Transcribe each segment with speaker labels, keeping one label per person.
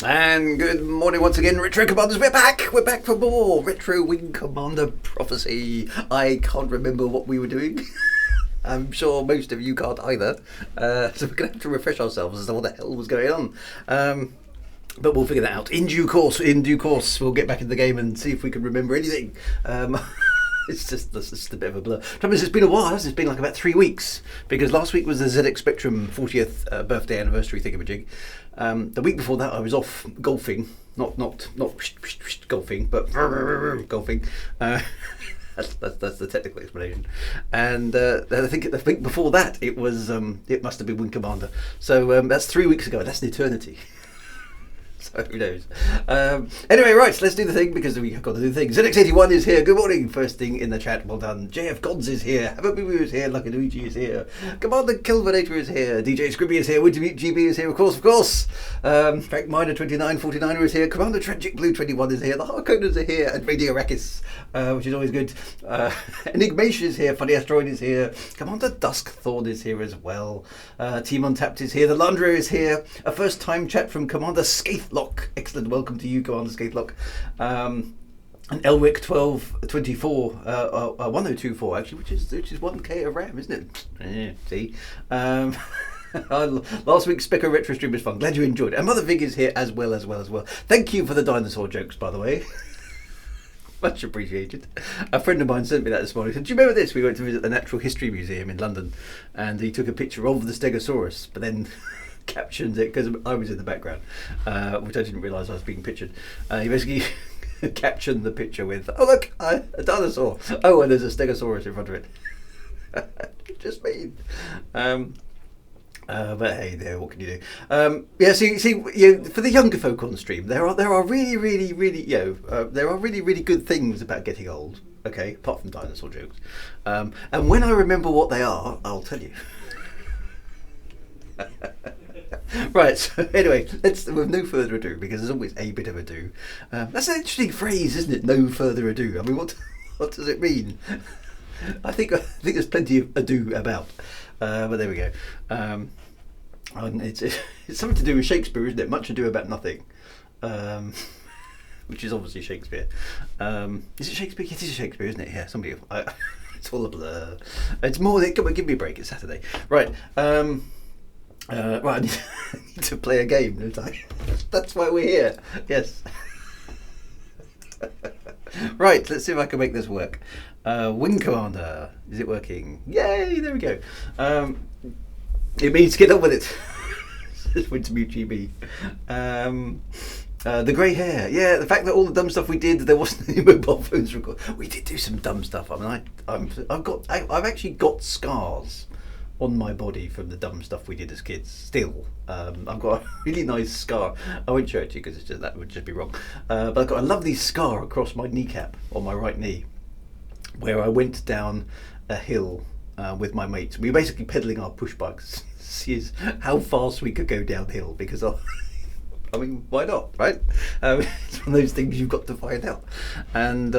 Speaker 1: And good morning once again, Retro Commanders. We're back for more Retro Wing Commander Prophecy. I can't remember what we were doing. I'm sure most of you can't either. So we're going to have to refresh ourselves as to what the hell was going on. But we'll figure that out in due course. We'll get back in the game and see if we can remember anything. It's just a bit of a blur. Trouble is, it's been a while. It's been like about 3 weeks, because last week was the ZX Spectrum 40th birthday anniversary thingamajig. The week before that, I was off golfing, not golfing, but golfing. That's the technical explanation. And I think the week before that, it must have been Wing Commander. So that's 3 weeks ago. That's an eternity. So who knows? Anyway, right, let's do the thing, because we've got to do the thing. ZX81 is here. Good morning. First thing in the chat. Well done. JF Gods is here. Hababubu is here. Lucky Luigi is here. Commander Kilvinator is here. DJ Scribby is here. Wintermeat GB is here, of course. Frank Miner 2949er is here. Commander Tragic Blue 21 is here. The Harkonnens are here. And Radio Rakis, which is always good. Enigmatic is here. Funny Asteroid is here. Commander Duskthorn is here as well. Team Untapped is here. The Landra is here. A first time chat from Commander Skaithlock. Excellent, welcome to you, Commander Skaithlock. And Elric 1224, 1024 actually, which is 1k of RAM, isn't it? See. Last week's Specker Retro stream was fun. Glad you enjoyed it. And Mother Vig is here as well. Thank you for the dinosaur jokes, by the way. Much appreciated. A friend of mine sent me that this morning. He said, do you remember this? We went to visit the Natural History Museum in London, and he took a picture of the Stegosaurus, but then captioned it, because I was in the background, which I didn't realise I was being pictured. He basically captioned the picture with, oh look, a dinosaur. Oh, and there's a Stegosaurus in front of it. Just mean. But hey, there, what can you do? Yeah, see, for the younger folk on stream, there are really good things about getting old. Okay, apart from dinosaur jokes. And when I remember what they are, I'll tell you. Right, so anyway, let's, with no further ado, because there's always a bit of ado. That's an interesting phrase, isn't it? No further ado. I mean, what does it mean? I think there's plenty of ado about, but there we go. It's something to do with Shakespeare, isn't it? Much ado about nothing, which is obviously Shakespeare. Is it Shakespeare? It is Shakespeare, isn't it? Yeah, somebody. It's all a blur. It's more. Come on, give me a break. It's Saturday, right? Right, I need to play a game, don't I? That's why we're here. Yes. Right, let's see if I can make this work. Wing Commander, is it working? Yay! There we go. It means get on with it. It's Wintermute GB. The grey hair, yeah. The fact that all the dumb stuff we did, there wasn't any mobile phones recorded. We did do some dumb stuff. I mean, I've actually got scars on my body from the dumb stuff we did as kids. Still, I've got a really nice scar. I won't show it to you because that would just be wrong. But I've got a lovely scar across my kneecap on my right knee, where I went down a hill with my mates. We were basically pedaling our push bikes. See how fast we could go downhill, because I mean, why not, right? It's one of those things you've got to find out. And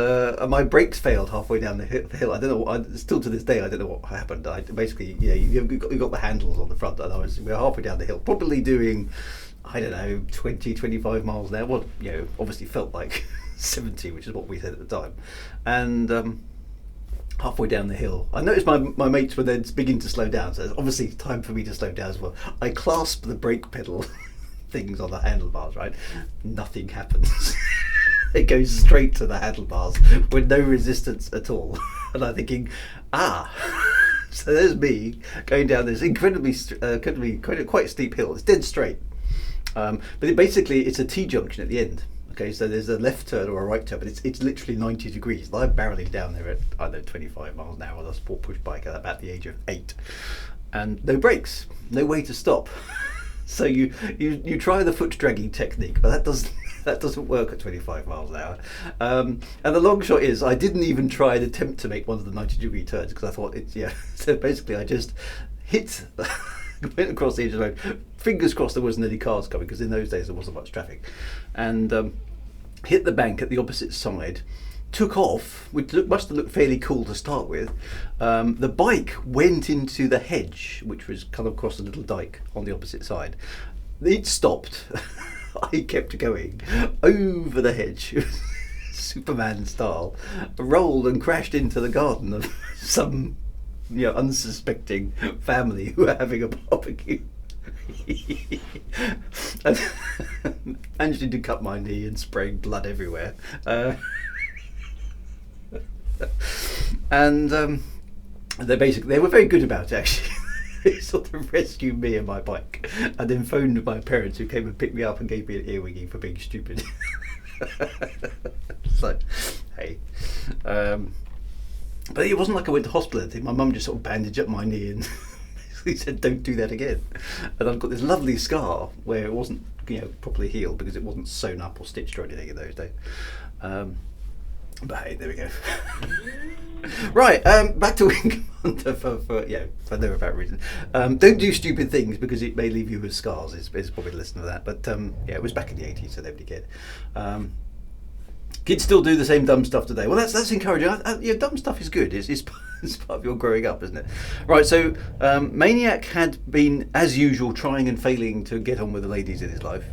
Speaker 1: my brakes failed halfway down the hill. I don't know. Still to this day, I don't know what happened. Basically, yeah, you got the handles on the front, and we were halfway down the hill, probably doing, I don't know, 20, 25 miles an hour. Well, obviously felt like 70, which is what we said at the time. And halfway down the hill, I noticed my mates were then beginning to slow down. So it's obviously time for me to slow down as well. I clasped the brake pedal things on the handlebars, right? Nothing happens. It goes straight to the handlebars with no resistance at all. And I'm thinking, so there's me going down this incredibly quite steep hill. It's dead straight, but basically it's a T-junction at the end. Okay, so there's a left turn or a right turn, but it's literally 90 degrees. And I'm barreling down there at, I don't know, 25 miles an hour on a sport push bike at about the age of 8, and no brakes, no way to stop. So you try the foot dragging technique, but that doesn't work at 25 miles an hour. And the long shot is, I didn't even try and attempt to make one of the 90-degree turns, because I thought So basically, I just went across the edge of the road. Fingers crossed there wasn't any cars coming, because in those days there wasn't much traffic, and hit the bank at the opposite side. Took off, which must have looked fairly cool to start with. The bike went into the hedge, which was kind of across a little dike on the opposite side. It stopped. I kept going over the hedge, Superman style, rolled and crashed into the garden of some unsuspecting family who were having a barbecue. And managed to cut my knee and spraying blood everywhere. And they were very good about it, actually. They sort of rescued me and my bike, and then phoned my parents, who came and picked me up and gave me an earwigging for being stupid. So, hey. But it wasn't like I went to hospital or anything. My mum just sort of bandaged up my knee and basically said, don't do that again. And I've got this lovely scar where it wasn't properly healed because it wasn't sewn up or stitched or anything in those days. But hey, there we go. Right, back to Wing Commander for no apparent reason. Don't do stupid things because it may leave you with scars, is probably the lesson of that. But it was back in the 80s, so nobody cared. Kids still do the same dumb stuff today. Well, that's encouraging. Dumb stuff is good. It's part of your growing up, isn't it? Right, so Maniac had been, as usual, trying and failing to get on with the ladies in his life.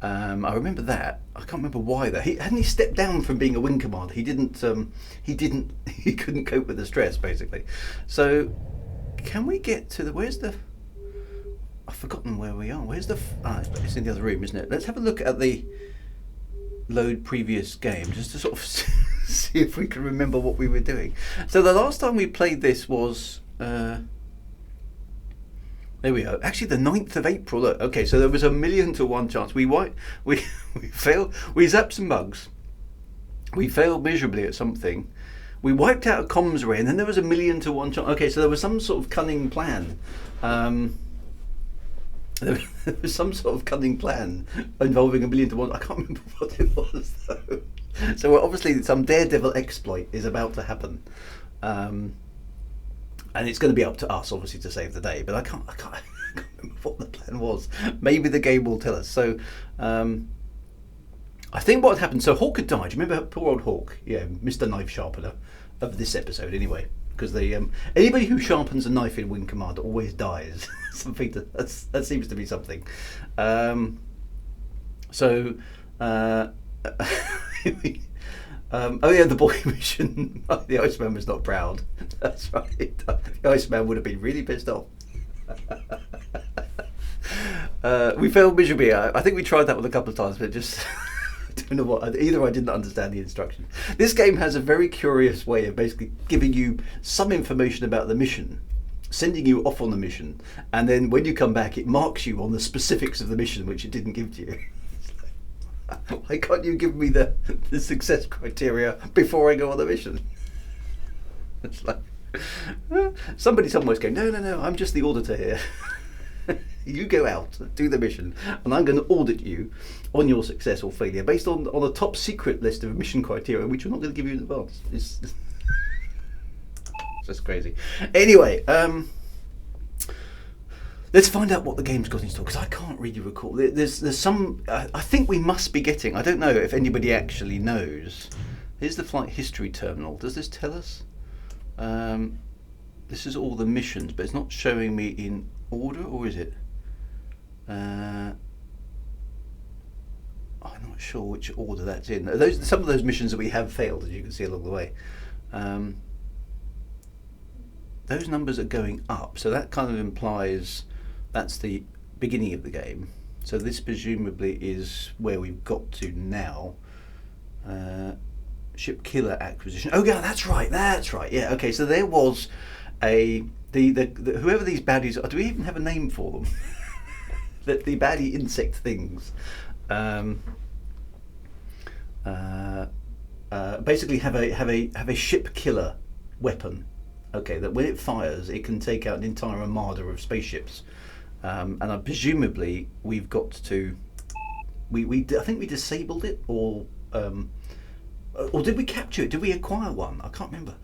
Speaker 1: I remember that. I can't remember why though. Hadn't he stepped down from being a wing commander? He couldn't cope with the stress, basically. So can we get to I've forgotten where we are. It's in the other room, isn't it? Let's have a look at the load previous game just to sort of see if we can remember what we were doing. So the last time we played this was there we are. Actually, the 9th of April. Look, okay, so there was 1,000,000 to 1 chance. We failed. We zapped some bugs. We failed miserably at something. We wiped out a comms array, and then there was 1,000,000 to 1 chance. Okay, so there was some sort of cunning plan. There was some sort of cunning plan involving 1,000,000 to 1. I can't remember what it was though. So obviously some daredevil exploit is about to happen. And it's going to be up to us, obviously, to save the day. But I can't remember what the plan was. Maybe the game will tell us. So, I think what had happened. So Hawk had died. Do you remember poor old Hawk? Yeah, Mr. Knife Sharpener of this episode, anyway. Because anybody who sharpens a knife in Wing Commander always dies. That seems to be something. The boy mission. The Iceman was not proud. That's right. The Iceman would have been really pissed off. We failed miserably. I think we tried that one a couple of times, but just I don't know what. Either I didn't understand the instructions. This game has a very curious way of basically giving you some information about the mission, sending you off on the mission, and then when you come back, it marks you on the specifics of the mission which it didn't give to you. Why can't you give me the success criteria before I go on the mission? It's like somebody somewhere's going, no, I'm just the auditor here. You go out, do the mission, and I'm going to audit you on your success or failure based on a top secret list of mission criteria which we're not going to give you in advance. It's just crazy. Anyway, let's find out what the game's got in store, because I can't really recall. There's some. I think we must be getting. I don't know if anybody actually knows. Here's the flight history terminal. Does this tell us? This is all the missions, but it's not showing me in order, or is it? I'm not sure which order that's in. Some of those missions that we have failed, as you can see along the way. Those numbers are going up, so that kind of implies that's the beginning of the game. So this presumably is where we've got to now. Ship killer acquisition. Oh yeah, that's right. Yeah, okay. So there was the whoever these baddies are. Do we even have a name for them? the baddie insect things. Basically have a ship killer weapon. Okay, that when it fires, it can take out an entire armada of spaceships. And presumably we've got to. I think we disabled it, or did we capture it? Did we acquire one? I can't remember.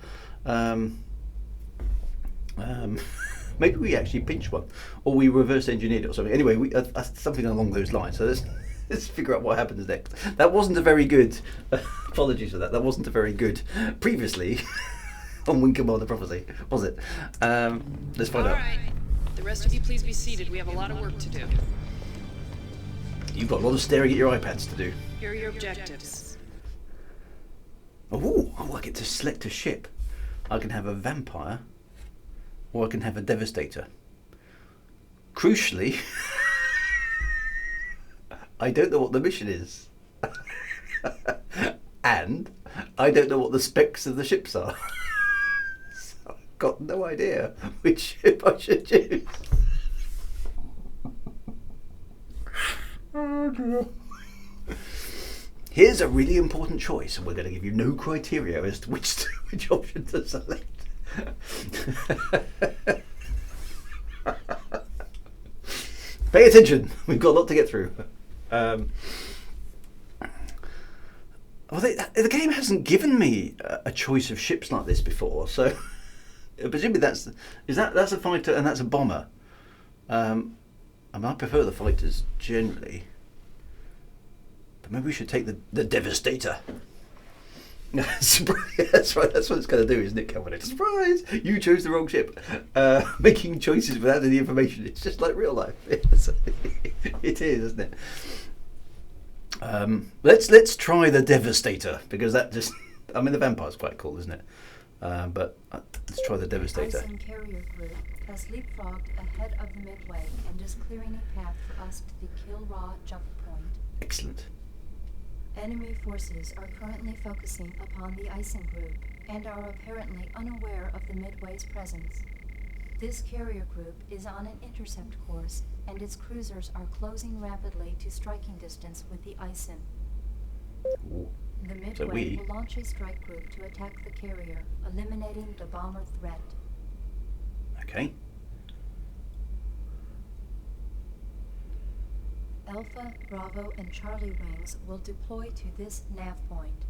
Speaker 1: Maybe we actually pinched one, or we reverse engineered it or something. Anyway, something along those lines. So let's figure out what happens next. That wasn't a very good. Apologies for that. That wasn't a very good. Previously. On Wing Commander Prophecy, was it? Let's find out.
Speaker 2: All right. The rest of you please be seated. We have a lot of work to do.
Speaker 1: You've got a lot of staring at your iPads to do.
Speaker 2: Here are your objectives.
Speaker 1: Oh, I get to select a ship. I can have a vampire, or I can have a devastator. Crucially, I don't know what the mission is. And I don't know what the specs of the ships are. So I've got no idea which ship I should choose. Oh dear. Here's a really important choice, and we're going to give you no criteria as to which option to select. Pay attention, we've got a lot to get through. Well, the game hasn't given me a choice of ships like this before, so presumably that's a fighter and that's a bomber. I mean, I prefer the fighters generally, but maybe we should take the Devastator. That's right. That's what it's going to do, isn't it, Commander? Surprise! You chose the wrong ship. Making choices without any information. It's just like real life. It is, isn't it? Let's try the Devastator, because that just. I mean, the vampire's quite cool, isn't it? But let's try the Devastator.
Speaker 3: The Iceman carrier group has leapfrogged ahead of the Midway and is clearing a path for us to the Kilraw jump point.
Speaker 1: Excellent.
Speaker 3: Enemy forces are currently focusing upon the Iceman group and are apparently unaware of the Midway's presence. This carrier group is on an intercept course, and its cruisers are closing rapidly to striking distance with the Iceman. The Midway will launch a strike group to attack the carrier, eliminating the bomber threat.
Speaker 1: Okay.
Speaker 3: Alpha, Bravo, and Charlie wings will deploy to this nav point.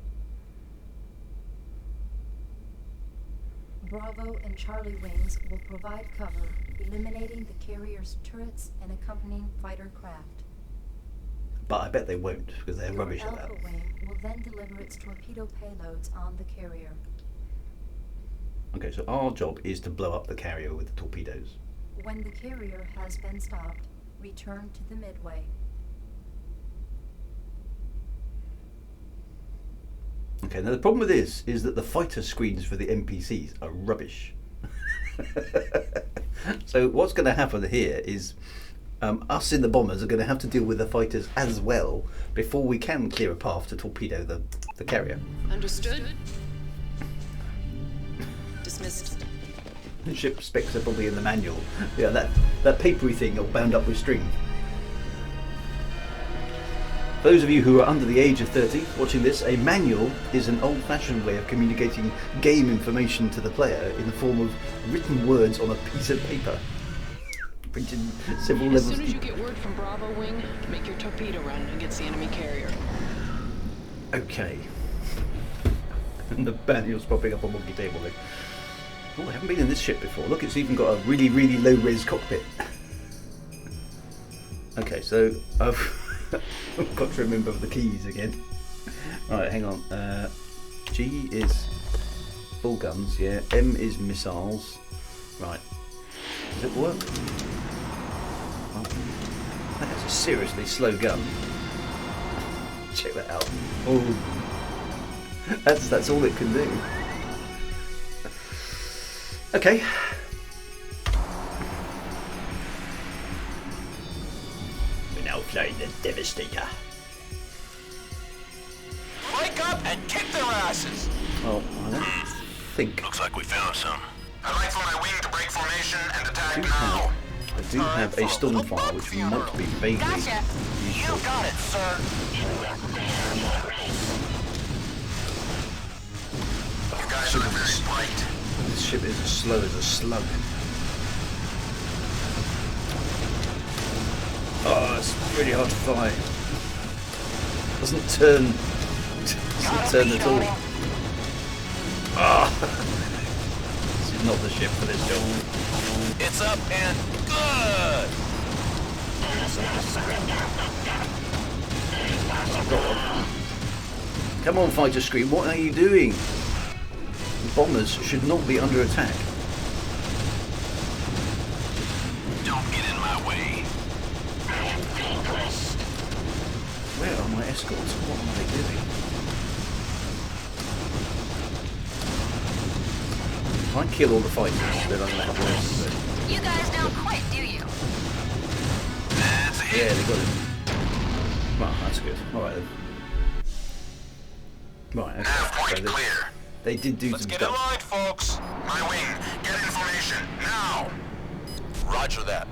Speaker 3: Bravo and Charlie wings will provide cover, eliminating the carrier's turrets and accompanying fighter craft.
Speaker 1: But I bet they won't, because they're rubbish at that.
Speaker 3: Alpha wing will then deliver its torpedo payloads on the carrier.
Speaker 1: Okay, so our job is to blow up the carrier with the torpedoes.
Speaker 3: When the carrier has been stopped, return to the Midway.
Speaker 1: Okay, now the problem with this is that the fighter screens for the NPCs are rubbish. So what's going to happen here is us in the bombers are going to have to deal with the fighters as well before we can clear a path to torpedo the carrier.
Speaker 2: Understood. Dismissed.
Speaker 1: The ship specs are probably in the manual. Yeah, that papery thing all bound up with string. For those of you who are under the age of 30 watching this, a manual is an old-fashioned way of communicating game information to the player in the form of written words on a piece of paper. Printed several levels.
Speaker 2: As soon as you get word from Bravo Wing, make your torpedo run against the enemy carrier.
Speaker 1: Okay. And the manual's popping up on wonky table then. Oh, I haven't been in this ship before. Look, it's even got a really, really low-res cockpit. Okay, so I've got to remember the keys again. Right, hang on. G is full guns, yeah. M is missiles. Right. Does it work? Oh, that's a seriously slow gun. Check that out. Oh, that's all it can do. Okay. We're now flying the Devastator.
Speaker 4: Wake up and kick their asses!
Speaker 1: Oh, I don't think
Speaker 4: Looks like we found some. I'd like for my wing to break formation and attack
Speaker 1: I
Speaker 4: now.
Speaker 1: do have a Stormfire which might be vaguely
Speaker 4: Gotcha!
Speaker 1: useful.
Speaker 4: You got it, sir! You guys are very slight.
Speaker 1: This ship is as slow as a slug. Oh, it's really hard to fly. Doesn't turn at all. Ah! This is not the ship for this job.
Speaker 4: It's up and good!
Speaker 1: Come on, fighter screen, what are you doing? Bombers should not be under attack.
Speaker 4: Don't get in my way.
Speaker 1: Where are my escorts? What are they doing? If I kill all the fighters, then I'm going to have less.
Speaker 5: You guys don't quit, do you?
Speaker 4: That's a hit.
Speaker 1: Yeah, they got it. Well, that's good. Alright then. Right, okay.
Speaker 4: Nav point
Speaker 1: So
Speaker 4: clear.
Speaker 1: they did do
Speaker 4: Let's
Speaker 1: some
Speaker 4: get in
Speaker 1: stuff.
Speaker 4: line, folks. My wing, get information now. Roger that.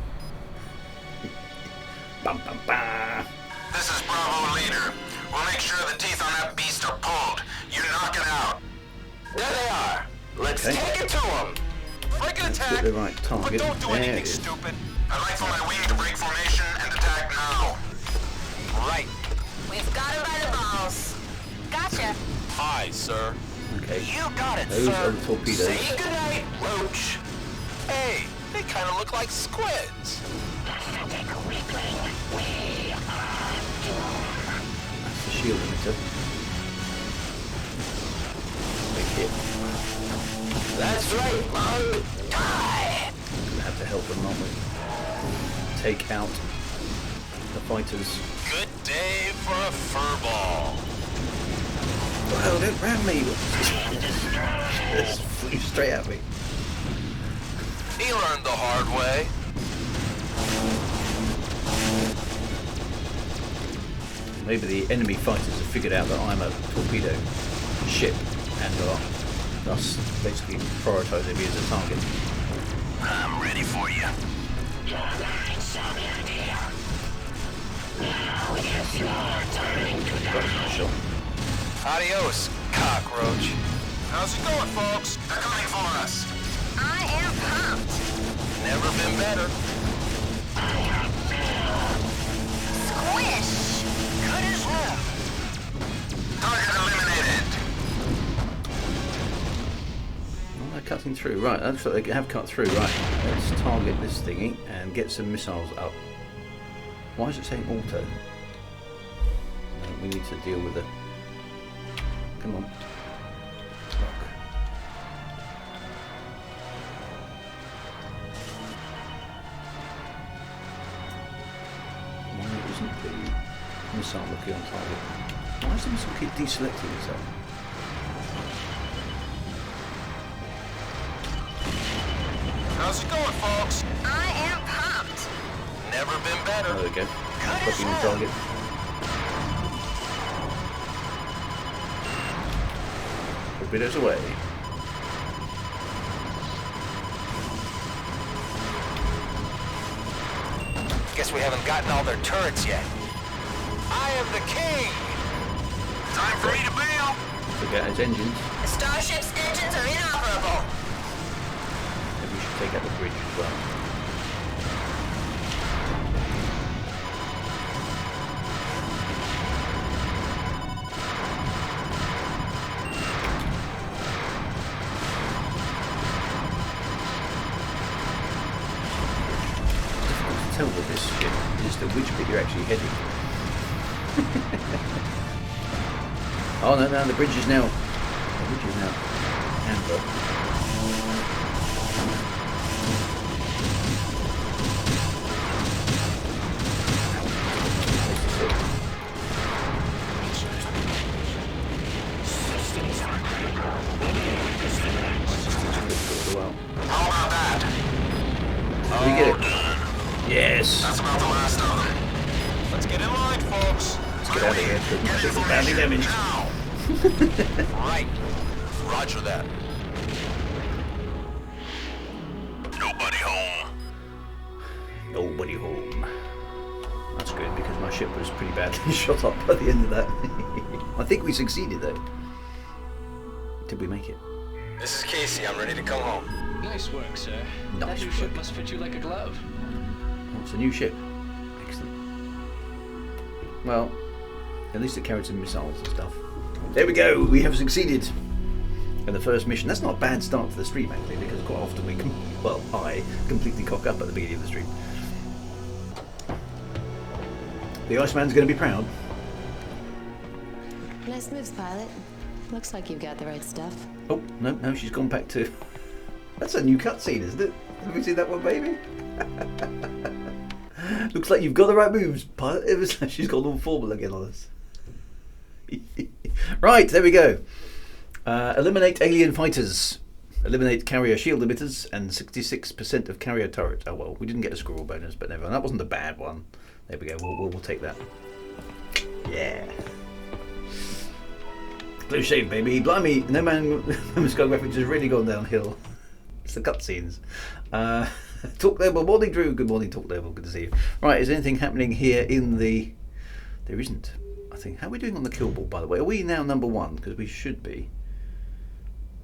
Speaker 1: Bum, bum, bum.
Speaker 4: This is Bravo leader. We'll make sure the teeth on that beast are pulled. You knock it out. There they are. Let's
Speaker 1: Okay.
Speaker 4: take it to them. Break an
Speaker 1: Let's
Speaker 4: attack.
Speaker 1: get the right
Speaker 4: But
Speaker 1: target.
Speaker 4: don't do
Speaker 1: There it
Speaker 4: anything
Speaker 1: is.
Speaker 4: stupid. I'd like for my wing to break formation and attack now. Right.
Speaker 5: We've got him by the balls. Gotcha.
Speaker 4: Aye, sir.
Speaker 1: Okay.
Speaker 4: You got it,
Speaker 1: Those
Speaker 4: sir.
Speaker 1: are the torpedoes.
Speaker 4: Say goodnight, Roach. Hey, they kind of look like squids.
Speaker 1: That's the shield emitter. Big hit.
Speaker 4: That's right, Mom. Die.
Speaker 1: Gonna have to help them, aren't we? Take out the fighters.
Speaker 4: Good day for a furball.
Speaker 1: Well, don't ram me! Just flew straight at me.
Speaker 4: He learned the hard way.
Speaker 1: Maybe the enemy fighters have figured out that I'm a torpedo ship and are thus basically prioritising me as a target.
Speaker 4: I'm ready for you.
Speaker 1: Got a shot.
Speaker 4: Adios, cockroach. How's it going, folks? They're coming for us.
Speaker 5: I am pumped.
Speaker 4: Never been better.
Speaker 5: Squish.
Speaker 4: Good as new. Target eliminated.
Speaker 1: Oh, they're cutting through. Right, that looks like they have cut through. Right, let's target this thingy and get some missiles up. Why is it saying auto? No, we need to deal with the... Come on. Lock. Why isn't the missile looking on target? Why does the missile keep deselecting itself?
Speaker 4: How's it going, folks?
Speaker 5: I am pumped.
Speaker 4: Never been better.
Speaker 1: There we go.
Speaker 4: Good as
Speaker 1: Looking on
Speaker 4: new.
Speaker 1: target. Torpedoes away.
Speaker 4: Guess we haven't gotten all their turrets yet. I am the king. Time for me to bail.
Speaker 1: Forget its engines.
Speaker 5: The starship's engines are inoperable.
Speaker 1: Maybe we should take out the bridge as well. Tell with this ship is to which bit you're actually heading. Oh no, the bridge is now. The bridge is now amber. Well,
Speaker 4: How about that?
Speaker 1: we get it. Yes.
Speaker 4: That's about the last of them. Let's get in line, folks. Let's
Speaker 1: get out of here.
Speaker 4: Get
Speaker 1: This is badly
Speaker 4: information
Speaker 1: damaged.
Speaker 4: now. Right. Roger that. Nobody home.
Speaker 1: Nobody home. That's good because my ship was pretty badly shot up by the end of that. I think we succeeded though. Did we make it?
Speaker 4: This is Casey. I'm ready to come home.
Speaker 2: Nice work, sir.
Speaker 1: Nice
Speaker 2: That new ship
Speaker 1: work.
Speaker 2: must fit you like a glove.
Speaker 1: Oh, it's a new ship. Excellent. Well, at least it carried some missiles and stuff. There we go. We have succeeded. And the first mission. That's not a bad start to the stream actually, because quite often we I completely cock up at the beginning of the stream. The Iceman's going to be proud.
Speaker 6: Nice moves, pilot. Looks like you've got the right stuff.
Speaker 1: Oh, no, she's gone back to... That's a new cutscene, isn't it? Have we seen that one, baby? Looks like you've got the right moves, pilot. It was like she's gone all formal again on us. Right, there we go. Eliminate alien fighters. Eliminate carrier shield emitters and 66% of carrier turret. Oh well, we didn't get a squirrel bonus, but never. That wasn't a bad one. There we go. We'll take that. Yeah. Blue shave, baby. Blimey, No Man's Sky graphics has really gone downhill. It's the cutscenes. Talk Noble. Morning, Drew. Good morning, Talk Noble. Good to see you. Right, is anything happening here in the... There isn't, I think. How are we doing on the kill ball, by the way? Are we now number 1? Because we should be.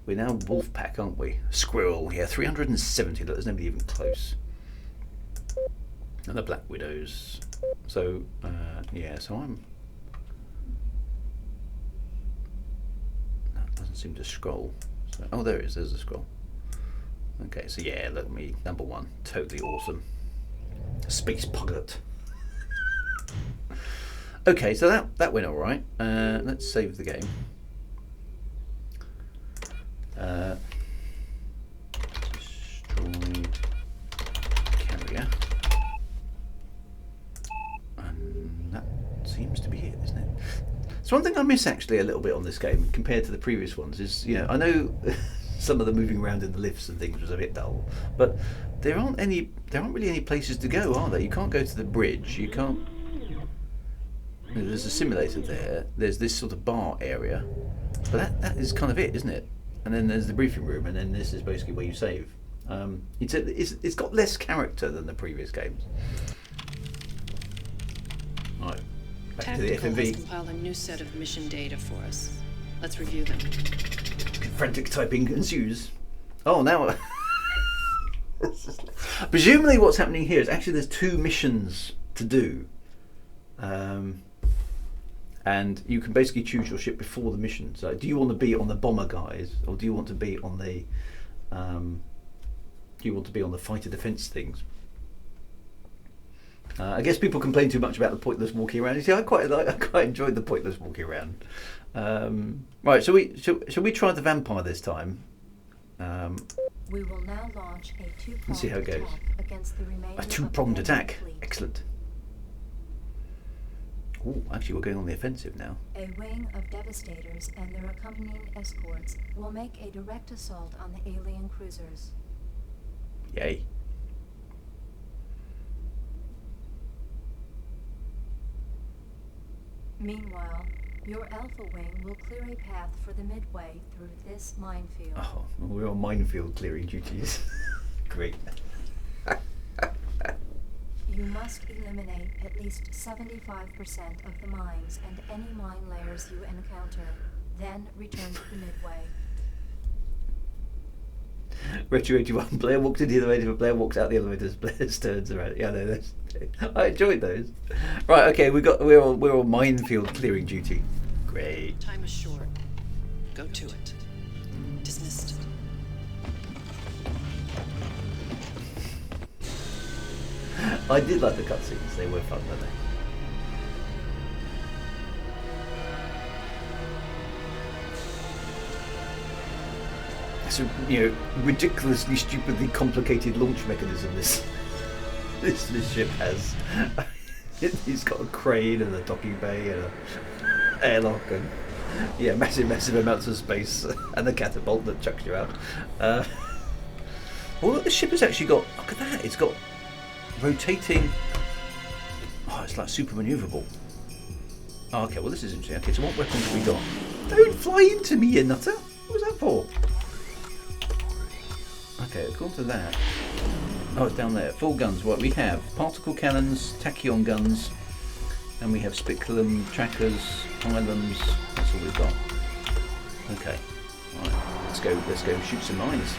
Speaker 1: We're now Wolfpack, aren't we? Squirrel, yeah, 370. Look, there's nobody even close. And the Black Widows. So, yeah, so I'm... That doesn't seem to scroll. So, oh, there it is. There's a scroll. Okay, so yeah, look, me, number 1. Totally awesome. Space pilot. Okay, so that went alright. Let's save the game. Destroy carrier. And that seems to be it, isn't it? So one thing I miss actually a little bit on this game compared to the previous ones is, you know, I know some of the moving around in the lifts and things was a bit dull, but there aren't really any places to go, are there? You can't go to the bridge, you can't... There's a simulator there, there's this sort of bar area, but that is kind of it, isn't it? And then there's the briefing room, and then this is basically where you save. It's got less character than the previous games. Right, back to the
Speaker 2: Tactical has
Speaker 1: FMV.
Speaker 2: compiled a new set of mission data for us. Let's review them.
Speaker 1: Frantic typing ensues. Oh, now... Presumably what's happening here is actually there's 2 missions to do. And you can basically choose your ship before the mission. So do you want to be on the bomber guys, or do you want to be on the fighter defense things? I guess people complain too much about the pointless walking around. You see, I quite enjoyed the pointless walking around. Right, shall we try the vampire this time?
Speaker 3: We will now launch a
Speaker 1: Let's see how it goes.
Speaker 3: attack against the remainder
Speaker 1: A
Speaker 3: of
Speaker 1: 2-pronged
Speaker 3: the
Speaker 1: attack.
Speaker 3: fleet.
Speaker 1: Excellent. Oh, actually, we're going on the offensive now.
Speaker 3: A wing of devastators and their accompanying escorts will make a direct assault on the alien cruisers.
Speaker 1: Yay.
Speaker 3: Meanwhile, your Alpha Wing will clear a path for the Midway through this minefield.
Speaker 1: Oh, we're on minefield clearing duties. Great.
Speaker 3: You must eliminate at least 75% of the mines and any mine layers you encounter, then return to the Midway.
Speaker 1: Retro 81. Blair walks into the elevator, Blair walks out the elevator, Blair turns around. Yeah, no, I enjoyed those. Right, okay, we're on minefield clearing duty. Great.
Speaker 2: Time is short. Go to it. Dismissed.
Speaker 1: I did like the cutscenes, they were fun, weren't they? It's a ridiculously, stupidly complicated launch mechanism this ship has. It's got a crane and a docking bay and an airlock and massive amounts of space and a catapult that chucks you out. Look, the ship has actually got, look at that, it's got rotating. Oh, it's like super manoeuvrable. Oh, okay, well this is interesting. Okay, so what weapons have we got? Don't fly into me, you nutter! What was that for? Okay, according to that. Oh, it's down there. Full guns. What we have? Particle cannons, tachyon guns, and we have spiculum trackers, pylons. That's all we've got. Okay. Right. Let's go shoot some mines.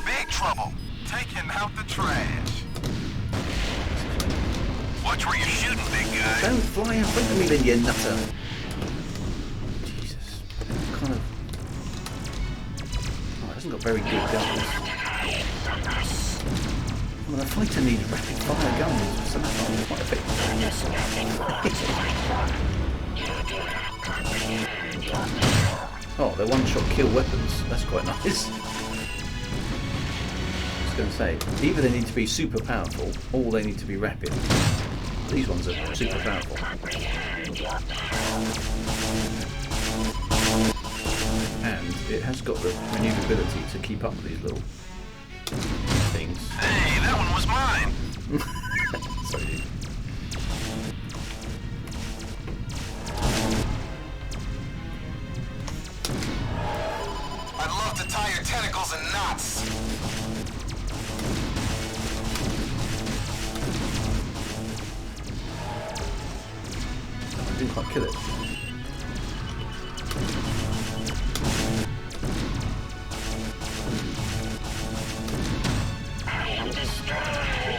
Speaker 4: Big trouble. Taking out the trash. Watch where you're shooting, big guy.
Speaker 1: Don't fly in front of me then, you nutter. Jesus. Kind of... Oh, it hasn't got very good guns. Well, the fighter needs rapid fire guns, so that's not quite effective. Oh, they're one-shot kill weapons. That's quite nice. going to say, either they need to be super powerful, or they need to be rapid. These ones are super powerful. And it has got the maneuverability to keep up with these little things.
Speaker 4: Hey, that one was mine!
Speaker 1: Sorry, dude.
Speaker 4: I'd love to tie your tentacles in knots.
Speaker 1: I didn't quite kill it.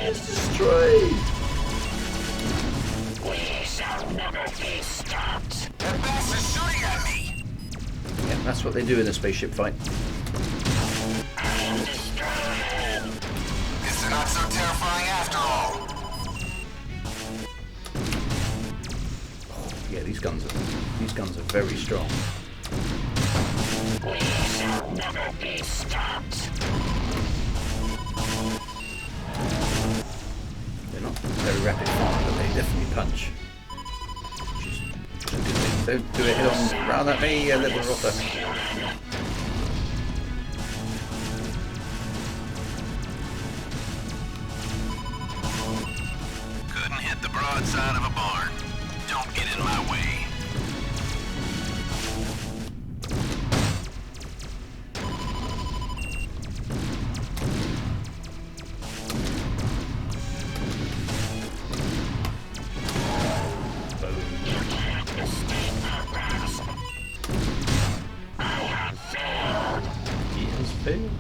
Speaker 1: It's destroyed!
Speaker 4: We shall never be stopped. That bastard's shooting at me!
Speaker 1: Yeah, that's what they do in a spaceship fight.
Speaker 4: Guess they're not so terrifying after all.
Speaker 1: Oh, yeah, these guns are very strong.
Speaker 4: We shall never be stopped.
Speaker 1: They're not very rapid fire, but they definitely punch. Which is a good thing. Don't do a hit on round at me, little rotter.
Speaker 4: Couldn't hit the broadside of a barn. Don't get in my way.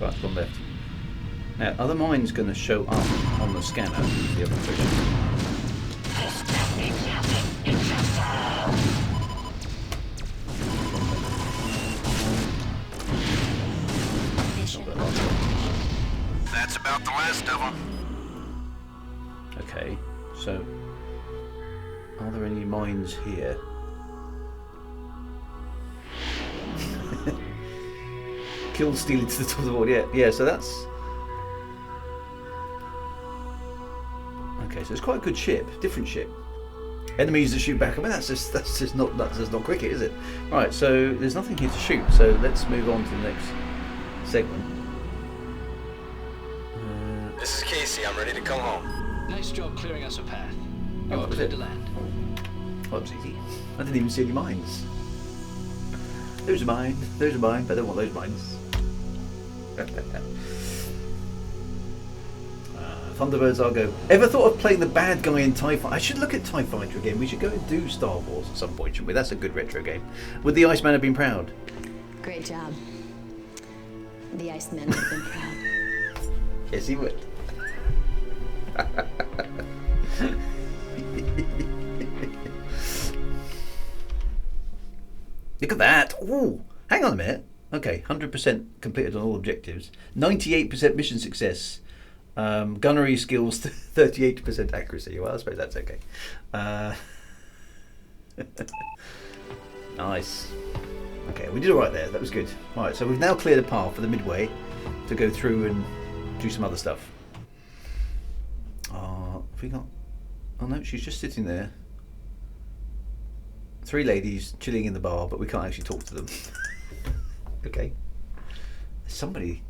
Speaker 1: Right, gone left. Now, are the mines going to show up on the scanner? The other question.
Speaker 4: That's about the last of them.
Speaker 1: Okay, so are there any mines here? Kill stealing to the top of the board. Yeah. So that's okay. So it's quite a good ship, different ship. Enemies that shoot back. I mean, that's just not cricket, is it? Right. So there's nothing here to shoot. So let's move on to the next segment.
Speaker 4: This is Casey. I'm ready to come home.
Speaker 7: Nice job clearing us a path.
Speaker 1: Oh,
Speaker 7: You're
Speaker 1: that was
Speaker 7: clear
Speaker 1: it.
Speaker 7: to land.
Speaker 1: That was easy. I didn't even see any mines. There's a mine. There's a mine, but I don't want those mines. Thunderbirds, I'll go. Ever thought of playing the bad guy in TIE Fighter? I should look at TIE Fighter again. We should go and do Star Wars at some point, shouldn't we? That's a good retro game. Would the Iceman have been proud?
Speaker 6: Great job. The Iceman would have been proud.
Speaker 1: Yes, he would. Look at that. Ooh, hang on a minute. Okay, 100% completed on all objectives. 98% mission success. Gunnery skills, 38% accuracy. Well, I suppose that's okay. Nice. Okay, we did all right there. That was good. All right, so we've now cleared a path for the Midway to go through and do some other stuff. Have we got... Oh no, she's just sitting there. 3 ladies chilling in the bar, but we can't actually talk to them. Okay. There's somebody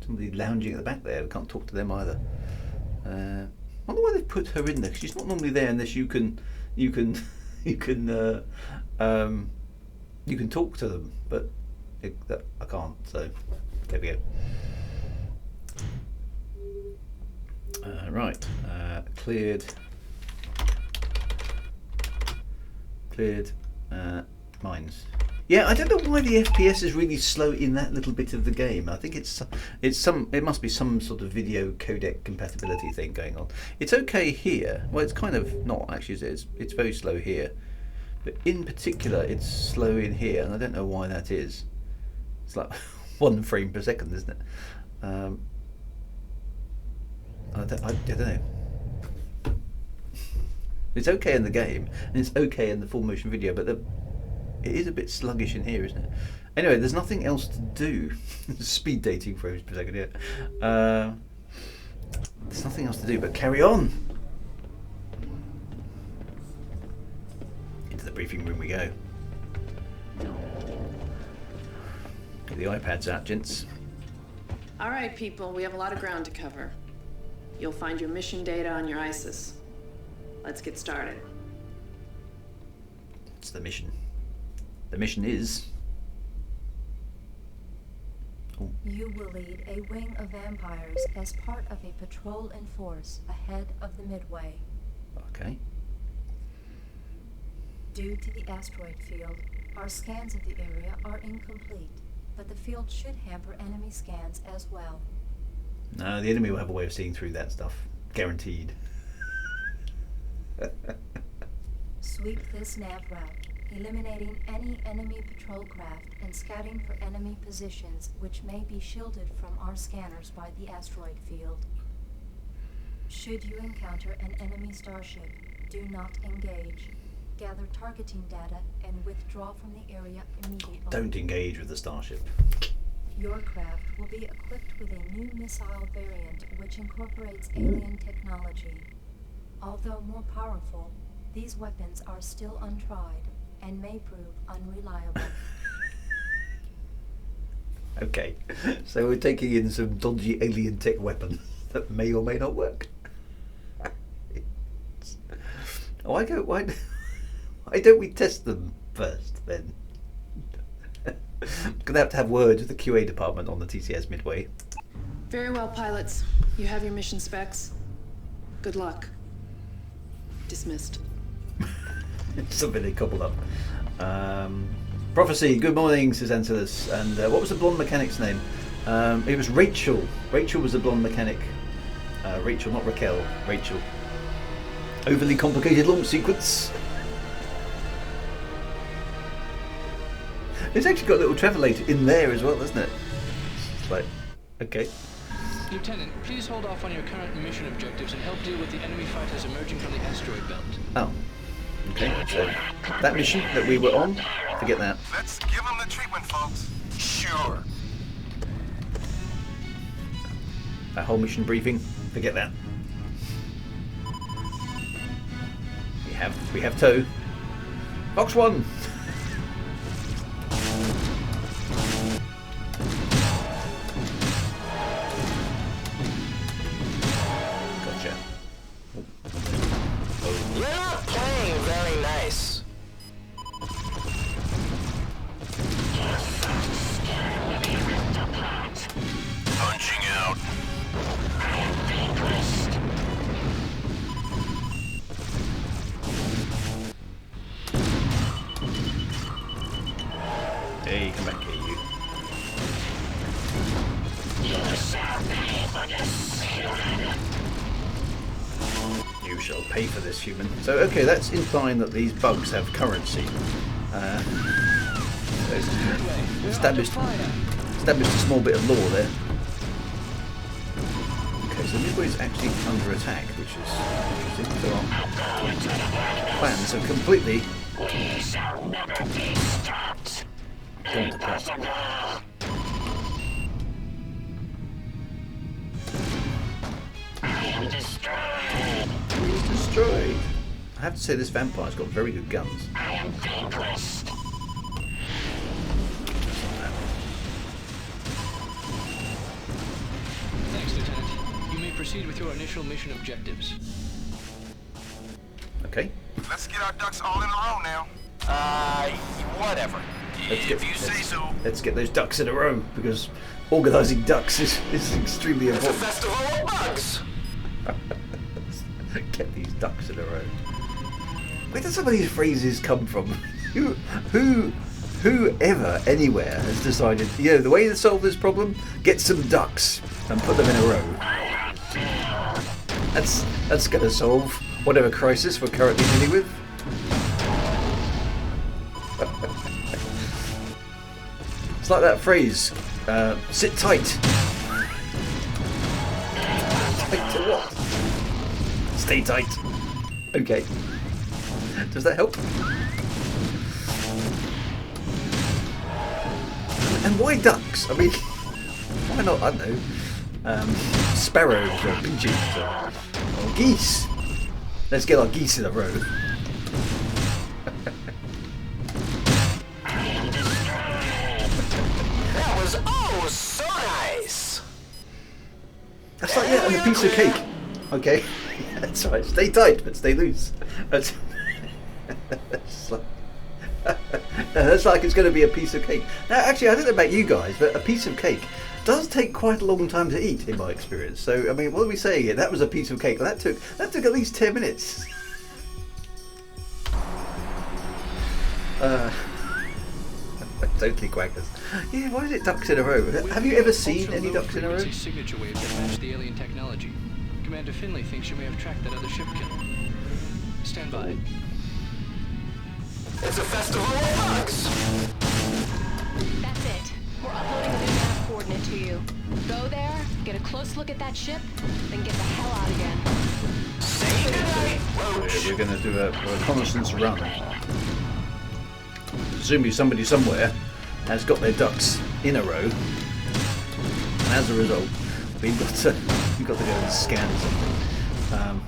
Speaker 1: lounging at the back there. We can't talk to them either. I wonder why they've put her in there. 'Cause she's not normally there unless you can talk to them, but I can't. So there we go. Right. Cleared mines. Yeah, I don't know why the FPS is really slow in that little bit of the game. I think it must be some sort of video codec compatibility thing going on. It's okay here. Well, it's kind of not actually. It's very slow here, but in particular, it's slow in here, and I don't know why that is. It's like 1 frame per second, isn't it? I don't know. It's okay in the game, and it's okay in the full motion video, but it is a bit sluggish in here, isn't it? Anyway, there's nothing else to do. Speed dating frames per second, yeah. There's nothing else to do but carry on. Into the briefing room we go. Get the iPads out, gents.
Speaker 2: All right, people, we have a lot of ground to cover. You'll find your mission data on your ISIS. Let's get started.
Speaker 1: What's the mission? The mission is... Oh.
Speaker 3: You will lead a wing of vampires as part of a patrol in force ahead of the Midway.
Speaker 1: Okay.
Speaker 3: Due to the asteroid field, our scans of the area are incomplete, but the field should hamper enemy scans as well.
Speaker 1: No, the enemy will have a way of seeing through that stuff. Guaranteed.
Speaker 3: Sweep this nav route, eliminating any enemy patrol craft and scouting for enemy positions which may be shielded from our scanners by the asteroid field. Should you encounter an enemy starship, do not engage. Gather targeting data and withdraw from the area immediately.
Speaker 1: Don't engage with the starship.
Speaker 3: Your craft will be equipped with a new missile variant which incorporates alien technology. Although more powerful, these weapons are still untried and may prove unreliable.
Speaker 1: Okay, so we're taking in some dodgy alien tech weapons that may or may not work. Why don't we test them first then? Gonna have to have words with the QA department on the TCS Midway.
Speaker 2: Very well, pilots. You have your mission specs. Good luck. Dismissed.
Speaker 1: Something they cobbled up. Prophecy, good morning, says Antilus. And what was the blonde mechanic's name? It was Rachel. Rachel was the blonde mechanic. Rachel, not Raquel. Rachel. Overly complicated launch sequence. It's actually got a little travelator in there as well, doesn't it? It's like, okay.
Speaker 7: Lieutenant, please hold off on your current mission objectives and help deal with the enemy fighters emerging from the asteroid belt.
Speaker 1: Oh. Okay, so that mission that we were on, forget that.
Speaker 4: Let's give them the treatment, folks. Sure.
Speaker 1: That whole mission briefing, forget that. We have two. Box 1. Gotcha.
Speaker 4: You're not playing very nice. Punching out.
Speaker 1: Hey, come back here, you. You shall pay for this, human. So, okay, that's implying that these bugs have currency. Established a small bit of lore there. Okay, so Midway's actually under attack, which is interesting. So our plans are completely gone to pot. He's destroyed. I have to say this vampire's got very good guns.
Speaker 7: Thanks, Lieutenant. You may proceed with your initial mission objectives.
Speaker 1: Okay.
Speaker 4: Let's get our ducks all in a row now. Whatever.
Speaker 1: Let's get those ducks in a row, because organising ducks is extremely
Speaker 4: It's a
Speaker 1: important.
Speaker 4: festival of bugs.
Speaker 1: Get these ducks in a row. Where do some of these phrases come from? Whoever anywhere has decided, you know, the way to solve this problem, get some ducks and put them in a row. That's going to solve whatever crisis we're currently dealing with. It's like that phrase, sit tight. Tight to what? Stay tight. Okay. Does that help? And why ducks? I mean, why not, I don't know, sparrows or pigeons or geese. Let's get our geese in a row.
Speaker 4: That was oh so nice.
Speaker 1: That's like a piece of cake. Okay, that's right. Stay tight, but stay loose. That's like it's going to be a piece of cake. Now, actually, I don't know about you guys, but a piece of cake does take quite a long time to eat, in my experience. So, I mean, what are we saying here? That was a piece of cake. That took at least 10 minutes. Totally quackers. Yeah, why is it ducks in a row? Have you ever seen any ducks in a row?
Speaker 7: Signature waves that match the alien technology. Commander Finley thinks you may have tracked that other ship killer. Stand by.
Speaker 4: It's a festival of bugs.
Speaker 6: That's it. We're uploading a new map coordinate to you. Go there, get a close look at that ship, then get the hell out again.
Speaker 4: Say goodnight, Roach.
Speaker 1: We're going to do a reconnaissance run. Presumably somebody somewhere has got their ducks in a row, and as a result, we've got to go and scan something.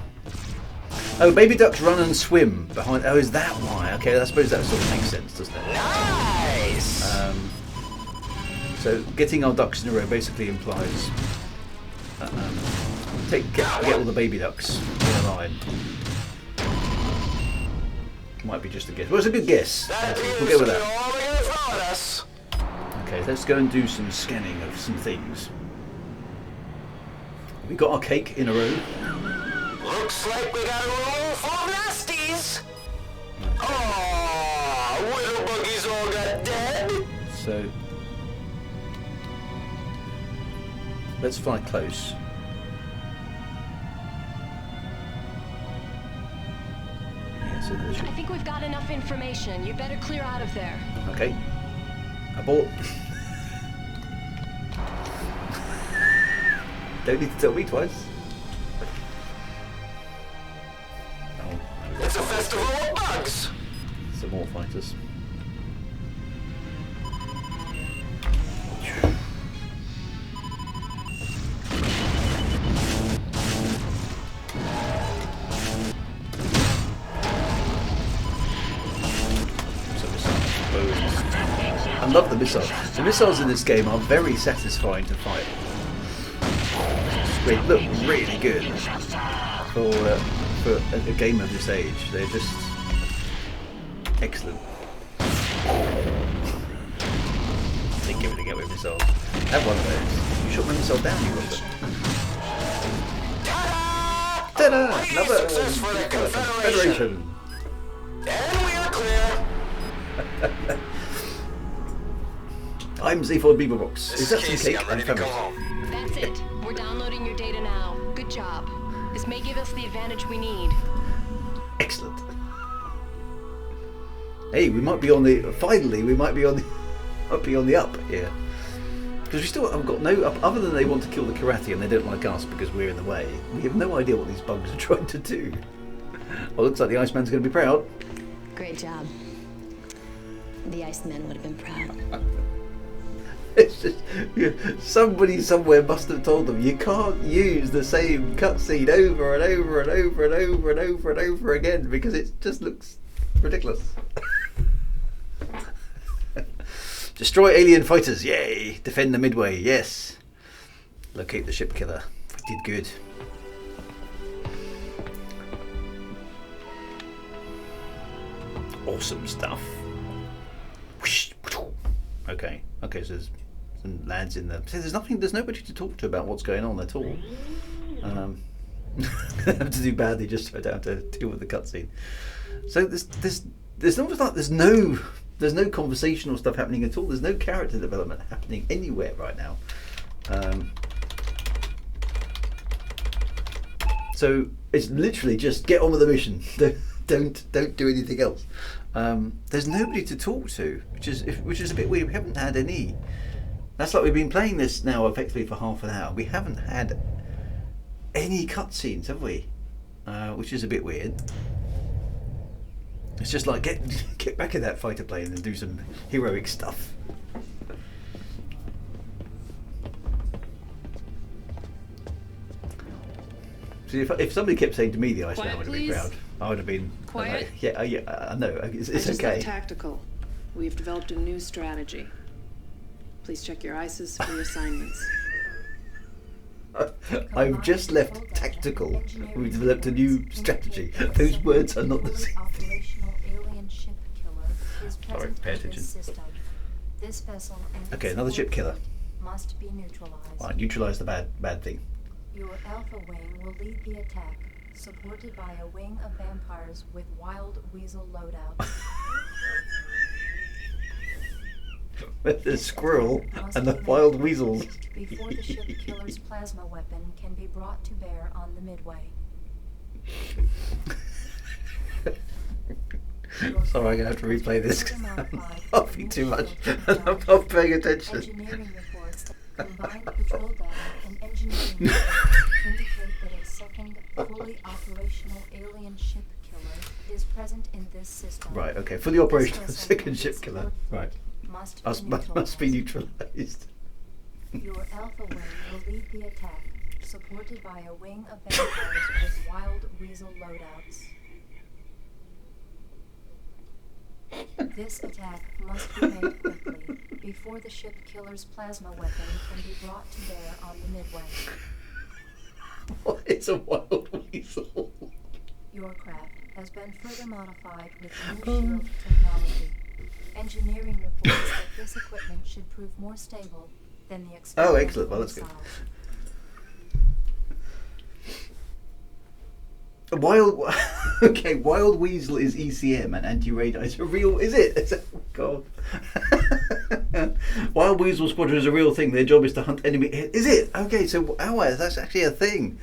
Speaker 1: Oh, baby ducks run and swim behind. Oh, is that why? Okay, I suppose that sort of makes sense, doesn't it?
Speaker 4: Nice.
Speaker 1: So getting our ducks in a row basically implies get all the baby ducks in a line. Might be just a guess. Well, it's a good guess. We'll go with that. Okay, let's go and do some scanning of some things. We got our cake in a row.
Speaker 4: Looks like we got a roll full of nasties. Oh, little buggies all got dead.
Speaker 1: So let's fly close.
Speaker 6: I think we've got enough information. You better clear out of there.
Speaker 1: Okay. Abort. Don't need to tell me twice. Oh,
Speaker 4: It's a festival of bugs.
Speaker 1: some more fighters. I love the missiles. The missiles in this game are very satisfying to fight. They look really good for a game of this age. They're just excellent. They give it a go with missiles. Have one of those. You shot my missile down, you got them. Ta-da! Another
Speaker 4: Success for the
Speaker 1: Confederation.
Speaker 4: And we are clear.
Speaker 1: I'm Z4 Beaverbox. Is that some
Speaker 4: Casey,
Speaker 1: cake?
Speaker 4: I'm ready to go home.
Speaker 6: That's it. We're downloading your data now. Good job. This may give us the advantage we need.
Speaker 1: Excellent. Hey, we might be on the. Finally, we might be on the up here. Because we still have got no up, other than they want to kill the Karate and they don't like us because we're in the way. We have no idea what these bugs are trying to do. Well, looks like the Iceman's going to be proud.
Speaker 6: Great job. The Iceman would have been proud.
Speaker 1: It's just, somebody somewhere must have told them you can't use the same cutscene over and over and over and over and over and over again because it just looks ridiculous. Destroy alien fighters, yay! Defend the Midway, yes. Locate the ship killer. We did good. Awesome stuff. Okay, so there's some lads in there. So there's nobody to talk to about what's going on at all. Have to do badly just to have to deal with the cutscene. So there's almost like there's no conversational stuff happening at all. There's no character development happening anywhere right now. So it's literally just get on with the mission. Don't do anything else. There's nobody to talk to, which is a bit weird. We haven't had any. That's like we've been playing this now effectively for half an hour. We haven't had any cutscenes, have we? Which is a bit weird. It's just like get back in that fighter plane and do some heroic stuff. See, if somebody kept saying to me the Iceman,
Speaker 2: Quiet,
Speaker 1: I would have been
Speaker 2: please.
Speaker 1: proud. I would have been
Speaker 2: Quiet.
Speaker 1: Like, yeah, I know. It's
Speaker 2: I just
Speaker 1: okay.
Speaker 2: left tactical. We've developed a new strategy. Please check your ISIS for your assignments.
Speaker 1: I've just left tactical. We've developed a new strategy. Those words are not the same thing.
Speaker 3: Operational alien ship killer is
Speaker 1: All right,
Speaker 3: present
Speaker 1: pay
Speaker 3: in
Speaker 1: attention.
Speaker 3: this system. This vessel and
Speaker 1: Okay,
Speaker 3: its
Speaker 1: another ship killer.
Speaker 3: crew must be neutralized.
Speaker 1: I neutralise the bad thing.
Speaker 3: Your Alpha Wing will lead the attack, supported by a wing of vampires with wild weasel loadouts.
Speaker 1: With the squirrel and the wild weasels.
Speaker 3: Before the ship killer's plasma weapon can be brought to bear on the Midway.
Speaker 1: Sorry, I'm going to have to replay this. I'm laughing too much. I'm not paying attention.
Speaker 3: Engineering reports, combined patrol data and engineering reports indicate that a second fully operational alien ship killer is present in this system.
Speaker 1: Right, okay. For the operation of the
Speaker 3: This vessel
Speaker 1: second
Speaker 3: and
Speaker 1: ship
Speaker 3: its
Speaker 1: killer.
Speaker 3: support
Speaker 1: Right.
Speaker 3: fleet
Speaker 1: Must be neutralised.
Speaker 3: Your Alpha Wing will lead the attack, supported by a wing of vampires with wild weasel loadouts. This attack must be made quickly, before the ship killer's plasma weapon can be brought to bear on the Midway.
Speaker 1: What is a wild weasel?
Speaker 3: Your craft has been further modified with new shield technology. Engineering reports that this equipment should prove more stable than the experimental
Speaker 1: excellent. Well, that's good.
Speaker 3: missiles.
Speaker 1: Okay, wild weasel is ECM and anti-radar is a real. Is it? Oh God. Wild weasel squadron is a real thing. Their job is to hunt enemy. Is it? Okay, so that's actually a thing.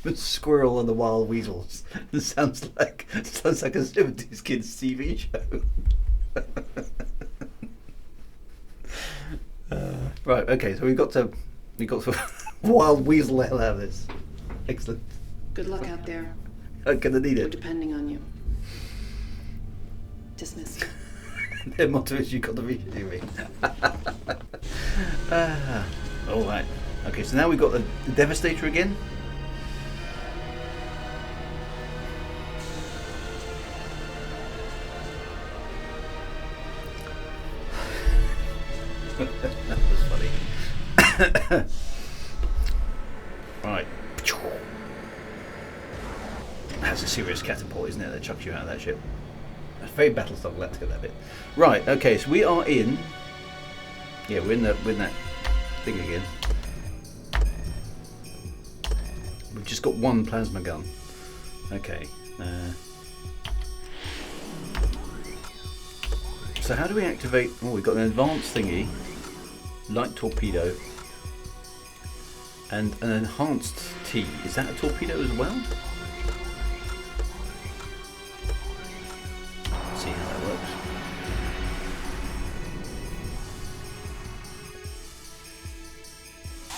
Speaker 1: The squirrel and the wild weasels. Sounds like a 70s kids TV show. Right. Okay. So we got to wild weasel the hell out of this. Excellent.
Speaker 2: Good luck out there.
Speaker 1: I'm gonna need
Speaker 2: We're
Speaker 1: it.
Speaker 2: depending on you. Dismissed.
Speaker 1: Their motto is you got the reach, do we? All right. Okay. So now we've got the Devastator again. That was funny. Right. That's a serious catapult, isn't it? That chucks you out of that ship. That's very Battlestar Galactica, that bit. Right. Okay. So we are in. Yeah, we're in that thing again. We've just got one plasma gun. Okay. So how do we activate? Oh, we've got an advanced thingy, light torpedo, and an enhanced T. Is that a torpedo as well? Let's see how that works.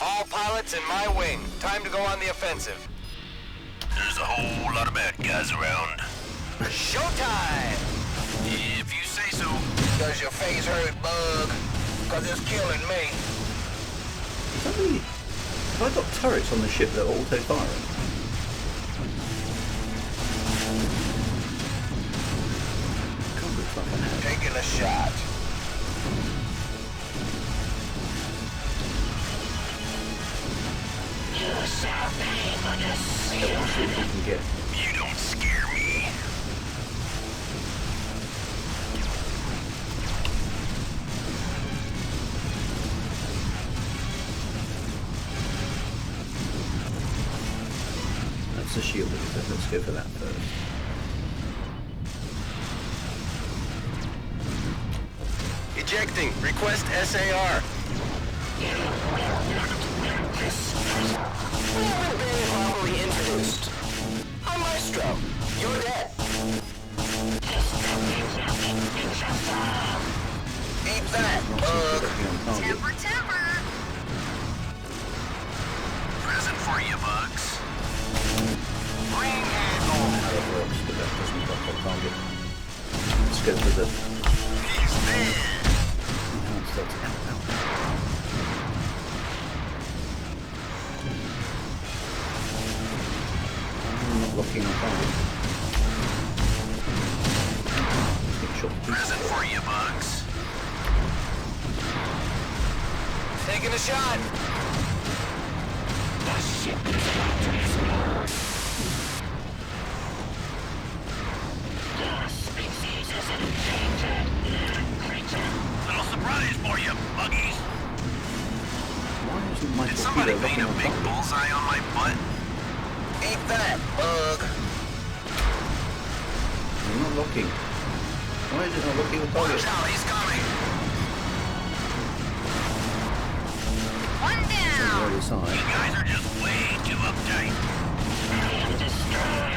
Speaker 4: All pilots in my wing. Time to go on the offensive. There's a whole lot of bad guys around. Showtime! If you say so. Does your face hurt, bug? Cause it's killing me.
Speaker 1: Is that really? Have I got turrets on the ship that are auto firing? God, looks like I have.
Speaker 4: Taking a shot.
Speaker 1: Let's see if we can get.
Speaker 4: You don't scare me.
Speaker 1: That's the shield. Let's go for that first.
Speaker 4: Ejecting. Request SAR. Properly introduced. I'm Maestro. You're dead. Eat that, bug.
Speaker 5: Temper, temper.
Speaker 4: Present for you, bugs. Bring it
Speaker 1: How
Speaker 4: home.
Speaker 1: that works, but that doesn't block our target. Let's go for the
Speaker 4: He's dead.
Speaker 1: enhanced. locking on target.
Speaker 4: Present for you, Bugs. Taking a shot. The ship is about to explode. Your species is an endangered creature. Little surprise for you, Buggies.
Speaker 1: Why isn't my
Speaker 4: Did somebody
Speaker 1: torpedo
Speaker 4: paint
Speaker 1: locking
Speaker 4: a
Speaker 1: on
Speaker 4: big
Speaker 1: target?
Speaker 4: bullseye on my butt? Ain't that, Bug?
Speaker 1: You're not locking. Why is it not locking on target?
Speaker 4: Watch out, he's coming.
Speaker 5: One
Speaker 1: On the
Speaker 5: down.
Speaker 1: other
Speaker 4: You
Speaker 1: side.
Speaker 4: guys are just way too uptight. I am destroyed.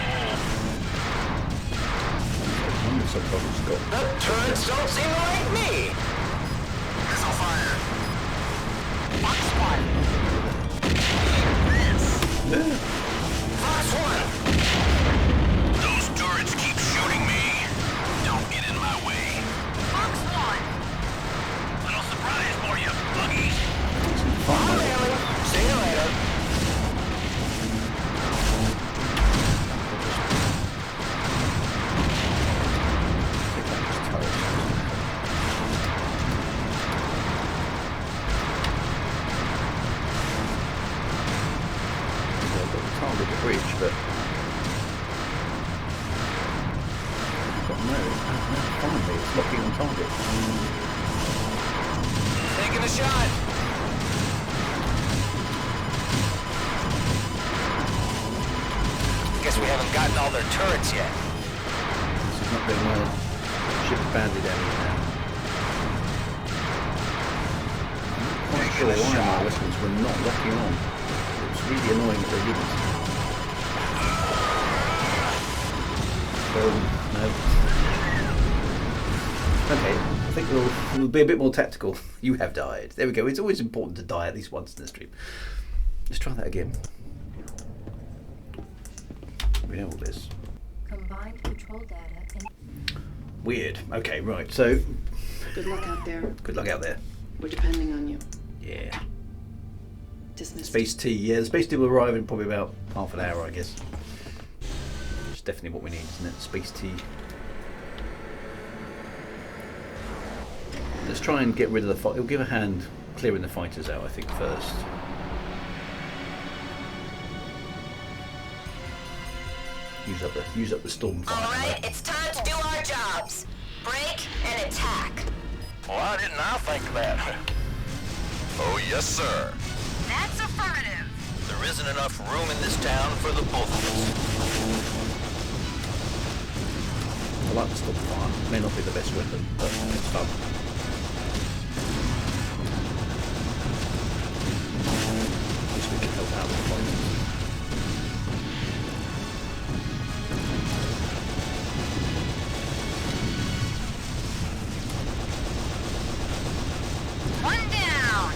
Speaker 1: One of the subtarget's got.
Speaker 4: The turrets don't seem to like me. Missile fire. Fox 1. Miss.
Speaker 1: Yeah.
Speaker 4: Fox 1. Those turrets keep shooting me. Don't get in my way. Fox 1. Little surprise for you, Buggies.
Speaker 1: Fine, mate.
Speaker 4: See you later.
Speaker 1: Pick up his turret. Yeah, I've got the target to breach, but I've got no. Finally, it's locking on target.
Speaker 4: Taking a shot. Guess we haven't gotten all their turrets yet.
Speaker 1: This is not going well. Ship's badly damaged now. I'm not quite sure why my weapons were not locking on. It was really annoying that they didn't. No. Okay, I think we'll be a bit more tactical. You have died. There we go. It's always important to die at least once in the stream. Let's try that again. We know all this.
Speaker 3: Combined control data and
Speaker 1: Weird. Okay, right. So,
Speaker 2: Good luck out there.
Speaker 1: good luck out there.
Speaker 2: We're depending on you.
Speaker 1: Yeah.
Speaker 2: Dismissed.
Speaker 1: Space T. Yeah, the Space T will arrive in probably about half an hour, I guess. It's definitely what we need, isn't it? Space T. Let's try and get rid of the fight. It'll give a hand clearing the fighters out, I think, first. Use up the storm fighter.
Speaker 5: All right, it's time to do our jobs. Break and attack.
Speaker 4: Why didn't I think of that? Oh, yes, sir.
Speaker 5: That's affirmative.
Speaker 4: There isn't enough room in this town for the both of us.
Speaker 1: I like the storm fire. May not be the best weapon, but it's fun. At least we can help out with the fighters.
Speaker 5: One down.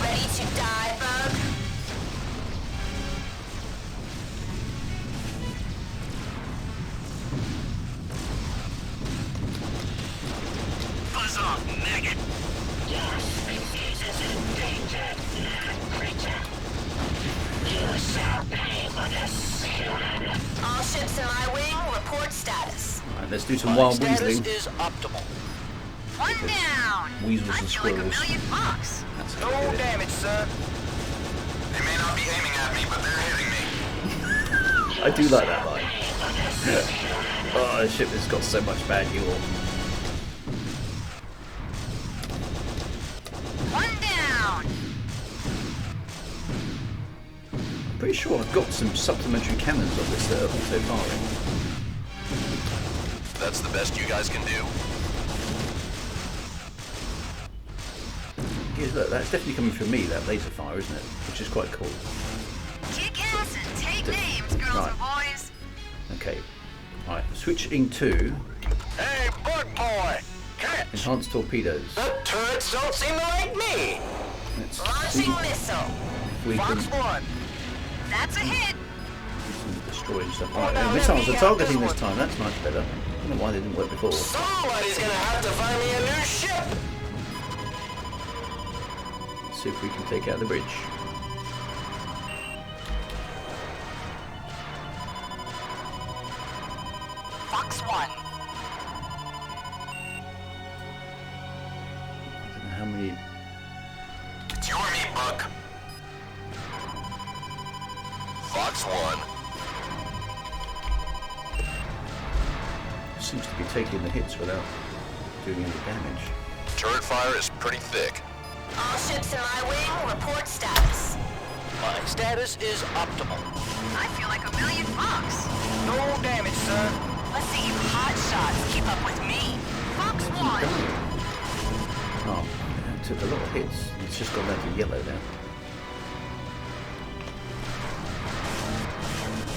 Speaker 5: Ready to die, Bug?
Speaker 4: Buzz off, maggot.
Speaker 5: Your species is endangered, creature. You shall pay for this, human. All ships in my wing, report status.
Speaker 1: Alright, let's do some wild
Speaker 4: Status
Speaker 1: weaseling.
Speaker 4: is optimal.
Speaker 5: One down.
Speaker 1: Weasels
Speaker 5: I
Speaker 1: and
Speaker 5: feel like
Speaker 1: squirrels.
Speaker 5: $1,000,000.
Speaker 1: That's
Speaker 4: No
Speaker 1: how we do it.
Speaker 4: damage, sir. They may not be aiming at me, but they're hitting me.
Speaker 1: I do like that line. Oh, this ship has got so much bad fuel.
Speaker 5: One down.
Speaker 1: I'm pretty sure I've got some supplementary cannons on this that are auto firing.
Speaker 4: That's the best you guys can do.
Speaker 1: Yeah, look, that's definitely coming from me, that laser fire, isn't it? Which is quite cool.
Speaker 5: Kick ass and take names, girls
Speaker 1: Right.
Speaker 5: and boys.
Speaker 1: Okay. Alright, switching to
Speaker 4: Hey, bug boy! Catch!
Speaker 1: enhanced torpedoes.
Speaker 4: The turrets don't seem to like me!
Speaker 1: Let's
Speaker 5: Launching
Speaker 1: see
Speaker 5: missile.
Speaker 1: if we can
Speaker 4: Fox 1.
Speaker 5: That's a hit.
Speaker 1: do some destroying stuff.
Speaker 4: Oh,
Speaker 1: Right,
Speaker 4: now
Speaker 1: missiles
Speaker 4: let me
Speaker 1: are targeting
Speaker 4: out this
Speaker 1: this time, that's much better. I don't know why they didn't work before.
Speaker 4: Somebody's gonna have to find me a new ship!
Speaker 1: Let's see if we can take out the bridge.
Speaker 5: Fox 1.
Speaker 1: I don't know how many.
Speaker 4: It's you or me, Buck. Fox 1.
Speaker 1: Seems to be taking the hits without doing any damage.
Speaker 4: Turret fire is pretty thick.
Speaker 5: All ships in my wing, report status.
Speaker 8: My status is optimal.
Speaker 5: I feel like $1,000,000 bucks.
Speaker 8: No damage, sir.
Speaker 5: Let's see you hot shots keep up with me. Fox 1.
Speaker 1: Oh, it took a lot of hits. It's just gone down to yellow now.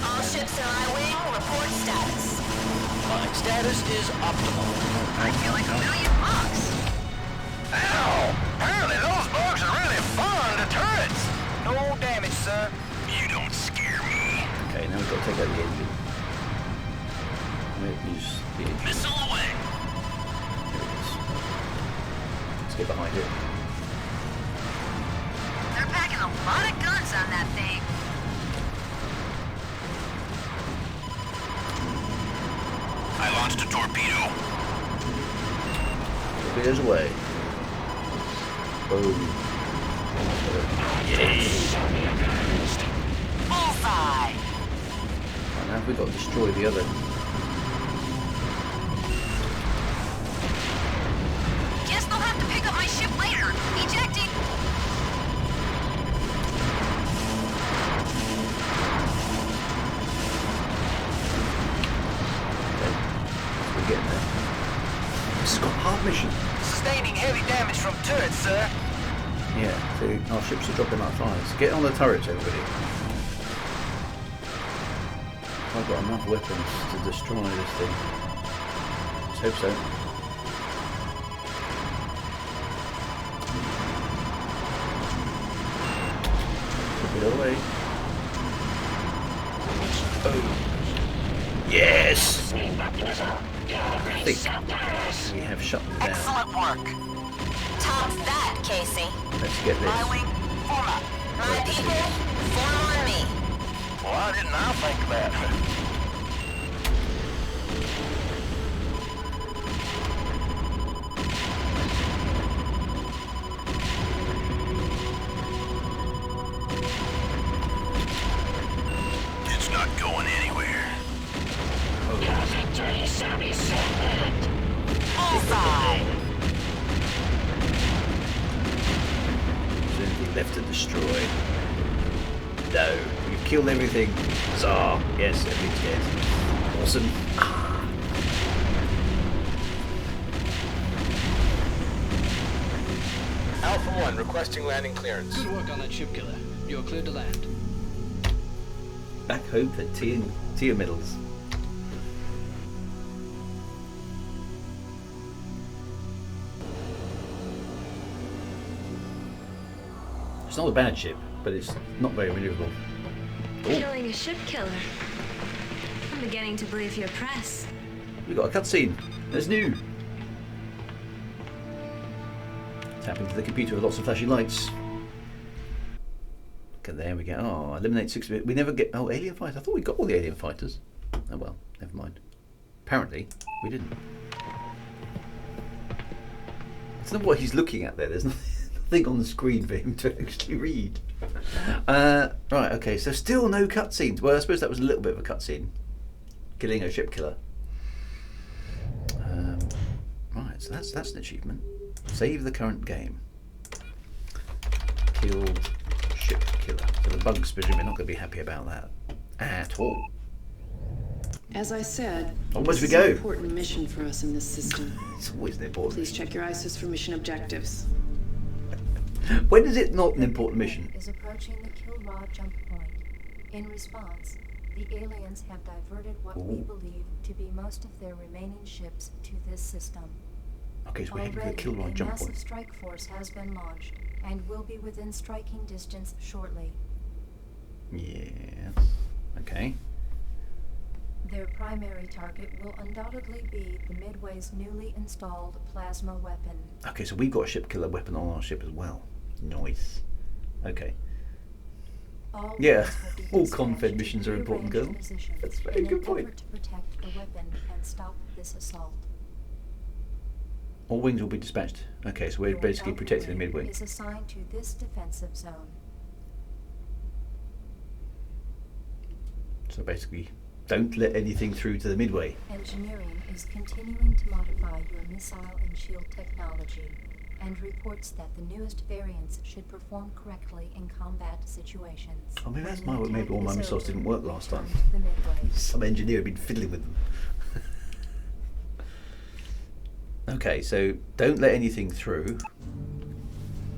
Speaker 5: All ships in my wing, report status.
Speaker 8: My status is optimal.
Speaker 5: I feel like $1,000,000 bucks.
Speaker 4: Ow! Apparently those bugs are really fond of turrets.
Speaker 8: No damage, sir.
Speaker 4: You don't scare me.
Speaker 1: Okay, now we've got to take out the engine. Maybe use the engine.
Speaker 4: Missile away.
Speaker 1: There it is. Let's get behind it.
Speaker 5: They're packing a lot of guns on that thing.
Speaker 4: I launched a torpedo.
Speaker 1: Torpedoes away. Boom.
Speaker 5: Bullseye.
Speaker 1: Right, now we've got to destroy the other.
Speaker 5: Guess they'll have to pick up my ship later. Ejecting.
Speaker 1: We're getting there. This has got a hard mission.
Speaker 8: Sustaining heavy damage from turrets, sir.
Speaker 1: Yeah, so our ships are dropping like flies. Get on the turrets, everybody. I've got enough weapons to destroy this thing. Let's hope so. Flip it away. Oh. Yes! I think we have shut them down.
Speaker 5: Excellent work. Top that, Casey.
Speaker 1: Let's get this.
Speaker 5: My wing, form up. My people, form on me.
Speaker 4: Why didn't I think of that? It's not going anywhere.
Speaker 5: Bullseye.
Speaker 1: Is there anything left to destroy? No. We've killed everything. Huzzah. Yes, everything's dead. Awesome.
Speaker 9: Alpha 1 requesting landing clearance.
Speaker 7: Good work on that ship killer. You're cleared to land.
Speaker 1: Back home for Tia Middles. It's not a bad ship, but it's not very maneuverable.
Speaker 10: Killing a ship killer. I'm beginning to believe your press.
Speaker 1: We've got a cutscene. There's new. Tap into the computer with lots of flashing lights. Okay, there we go. Oh, eliminate 6 bit. We never get. Oh, alien fighters. I thought we got all the alien fighters. Oh well, never mind. Apparently, we didn't. I don't know what he's looking at there. There's nothing on the screen for him to actually read. Right, okay, so still no cutscenes. Well, I suppose that was a little bit of a cutscene. Killing a ship killer. Right, so that's an achievement. Save the current game. Killed ship killer. So the bugs presumably not going to be happy about that at all.
Speaker 2: As I said,
Speaker 1: Where's
Speaker 2: this
Speaker 1: we
Speaker 2: is
Speaker 1: go?
Speaker 2: an important mission for us in this system.
Speaker 1: It's always an important
Speaker 2: Please check your ISIS for mission objectives.
Speaker 1: When is it not an important mission?
Speaker 3: Is approaching the Kilraw jump point. In response, the aliens have diverted what we believe to be most of their remaining ships to this system.
Speaker 1: Okay, so we're heading for the
Speaker 3: Already,
Speaker 1: Kilraw
Speaker 3: a
Speaker 1: jump
Speaker 3: massive
Speaker 1: point.
Speaker 3: strike force has been launched and will be within striking distance shortly.
Speaker 1: Yes. Okay.
Speaker 3: Their primary target will undoubtedly be the Midway's newly installed plasma weapon.
Speaker 1: Okay, so we've got a ship killer weapon on our ship as well. Nice. Okay.
Speaker 3: All
Speaker 1: Yeah,
Speaker 3: units will be
Speaker 1: all
Speaker 3: dispatched
Speaker 1: confed
Speaker 3: to
Speaker 1: missions are important,
Speaker 3: prearranged
Speaker 1: Colonel.
Speaker 3: positions
Speaker 1: That's a very
Speaker 3: in an
Speaker 1: good point.
Speaker 3: effort to protect the weapon and stop this assault.
Speaker 1: All wings will be dispatched. Okay, so we're
Speaker 3: Your
Speaker 1: basically
Speaker 3: Alpha
Speaker 1: protecting the
Speaker 3: wing
Speaker 1: mid-wing.
Speaker 3: is assigned to this defensive zone.
Speaker 1: So basically, don't let anything through to the midway.
Speaker 3: Engineering is continuing to modify your missile and shield technology, and reports that the newest variants should perform correctly in combat situations.
Speaker 1: Oh, maybe that's
Speaker 3: When the
Speaker 1: maybe all
Speaker 3: attack
Speaker 1: my
Speaker 3: is
Speaker 1: missiles
Speaker 3: over,
Speaker 1: didn't work last time.
Speaker 3: return to the Midway.
Speaker 1: Some engineer had been fiddling with them. Okay, so don't let anything through.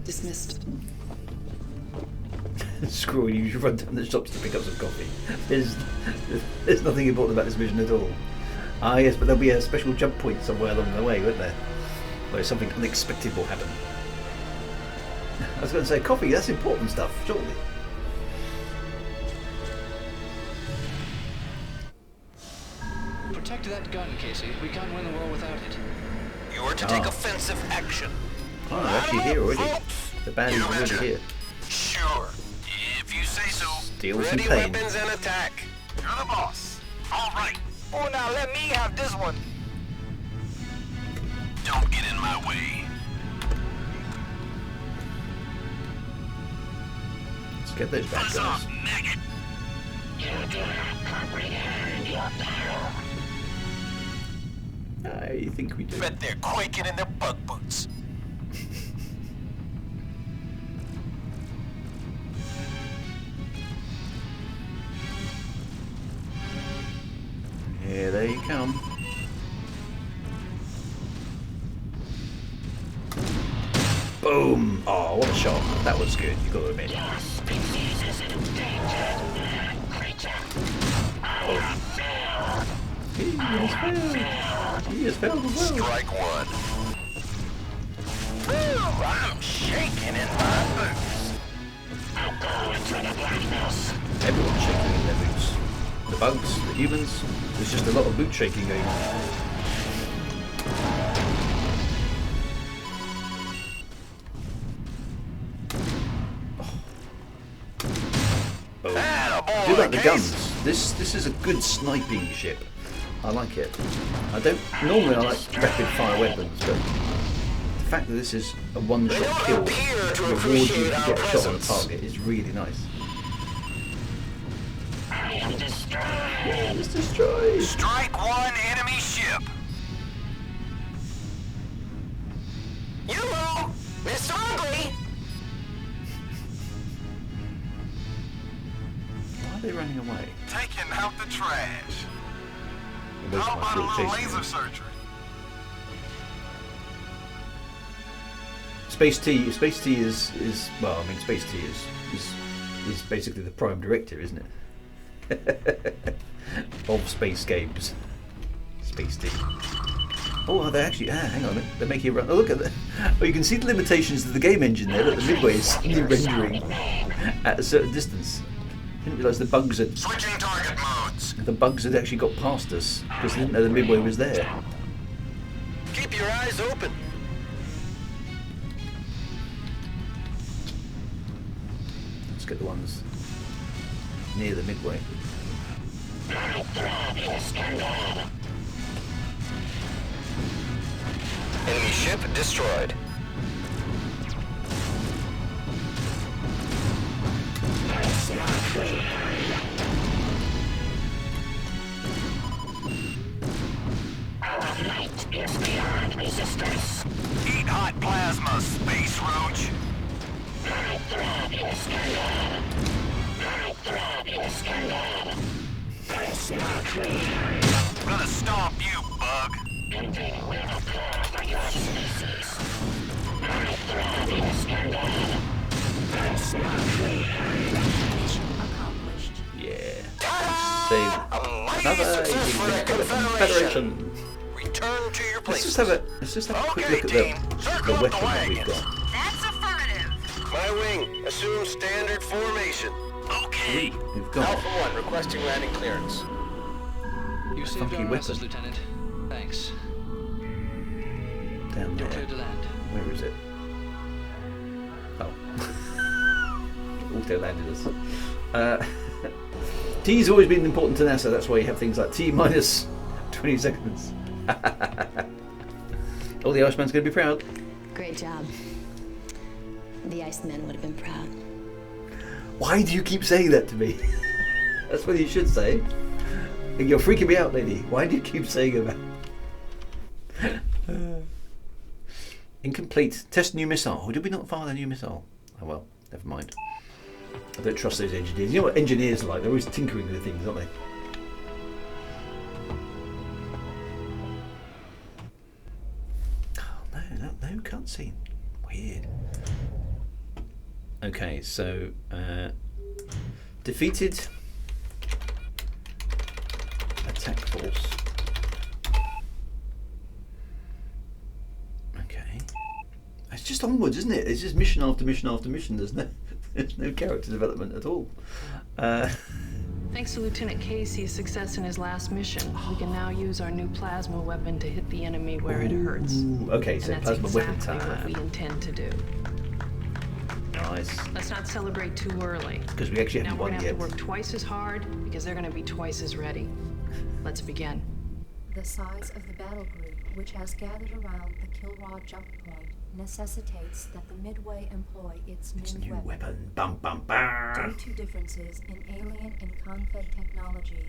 Speaker 2: Dismissed.
Speaker 1: Squirrel, you should run down the shops to pick up some coffee. There's nothing important about this mission at all. Ah, yes, but there'll be a special jump point somewhere along the way, won't there? Where something unexpected will happen. I was going to say, coffee, that's important stuff, surely.
Speaker 7: Protect that gun, Casey. We can't win the war without it.
Speaker 4: You are to take offensive action.
Speaker 1: Oh, they're actually here already. The band is already here.
Speaker 4: Sure. If you say so.
Speaker 1: Steal some
Speaker 4: Ready
Speaker 1: pain.
Speaker 4: weapons and attack. You're the boss. All right. Oh, now let me have this one. Don't get in my way.
Speaker 1: Let's get those bad
Speaker 4: Buzz
Speaker 1: guys.
Speaker 4: off, maggot. You do not comprehend your peril.
Speaker 1: I think we do.
Speaker 4: Bet they're quaking in their bug boots.
Speaker 1: Here they come. Boom! Oh, what a shot. That was good, you've got to admit.
Speaker 5: Your species is endangered, creature. I have failed.
Speaker 1: He has failed. He has failed as well.
Speaker 4: Strike one. Woo! I'm shaking in my boots.
Speaker 5: I'll go into the blackness.
Speaker 1: Everyone's shaking in their boots. The bugs, the humans, there's just a lot of boot shaking going on. Boom.
Speaker 4: Attaboy,
Speaker 1: Do like the
Speaker 4: Case.
Speaker 1: guns. This is a good sniping ship. I like it. Normally I like rapid fire weapons, but the fact that this is a one-shot
Speaker 4: They don't
Speaker 1: kill
Speaker 4: appear
Speaker 1: that
Speaker 4: to
Speaker 1: rewards you if
Speaker 4: appreciate
Speaker 1: you
Speaker 4: our
Speaker 1: get a shot on
Speaker 4: presence.
Speaker 1: target is really nice.
Speaker 5: I am destroyed.
Speaker 1: It's destroyed.
Speaker 4: Strike one enemy ship. You, Mr. Ugly.
Speaker 1: Why are they running away?
Speaker 4: Taking out the trash.
Speaker 1: Well, those
Speaker 4: How
Speaker 1: guys
Speaker 4: about a
Speaker 1: all
Speaker 4: little
Speaker 1: chasing
Speaker 4: laser
Speaker 1: them.
Speaker 4: surgery?
Speaker 1: Space T is well, I mean Space T is basically the prime director, isn't it? Of space games. Space T. Oh, they're actually hang on, they're making it run. Oh, look at that. Oh, you can see the limitations of the game engine there. Look, the Midway is suddenly rendering at a certain distance. Didn't realise the bugs
Speaker 4: Switching target modes.
Speaker 1: had actually got past us because they didn't know the Midway was there.
Speaker 4: Keep your eyes open.
Speaker 1: Let's get the ones near the Midway.
Speaker 4: Enemy ship destroyed.
Speaker 5: Our light is beyond resistance.
Speaker 4: Eat hot plasma, space roach.
Speaker 5: My thread is scandal. My thread is scandal. It's not me.
Speaker 4: I'm gonna stomp you, bug.
Speaker 5: Ending will occur for your species. My thread is scandal. It's not me.
Speaker 3: Accomplished.
Speaker 1: Yeah.
Speaker 4: Ta-da!
Speaker 1: Save
Speaker 4: A mighty
Speaker 1: another
Speaker 4: success for the Confederation.
Speaker 1: Confederation.
Speaker 4: Return to your
Speaker 1: Let's
Speaker 4: places.
Speaker 1: just have a quick
Speaker 4: Okay,
Speaker 1: look at
Speaker 4: team.
Speaker 1: the
Speaker 4: Circle up
Speaker 1: weapon
Speaker 4: the
Speaker 1: that we've
Speaker 4: wagons.
Speaker 1: got.
Speaker 5: That's affirmative.
Speaker 4: My wing, assume standard formation. Okay.
Speaker 1: We've got
Speaker 9: Alpha 1 requesting landing clearance.
Speaker 7: You saved
Speaker 1: funky
Speaker 7: our asses,
Speaker 1: weapon.
Speaker 7: Lieutenant. Thanks.
Speaker 1: down
Speaker 7: You're
Speaker 1: there.
Speaker 7: clear to land.
Speaker 1: Where is it? Oh. Auto landed us. T's always been important to NASA. That's why you have things like T minus 20 seconds. Oh, the Iceman's going to be proud.
Speaker 6: Great job. The Iceman would have been proud.
Speaker 1: Why do you keep saying that to me? That's what you should say. You're freaking me out, lady. Why do you keep saying about? Incomplete. Test new missile. Did we not fire the new missile? Oh well, never mind. I don't trust those engineers. You know what engineers are like? They're always tinkering with things, aren't they? Oh, no cutscene. Weird. Okay, so defeated attack force. Okay, it's just onwards, isn't it? It's just mission after mission after mission. There's no character development at all.
Speaker 2: Thanks to Lieutenant Casey's success in his last mission, we can now use our new plasma weapon to hit the enemy where it hurts.
Speaker 1: Okay, so
Speaker 2: and that's
Speaker 1: plasma weapon
Speaker 2: exactly what
Speaker 1: time.
Speaker 2: we intend to do.
Speaker 1: Nice.
Speaker 2: Let's not celebrate too early.
Speaker 1: Because we actually
Speaker 2: Now
Speaker 1: haven't
Speaker 2: we're
Speaker 1: won
Speaker 2: gonna have
Speaker 1: yet.
Speaker 2: to work twice as hard because they're gonna be twice as ready. Let's begin.
Speaker 3: The size of the battle group, which has gathered around the Kilrod jump point, necessitates that the Midway employ its new weapon.
Speaker 1: Bum bum bum.
Speaker 3: Due to differences in alien and confed technology,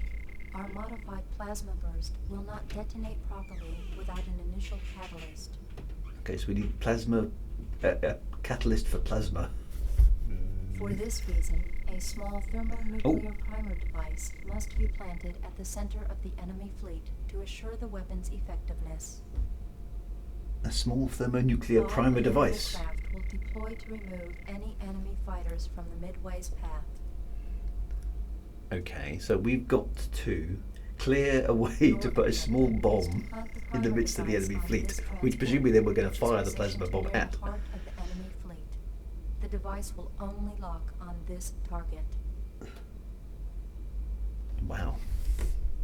Speaker 3: our modified plasma burst will not detonate properly without an initial catalyst.
Speaker 1: Okay, so we need plasma, a catalyst for plasma.
Speaker 3: For this reason, a small thermonuclear primer device must be planted at the center of the enemy fleet to assure the weapon's effectiveness.
Speaker 1: A small thermonuclear primer device.
Speaker 3: Aircraft will deploy to remove any enemy fighters from the Midway's path.
Speaker 1: Okay, so we've got to clear a way to put a small bomb in the midst of the enemy fleet, which presumably then we're going to fire the plasma bomb at.
Speaker 3: Part of the enemy fleet. The device will only lock on this target.
Speaker 1: Wow.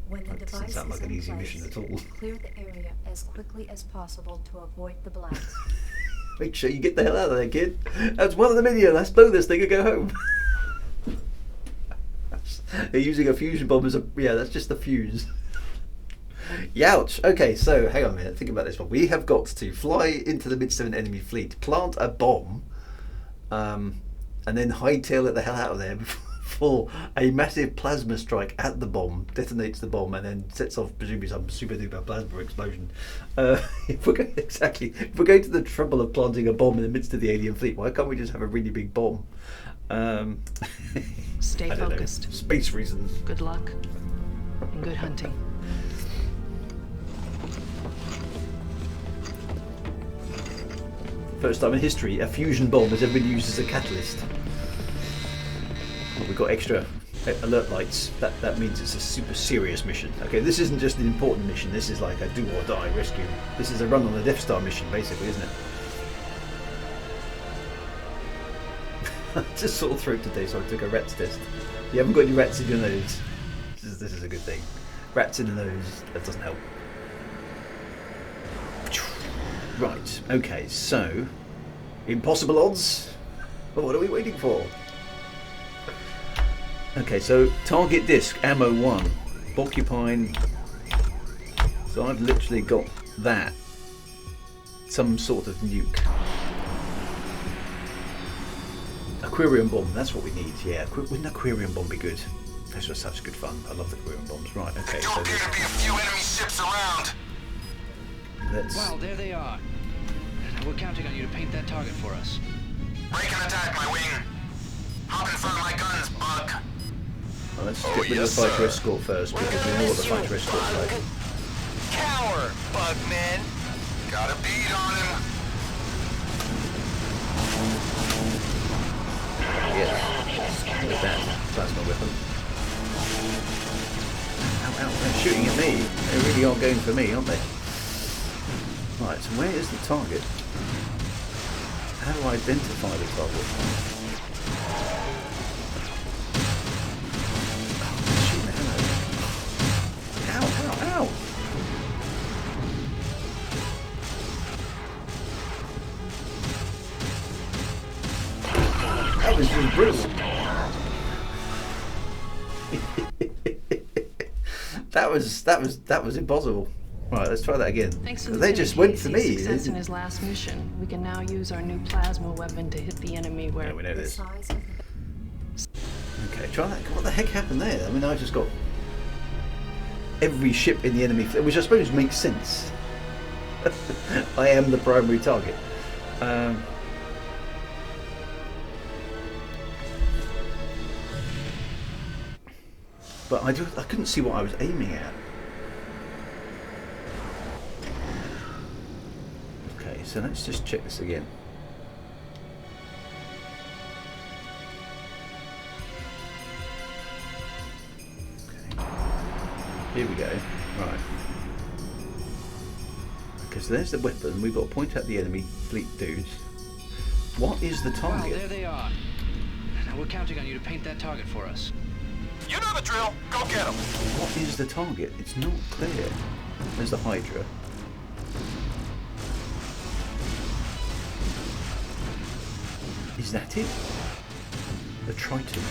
Speaker 3: When the
Speaker 1: That doesn't
Speaker 3: device
Speaker 1: sound
Speaker 3: is
Speaker 1: like an
Speaker 3: in
Speaker 1: easy
Speaker 3: place,
Speaker 1: mission at all.
Speaker 3: clear the area as quickly as possible to avoid the blast.
Speaker 1: Make sure you get the hell out of there, kid. That's one of the million. Let's blow this thing and go home. They're using a fusion bomb as a... Yeah, that's just the fuse. Youch. Okay, so hang on a minute. Think about this one. We have got to fly into the midst of an enemy fleet, plant a bomb, and then hightail it the hell out of there before a massive plasma strike at the bomb detonates the bomb and then sets off presumably some super duper plasma explosion. If we're going to the trouble of planting a bomb in the midst of the alien fleet, why can't we just have a really big bomb?
Speaker 2: Stay
Speaker 1: I don't know.
Speaker 2: focused.
Speaker 1: Space reasons.
Speaker 2: Good luck and good hunting.
Speaker 1: First time in history, a fusion bomb has ever been used as a catalyst. We've got extra alert lights. That means it's a super serious mission. Okay, this isn't just an important mission. This is like a do or die rescue. This is a run on the Death Star mission, basically, isn't it? I just sore throat today, so I took a rat's test. You haven't got any rats in your nose. This is a good thing. Rats in the nose, that doesn't help. Right, okay, so impossible odds. Well, what are we waiting for? Okay, so target disc, ammo 1, porcupine. So I've literally got that. Some sort of nuke. Aquarium bomb, that's what we need, yeah. Wouldn't an aquarium bomb be good? Those were such good fun. I love the aquarium bombs. Right, okay, so
Speaker 4: There appear to be a few enemy ships around.
Speaker 1: let's...
Speaker 7: Wow, there they are. We're counting on you to paint that target for us.
Speaker 4: Break and attack, my wing. Hop in front of my guns, Bug.
Speaker 1: Well, let's get rid of the fighter escort first, because we know what the fighter escort's like.
Speaker 8: Cower, Bugman.
Speaker 4: Got a bead on him.
Speaker 1: Yes. With that plasma weapon. Ow, ow, they're shooting at me. They really are going for me, aren't they? Right, so where is the target? How do I identify the target? Oh, they're shooting the hell out of me. Ow, ow, ow! That was just brutal. That was impossible. Right, let's try that again.
Speaker 2: Thanks to
Speaker 1: They
Speaker 2: Lieutenant
Speaker 1: just went for
Speaker 2: Casey's
Speaker 1: me.
Speaker 2: success in his last mission, we can now use our new plasma weapon to hit the enemy where...
Speaker 1: Yeah, we know
Speaker 3: The
Speaker 1: this.
Speaker 3: size of the
Speaker 1: Okay, try that. What the heck happened there? I mean, I just got every ship in the enemy fleet, which I suppose makes sense. I am the primary target. But I couldn't see what I was aiming at. Okay, so let's just check this again. Okay. Here we go. Right. Okay, so there's the weapon. We've got to point at the enemy fleet dudes. What is the
Speaker 7: Wow,
Speaker 1: target?
Speaker 7: there they are. Now we're counting on you to paint that target for us.
Speaker 4: You know the drill. Go get them.
Speaker 1: What is the target? It's not clear. There's the Hydra. Is that it? The Triton,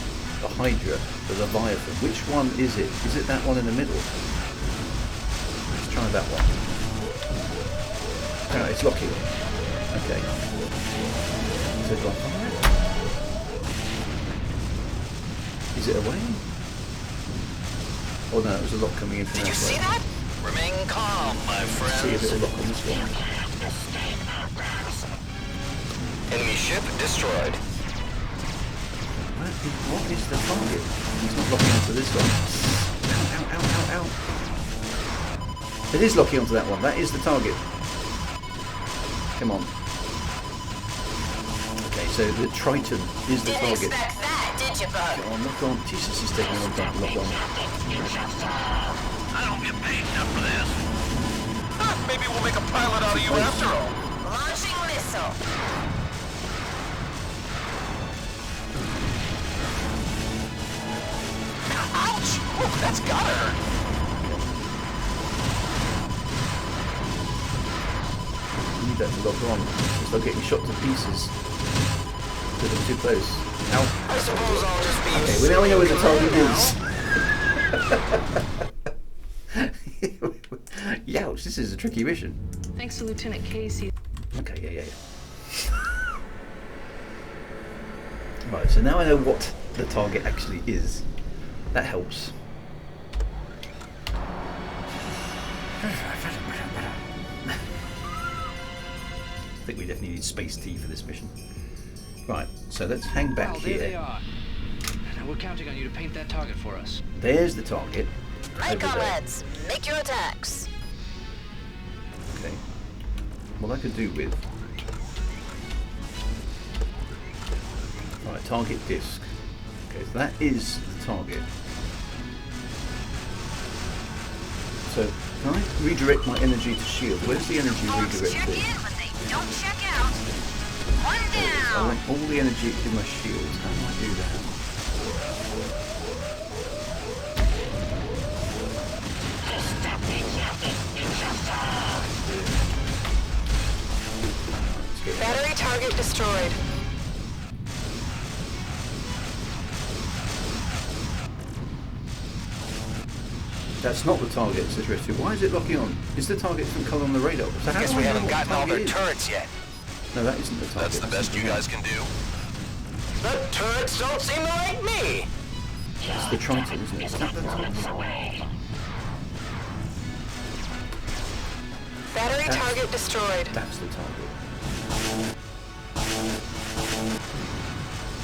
Speaker 1: the Hydra, the Leviathan. Which one is it? Is it that one in the middle? Let's try that one. Oh, it's locking. Okay. So do I fire it? Is it away? Oh no, it was a lock coming in from
Speaker 4: Did you see that? Remain calm, my
Speaker 1: See if
Speaker 4: friends.
Speaker 1: it'll lock on this one.
Speaker 4: Enemy ship destroyed.
Speaker 1: What is the target? He's not locking onto this one. Ow, ow, ow, ow, ow. It is locking onto that one. That is the target. Come on. Okay, so the Triton is the
Speaker 5: Didn't
Speaker 1: target.
Speaker 5: expect that, did you, bud?
Speaker 1: Get on, lock on. Jesus, is taking a long time to lock on.
Speaker 4: I don't get paid enough for this. Maybe we'll make a pilot out of you after all.
Speaker 5: Launching missile.
Speaker 4: Ouch! Ooh, that's gotta hurt.
Speaker 1: You need that to lock on. Start getting shot to pieces. Because I'm too close. Ow.
Speaker 4: I suppose I'll just be...
Speaker 1: Okay, we now know where the target is. Youch, this is a tricky mission.
Speaker 2: Thanks to Lieutenant Casey.
Speaker 1: Okay, yeah. Right, so now I know what the target actually is. That helps. I think we definitely need space tea for this mission. Right, so let's hang back
Speaker 7: Wow, there they
Speaker 1: here.
Speaker 7: are. Now we're counting on you to paint that target for us.
Speaker 1: There's the target.
Speaker 5: My
Speaker 1: over there.
Speaker 5: comrades, make your attacks.
Speaker 1: Okay. What I could do with... Right, target disc. Okay, so that is the target. So, can I redirect my energy to shield? Where's the energy redirect
Speaker 5: Check
Speaker 1: to?
Speaker 5: in, but they don't check out. One
Speaker 1: I
Speaker 5: down.
Speaker 1: want all the energy in my shield. How do I do that?
Speaker 5: Battery target destroyed.
Speaker 1: That's not the target, says Rescue. Why is it locking on? Is the target some colour on the radar? So how
Speaker 4: Guess
Speaker 1: do
Speaker 4: we
Speaker 1: I know
Speaker 4: haven't
Speaker 1: what
Speaker 4: gotten all their
Speaker 1: target is?
Speaker 4: turrets yet.
Speaker 1: No, that isn't the target.
Speaker 4: That's the best you guys can do. The turrets don't seem to like me.
Speaker 1: It's the Triton, isn't it? Is that the target?
Speaker 5: Battery
Speaker 1: That's-
Speaker 5: target destroyed.
Speaker 1: That's the target.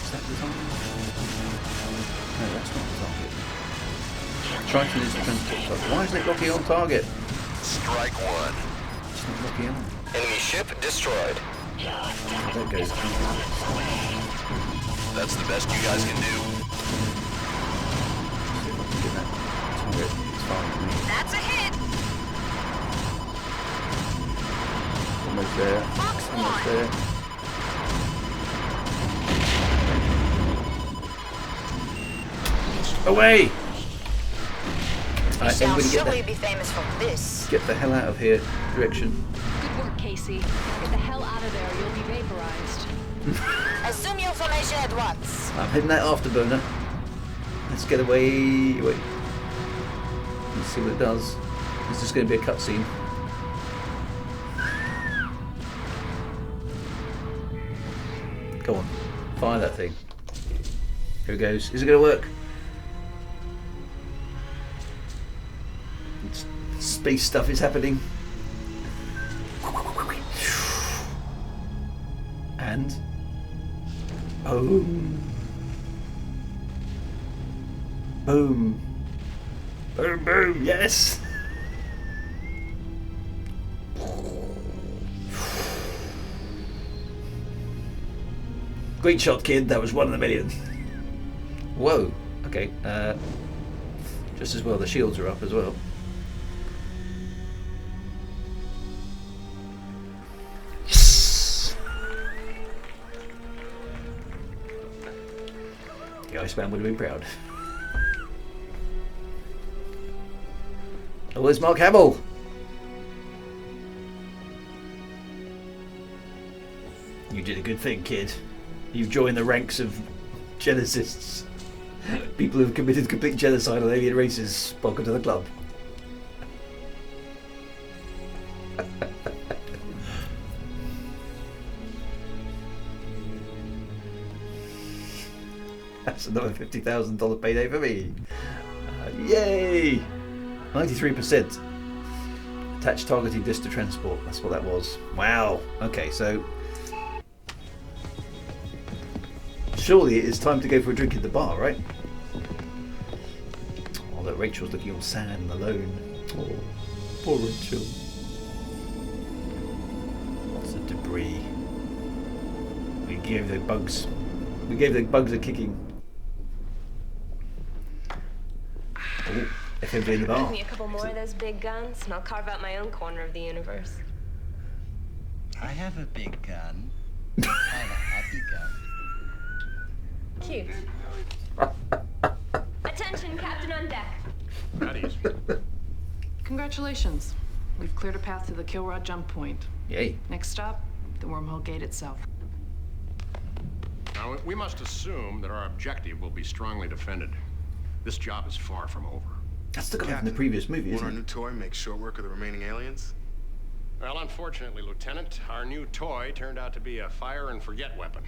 Speaker 1: Is that the target? No, that's not the target. Triton is the transport target. Why isn't it locking on target?
Speaker 4: Strike one.
Speaker 1: It's not locking on.
Speaker 4: Enemy ship destroyed.
Speaker 1: There it goes.
Speaker 4: That's the best you guys can do.
Speaker 1: See if I can get that target. It's fine with me.
Speaker 5: That's a hit.
Speaker 1: Almost there.
Speaker 5: Fox
Speaker 1: Almost
Speaker 5: one.
Speaker 1: there. Away! Alright,
Speaker 5: Shall
Speaker 1: everybody
Speaker 5: surely be famous for this.
Speaker 1: get the hell out of here. Direction.
Speaker 6: Good work, Casey. Get the hell out of there. You'll be vaporized.
Speaker 5: Assume your formation at once.
Speaker 1: I'm hitting that afterburner. Let's get away. Wait. Let's see what it does. Is this going to be a cutscene? Go on, fire that thing. Here it goes. Is it going to work? Space stuff is happening. And boom. Boom. Boom, boom, yes! Great shot, kid. That was one in a million. Whoa. Okay. Just as well, the shields are up as well. Yes! The Iceman would have been proud. Oh, there's Mark Hamill. You did a good thing, kid. You've joined the ranks of genocists. People who've committed complete genocide on alien races. Welcome to the club. That's another $50,000 payday for me. Yay! 93%. Attach targeting disc to transport. That's what that was. Wow. Okay, so surely it is time to go for a drink in the bar, right? Although Rachel's looking all sad and alone. Oh, poor Rachel. Lots of debris. We gave the bugs a kicking. Oh, FMV in the bar.
Speaker 10: Give me a couple more of those big guns, and I'll carve out my own corner of the universe.
Speaker 11: I have a big gun. I have a happy gun.
Speaker 10: Cute. Attention, Captain on deck.
Speaker 2: Congratulations. We've cleared a path to the kill rod jump point.
Speaker 1: Yay.
Speaker 2: Next stop, the wormhole gate itself.
Speaker 12: Now, we must assume that our objective will be strongly defended. This job is far from over.
Speaker 1: That's the guy from the previous movie,
Speaker 13: Won't
Speaker 1: isn't
Speaker 13: our
Speaker 1: it?
Speaker 13: new toy make short work of the remaining aliens?
Speaker 12: Well, unfortunately, Lieutenant, our new toy turned out to be a fire-and-forget weapon.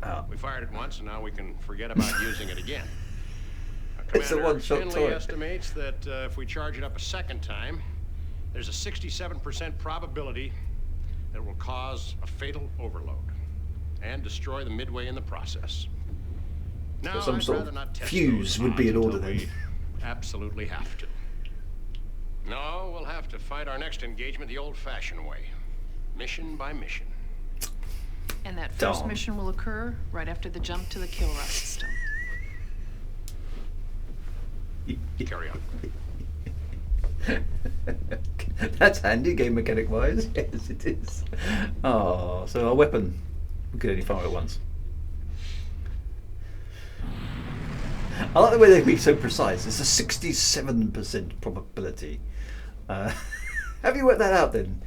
Speaker 1: Oh.
Speaker 12: We fired it once, and now we can forget about using it again. Now,
Speaker 1: It's a
Speaker 12: Commander
Speaker 1: one-shot
Speaker 12: Finley
Speaker 1: toy.
Speaker 12: estimates that if we charge it up a second time, there's a 67% probability that it will cause a fatal overload and destroy the Midway in the process. Now,
Speaker 1: So some
Speaker 12: I'd
Speaker 1: sort
Speaker 12: rather
Speaker 1: of
Speaker 12: not test
Speaker 1: fuse
Speaker 12: those
Speaker 1: would be in
Speaker 12: odds
Speaker 1: order
Speaker 12: until
Speaker 1: then.
Speaker 12: we absolutely have to. No, we'll have to fight our next engagement the old-fashioned way, mission by mission.
Speaker 2: And that first
Speaker 1: Darn.
Speaker 2: mission will occur right after the jump to the kill rod system.
Speaker 12: Carry on.
Speaker 1: That's handy, game mechanic wise. Yes, it is. Oh, so our weapon, we could only fire it once. I like the way they be so precise. It's a 67% probability. Have you worked that out then?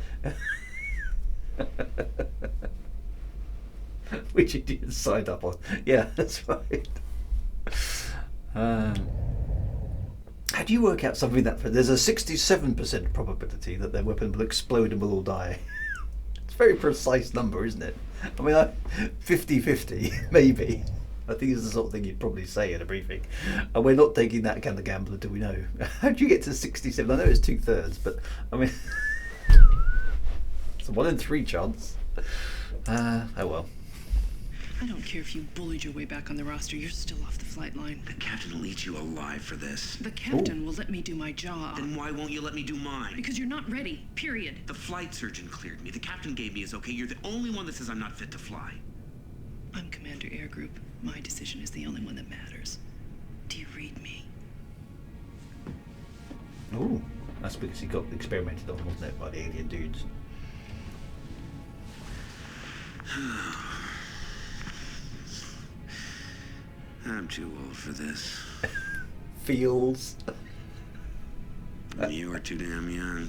Speaker 1: Which idiot signed up on? Yeah, that's right. How do you work out something that there's a 67% probability that their weapon will explode and we'll all die? It's a very precise number, isn't it? I mean, 50-50, maybe. I think it's the sort of thing you'd probably say in a briefing. And we're not taking that kind of gamble until we know. How do you get to 67? I know it's 2/3, but I mean, it's a 1 in 3 chance. Oh well.
Speaker 14: I don't care if you bullied your way back on the roster, you're still off the flight line.
Speaker 15: The captain will eat you alive for this.
Speaker 14: The captain will let me do my job.
Speaker 15: Then why won't you let me do mine?
Speaker 14: Because you're not ready, period.
Speaker 15: The flight surgeon cleared me. The captain gave me his okay. You're the only one that says I'm not fit to fly.
Speaker 14: I'm Commander Air Group. My decision is the only one that matters. Do you read me?
Speaker 1: Oh, that's because he got experimented on, wasn't it, by the alien dudes?
Speaker 15: I'm too old for this.
Speaker 1: Feels.
Speaker 15: You are too damn young.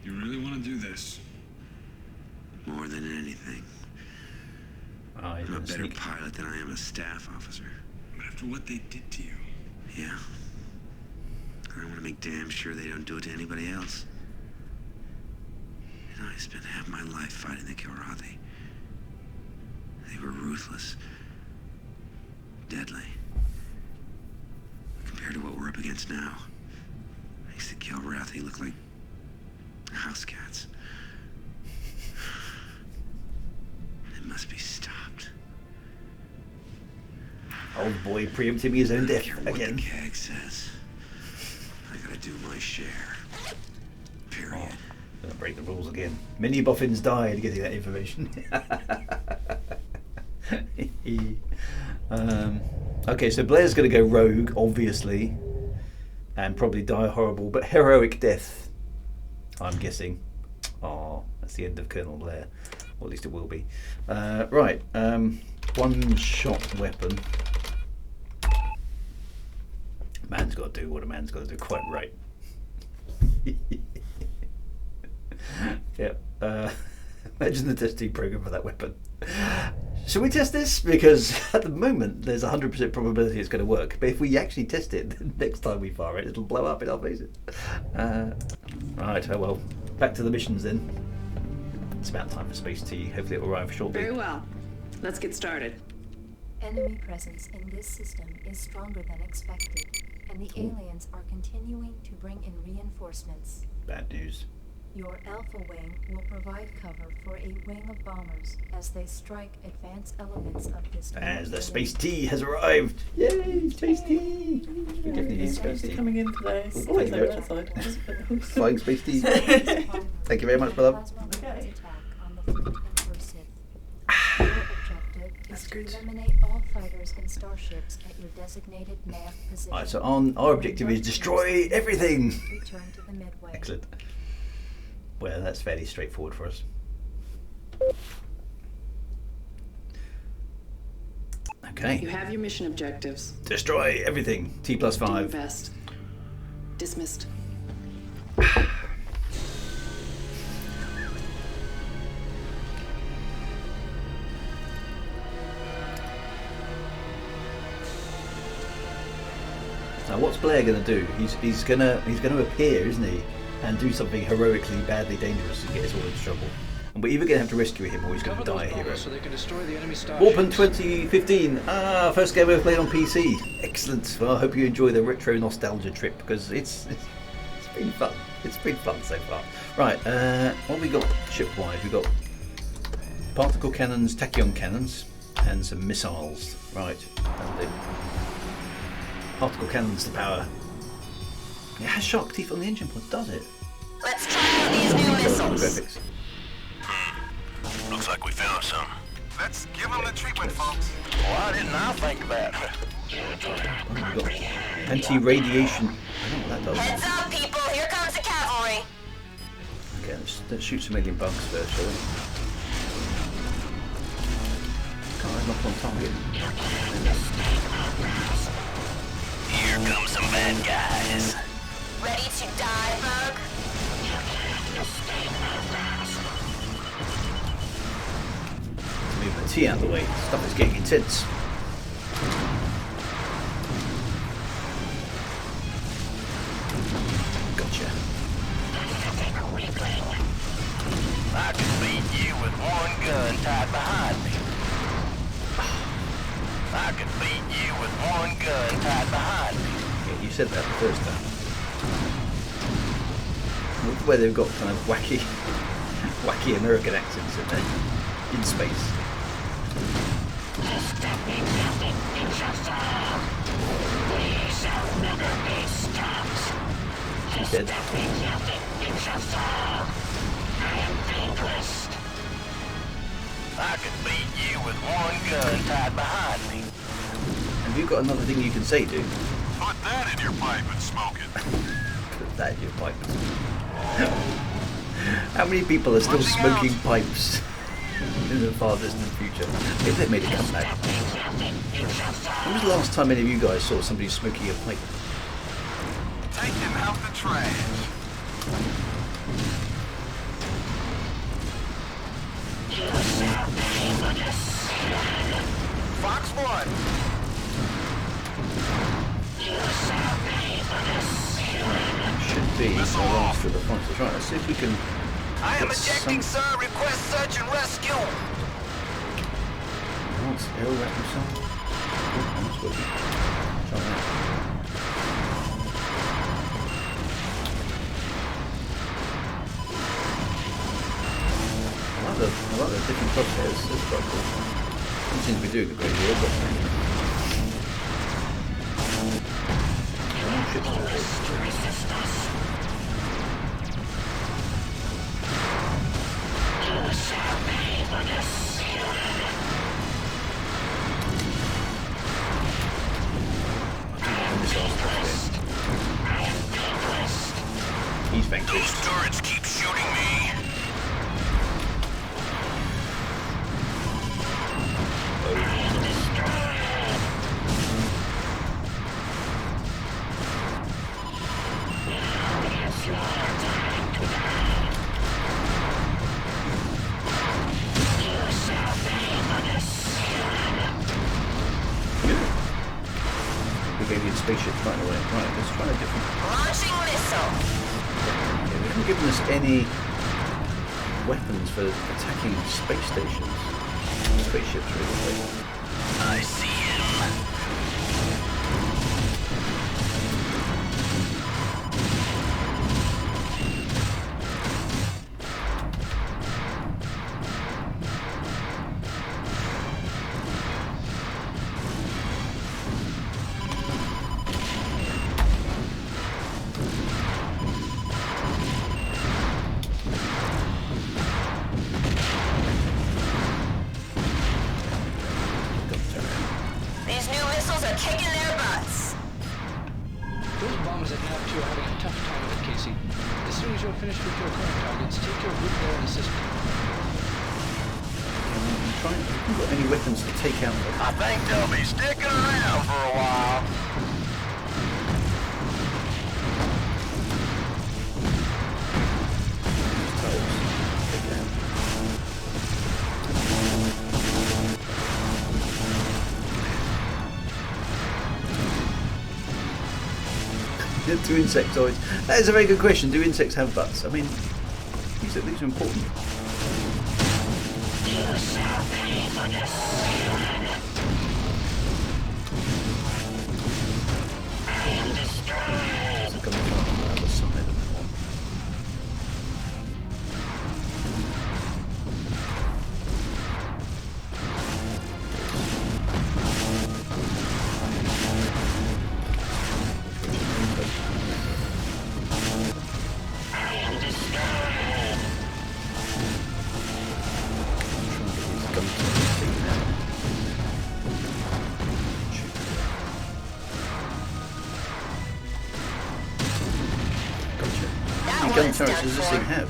Speaker 16: You really want to do this?
Speaker 15: More than anything.
Speaker 1: Oh,
Speaker 15: I'm a better pilot than I am a staff officer.
Speaker 16: But after what they did to you...
Speaker 15: Yeah. I want to make damn sure they don't do it to anybody else. You know, I spent half my life fighting the Kilrathi. They were ruthless. Deadly. Compared to what we're up against now, makes the Kilrathi look like house cats. It must be stopped.
Speaker 1: Old boy preempting his own death
Speaker 15: What
Speaker 1: again.
Speaker 15: the CAG says. I gotta do my share. Period.
Speaker 1: Gonna break the rules again. Many boffins died getting that information. Okay, so Blair's gonna go rogue, obviously, and probably die a horrible but heroic death, I'm guessing. Oh, that's the end of Colonel Blair. Or at least it will be. Right, one-shot weapon. Man's got to do what a man's got to do. Quite right. Yep. Imagine the testing program for that weapon. Should we test this? Because at the moment there's a 100% probability it's going to work. But if we actually test it, the next time we fire it, it'll blow up in our faces. Right. Oh well. Back to the missions then. It's about time for Space Tea. Hopefully it will arrive shortly.
Speaker 14: Very well. Let's get started.
Speaker 3: Enemy presence in this system is stronger than expected, and the aliens are continuing to bring in reinforcements.
Speaker 1: Bad news.
Speaker 3: Your Alpha Wing will provide cover for a wing of bombers as they strike advanced elements of this.
Speaker 1: As the Space Tea has arrived. Yay, Space Tea! We definitely need Space Tea.
Speaker 14: Coming in today.
Speaker 1: Thank you very much. Flying Space Tea. Thank you very much, brother.
Speaker 3: Okay. Is to eliminate all fighters and starships at your designated nav position.
Speaker 1: Alright, so our objective is destroy everything.
Speaker 3: Return to the Midway.
Speaker 1: Excellent. Well, that's fairly straightforward for us. Okay.
Speaker 14: You have your mission objectives.
Speaker 1: Destroy everything. T+5.
Speaker 14: Do your best. Dismissed.
Speaker 1: Now, what's Blair going to do? He's going to appear, isn't he, and do something heroically, badly dangerous and get us all into trouble. And we're either going to have to rescue him or he's going to die a hero.
Speaker 7: So they can destroy the enemy
Speaker 1: Warpen 2015. First game ever played on PC. Excellent. Well, I hope you enjoy the retro nostalgia trip because it's been fun. It's been fun so far. Right. What have we got ship-wise? We've got particle cannons, tachyon cannons, and some missiles. Right. That'll do. Particle cannons to power. It has shark teeth on the engine pod, does it?
Speaker 5: Let's try out these new missiles.
Speaker 1: Graphics.
Speaker 4: Looks like we found some.
Speaker 13: Let's give them the treatment, folks.
Speaker 4: Why didn't I think of that?
Speaker 1: Oh, we've got anti-radiation. I don't know what that does.
Speaker 5: Heads up, people. Here comes the cavalry.
Speaker 1: Okay, let's shoot some alien bugs first, shall we? Can't I knock on target?
Speaker 4: Here comes some bad guys.
Speaker 5: Ready to die, Bug?
Speaker 1: Move the tea out of the way. Stuff is getting intense. Gotcha.
Speaker 4: I could beat you with one gun tied behind me. I could beat you with one gun tied behind me.
Speaker 1: Yeah, you said that the first time. Look where they've got kind of wacky American accents in there. In space. He said.
Speaker 4: I could beat you with one gun tied behind me.
Speaker 1: Have you got another thing you can say, dude?
Speaker 13: Put that in your pipe and smoke it.
Speaker 1: Put that in your pipe. How many people are still smoking pipes in the far distant future? Maybe they've made a comeback. When was the last time any of you guys saw somebody smoking a pipe?
Speaker 13: Taking out the trash.
Speaker 1: UAV arrives to the front. So right, let's see if we can.
Speaker 4: I am ejecting, sir. Request search and rescue.
Speaker 1: What's L reconcile? Oh, that's working. Try that. I like the different crosshairs. That's quite cool. Doesn't seem to be doing a great deal, but. Ships to resist us. You shall pay for this. He's vanquished.
Speaker 4: Those turrets keep shooting me.
Speaker 1: Spaceship right away. Right, let's try a different.
Speaker 4: Launching missile.
Speaker 1: Yeah, they haven't given us any weapons for attacking space stations. Spaceships, really.
Speaker 4: I see him. I think they'll be sticking around for a while.
Speaker 1: Do insectoids? That is a very good question. Do insects have butts? I mean, these are important. Gun turrets does this thing have?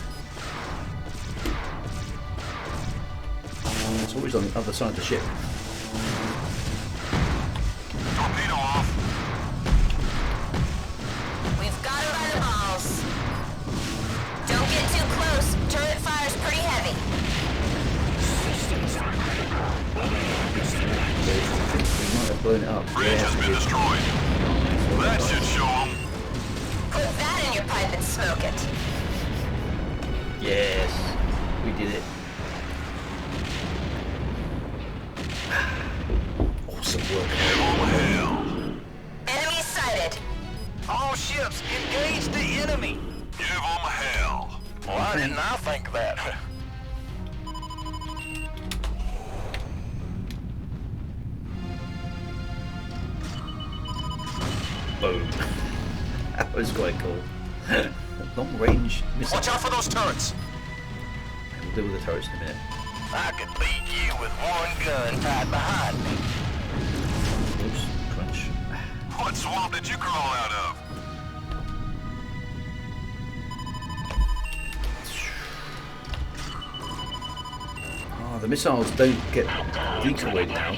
Speaker 1: It's always on the other side of the ship.
Speaker 4: Torpedo off. We've got him by the balls. Don't get too close. Turret fire's pretty heavy. Systems are critical.
Speaker 1: We might have blown it up.
Speaker 13: Bridge has been destroyed. That should show them.
Speaker 4: Put that in your pipe and smoke it.
Speaker 1: Yes, we did it. Awesome work.
Speaker 4: Enemy sighted. All ships, engage the enemy.
Speaker 13: Give them hell.
Speaker 4: Why didn't I think of that?
Speaker 1: Boom. That was quite cool. Long range missile.
Speaker 4: Watch out for those turrets.
Speaker 1: We'll deal with the turrets in a minute.
Speaker 4: I could beat you with one gun tied behind me.
Speaker 1: Oops, crunch.
Speaker 13: What swamp did you crawl out of?
Speaker 1: Oh, the missiles don't get decoyed now.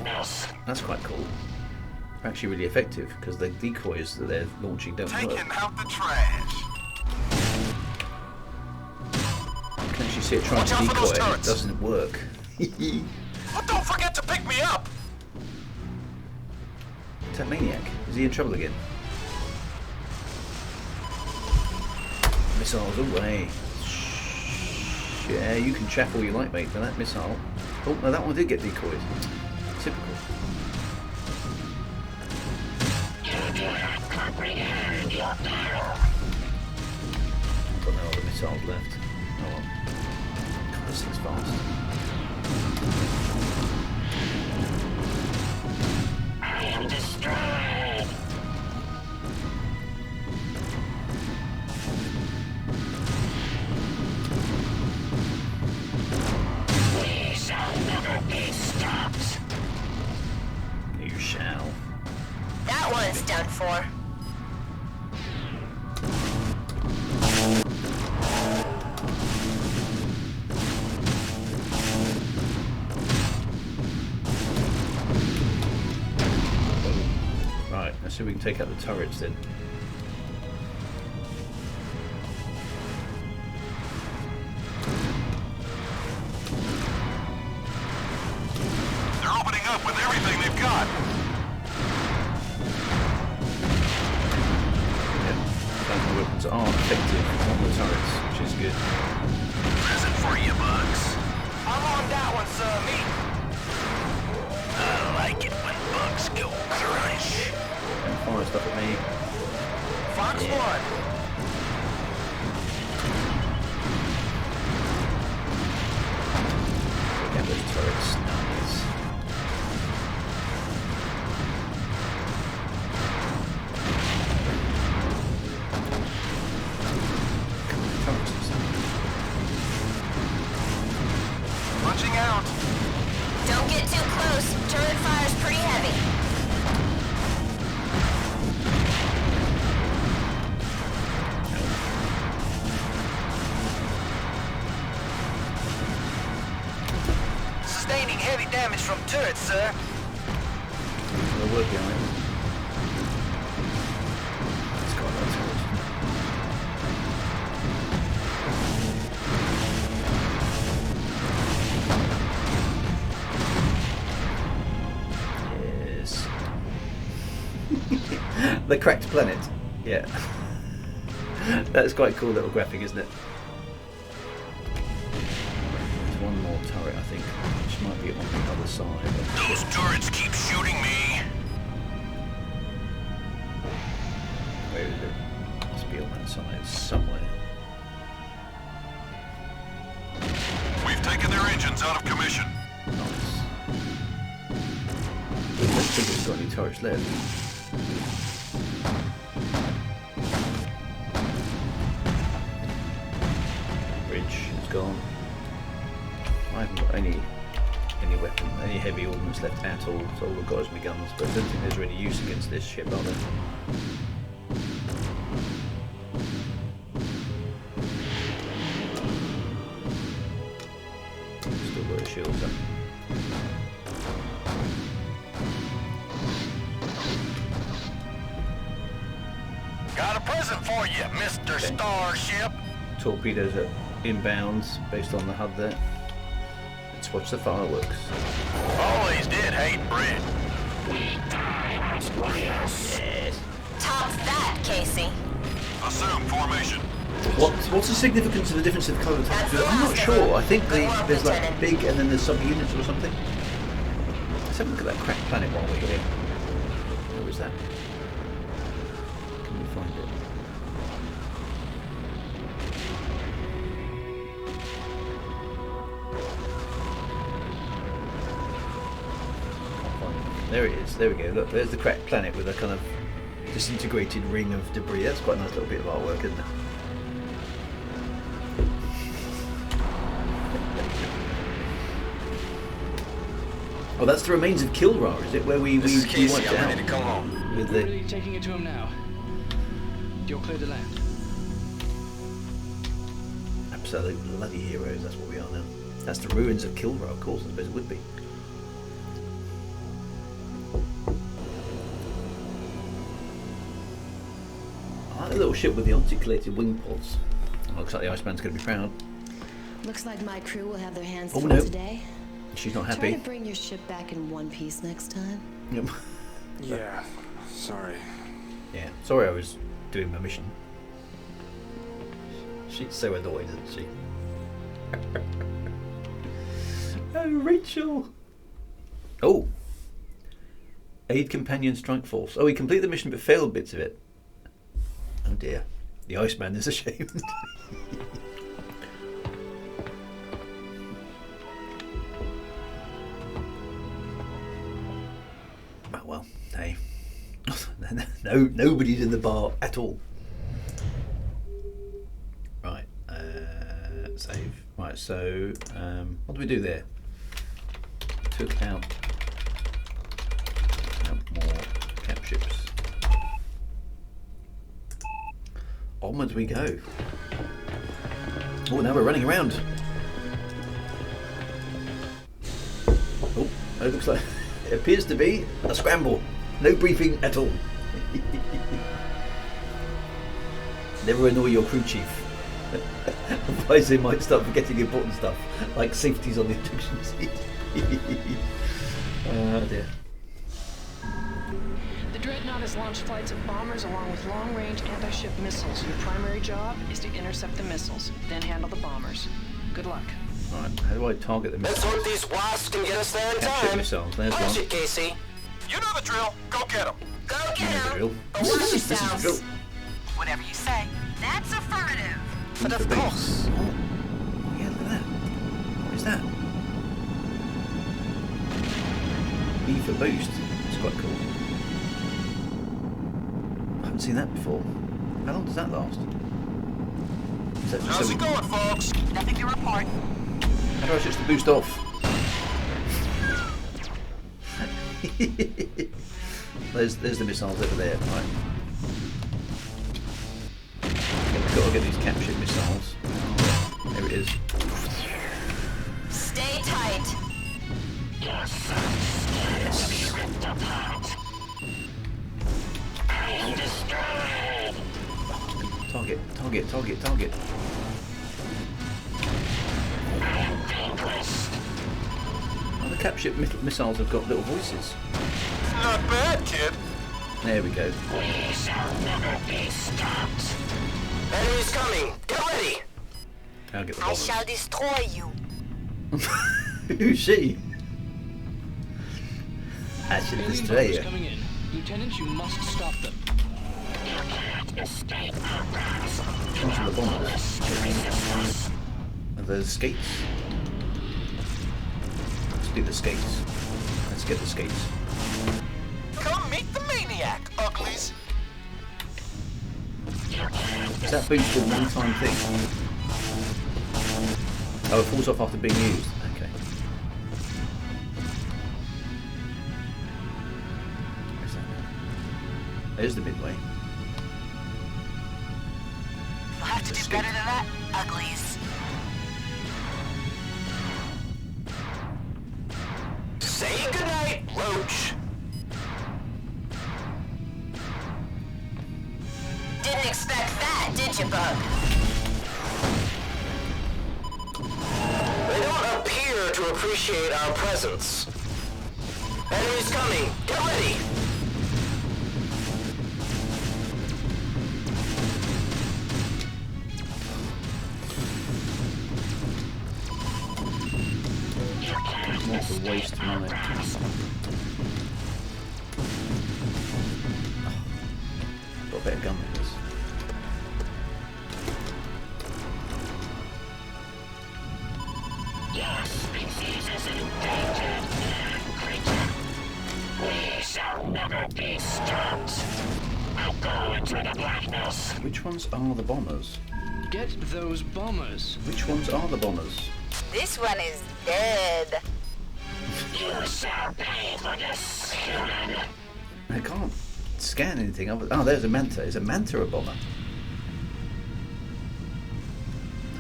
Speaker 1: That's quite cool. They're actually really effective because the decoys that they're launching don't work.
Speaker 13: Taking out the trash.
Speaker 1: You can actually see it trying to decoy and it doesn't work.
Speaker 4: Well, don't forget to pick me up.
Speaker 1: Is that maniac? Is he in trouble again? missiles away. Yeah, you can chaff all you like, mate, but that missile... Oh, no, that one did get decoyed. Typical.
Speaker 5: You do not comprehend your peril.
Speaker 1: I've got no other missiles left. Oh well. God, this thing's fast.
Speaker 5: I am destroyed. We shall never be stopped.
Speaker 1: You shall.
Speaker 6: That one's done for.
Speaker 1: Right, let's see if we can take out the turrets then.
Speaker 13: They're opening up with everything they've got.
Speaker 1: Plasma weapons are effective on the turrets, which is good.
Speaker 4: Present for you, Bugs.
Speaker 8: I'm on that one, sir. Me.
Speaker 4: I like it when bugs go crunch.
Speaker 1: And fire stuff at me.
Speaker 8: Fox
Speaker 1: Yeah.
Speaker 8: 1.
Speaker 1: Take out those turrets. Nice. Turrets or something.
Speaker 8: Punching out.
Speaker 6: Don't get too close. Turret fire's pretty heavy.
Speaker 8: Sustaining heavy damage from turrets, sir.
Speaker 1: They're working on it. It's got that turret. Yes. The cracked planet. Yeah. That's quite a cool little graphic, isn't it? There's one more turret, I think, which might be on the other side.
Speaker 4: Those turrets keep shooting me.
Speaker 1: Where is it? Must be on that side somewhere.
Speaker 13: We've taken their engines out of commission.
Speaker 1: Nice. I don't think it's got any turrets left. Bridge is gone. I haven't got any weapon, any heavy ordnance left at all. So all I've got is my guns, but I don't think there's any use against this ship, are there? Still got a shield up.
Speaker 8: Got a present for you, Mr. Starship.
Speaker 1: Torpedoes are inbounds based on the HUD there. Let's watch the fireworks.
Speaker 4: Always did hate bread.
Speaker 1: Yes.
Speaker 6: Top that, Casey.
Speaker 13: Assume formation.
Speaker 1: What's the significance of the difference of colour? I'm not sure. I think there's like big and then there's subunits or something. Let's have a look at that cracked planet while we're here. Where is that? Can we find it? There it is. There we go. Look, there's the cracked planet with a kind of disintegrated ring of debris. That's quite a nice little bit of artwork, isn't it? Oh, that's the remains of Kilrar, is it? Where we
Speaker 4: This is Casey.
Speaker 1: wiped
Speaker 4: I'm
Speaker 1: it out
Speaker 4: ready to come home.
Speaker 1: with
Speaker 7: We're
Speaker 1: the
Speaker 7: really taking it to him now. You're clear to land.
Speaker 1: absolute bloody heroes. That's what we are now. That's the ruins of Kilrar, of course. I suppose it would be. I like the little ship with the articulated wing pods. Looks like the Iceman's going to be proud.
Speaker 17: Looks like my crew will have their hands
Speaker 1: Oh,
Speaker 17: full
Speaker 1: no.
Speaker 17: today.
Speaker 1: She's not
Speaker 17: Try
Speaker 1: happy.
Speaker 17: to bring your ship back in one piece next time.
Speaker 1: Yep.
Speaker 16: Yeah, sorry.
Speaker 1: Yeah. Sorry, I was doing my mission. She's so annoyed, isn't she? Oh, Rachel. Oh. Aid companion strike force. Oh, he completed the mission but failed bits of it. Oh dear. The Iceman is ashamed. Oh well, hey. No, nobody's in the bar at all. Right, save. Right, so what do we do there? Took out more cap ships. Onwards we go. Oh, now we're running around. Oh, it looks like it appears to be a scramble. No briefing at all. Never annoy your crew chief. Otherwise they might start forgetting important stuff, like safeties on the ejection seat. Oh dear.
Speaker 2: The Dreadnought has launched flights of bombers along with long-range anti-ship missiles. Your primary job is to intercept the missiles, then handle the bombers. Good luck.
Speaker 1: Right, how do I target the missiles?
Speaker 4: Let's hope these wasps can get us there in
Speaker 1: Capture
Speaker 4: time.
Speaker 1: missiles, there's
Speaker 4: Watch
Speaker 1: one.
Speaker 4: it, Casey.
Speaker 8: You know the drill. Go get them.
Speaker 5: Go get
Speaker 1: You know the
Speaker 5: him.
Speaker 1: drill.
Speaker 5: But watch
Speaker 1: This is
Speaker 5: yourselves.
Speaker 1: drill.
Speaker 5: Whatever you say. That's affirmative.
Speaker 4: But of course.
Speaker 1: Oh, yeah, look at that. What is that? B for boost. It's quite cool. I haven't seen that before. How long does that last? Is that just
Speaker 8: How's
Speaker 1: so
Speaker 8: it going, folks?
Speaker 5: Nothing to report.
Speaker 1: How do I switch the boost off? There's the missiles over there. Right. We've got to get these captured missiles. Oh, there it is.
Speaker 5: Stay tight.
Speaker 1: Yes. Target. Oh, the captured missiles have got little voices.
Speaker 8: Not bad, kid.
Speaker 1: There we go.
Speaker 5: We shall never be stopped.
Speaker 4: Enemy's coming. Get ready.
Speaker 1: I'll get the
Speaker 5: I
Speaker 1: bombers.
Speaker 5: shall destroy you.
Speaker 1: Who's she? I should
Speaker 7: Alien
Speaker 1: destroy
Speaker 7: bombers
Speaker 1: you.
Speaker 7: coming in. Lieutenant, you must stop them.
Speaker 1: Onto the bombers. Are those skates? Let's do the skates. Let's get the skates.
Speaker 8: Come meet the maniac, uglies.
Speaker 1: Is that boost a one-time thing? Oh, it falls off after being used. Okay. Where's that now? There's the Midway.
Speaker 5: You'll have to do better than that, uglies.
Speaker 4: Say goodnight, Roach.
Speaker 5: Didn't expect that, did you, Bug?
Speaker 4: They don't appear to appreciate our presence. Enemy's coming. Get ready.
Speaker 1: Not to waste money. Got a better gun than this.
Speaker 5: Your species is endangered, creature. We shall never be stopped. I'll go into the blackness.
Speaker 1: Which ones are the bombers?
Speaker 7: Get those bombers.
Speaker 1: Which ones are the bombers?
Speaker 5: This one is dead. You shall pay for this, human.
Speaker 1: I can't scan anything. Oh, there's a Manta. Is a Manta a bomber?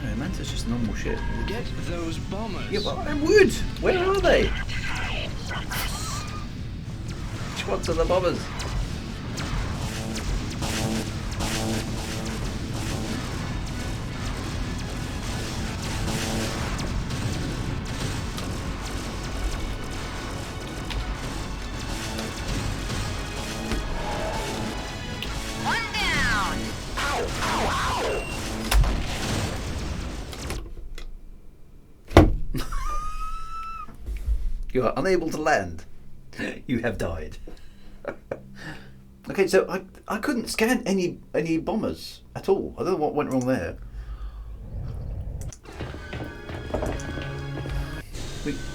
Speaker 1: No, a Manta's just a normal ship.
Speaker 7: Get those bombers.
Speaker 1: Yeah, but I would. Where are they? Which ones are the bombers?
Speaker 5: One down.
Speaker 4: Ow, ow, ow.
Speaker 1: You are unable to land. You have died. Okay, so I couldn't scan any bombers at all. I don't know what went wrong there.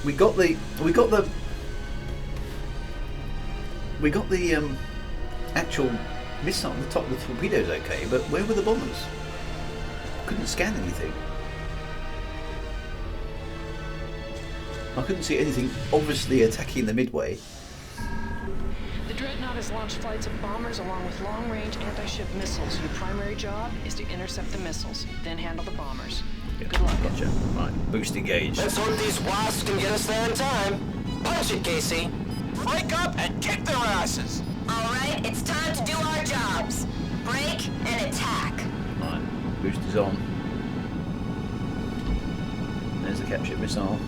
Speaker 1: We got the actual missile on the top of the torpedoes, okay, but where were the bombers? Couldn't scan anything. I couldn't see anything obviously attacking the Midway.
Speaker 2: The Dreadnought has launched flights of bombers along with long-range anti-ship missiles. Your primary job is to intercept the missiles, then handle the bombers.
Speaker 1: Yeah,
Speaker 2: good luck.
Speaker 1: Gotcha. Right, boost engaged.
Speaker 4: Let's hope these wasps can get us there in time. Punch it, Casey.
Speaker 8: Break up and kick their asses.
Speaker 5: All right, it's time to do our jobs. Break and attack.
Speaker 1: Right, boost is on. There's the capture missile.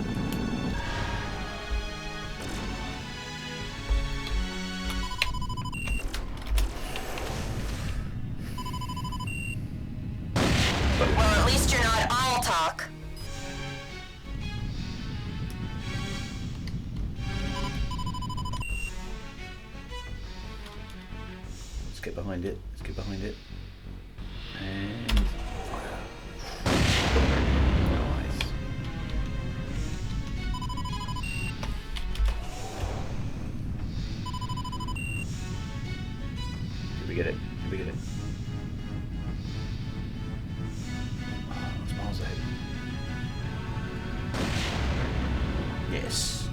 Speaker 5: Well, at least you're not all talk.
Speaker 1: Let's get behind it. Let's get behind it. And nice. Did we get it? Did we get it? Oh, that's miles ahead. Yes.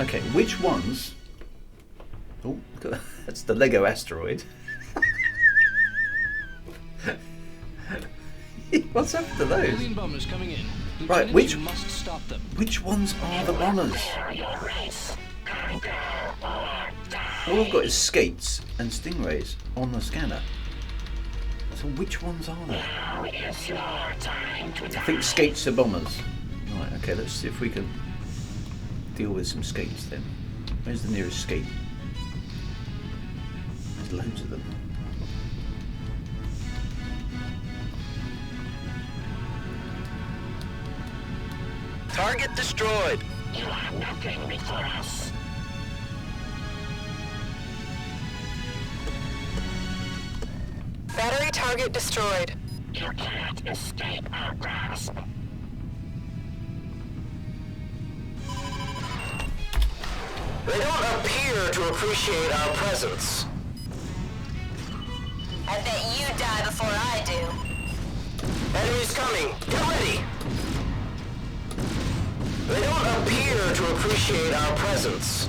Speaker 1: Okay, which ones? Oh, look at that. That's the Lego asteroid. What's happened to those?
Speaker 7: Alien bombers coming in.
Speaker 1: Right,
Speaker 7: Lieutenant,
Speaker 1: which
Speaker 7: you must stop them.
Speaker 1: which ones are the bombers? All I've got is skates and stingrays on the scanner. So which ones are there? I think skates are bombers. Right, okay, let's see if we can deal with some skates then. Where's the nearest skate? There's loads of them.
Speaker 4: Target destroyed.
Speaker 5: You have nothing before us.
Speaker 2: Battery target destroyed.
Speaker 5: You can't escape our grasp.
Speaker 4: They don't appear to appreciate our presence.
Speaker 5: I bet you die before I do.
Speaker 4: Enemies coming. Get ready. They don't appear to appreciate our presence.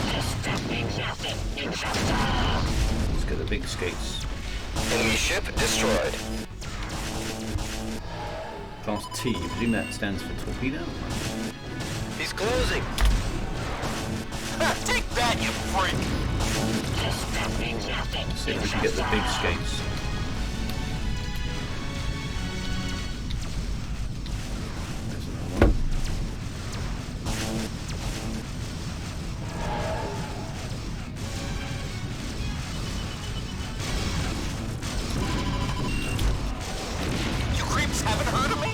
Speaker 1: Let's get the big skates.
Speaker 4: Enemy ship destroyed.
Speaker 1: Class T, I presume that stands for torpedo?
Speaker 4: He's closing.
Speaker 8: Take that, you freak!
Speaker 1: Let's see if we can get the big skates. There's another one.
Speaker 8: You creeps haven't heard of me?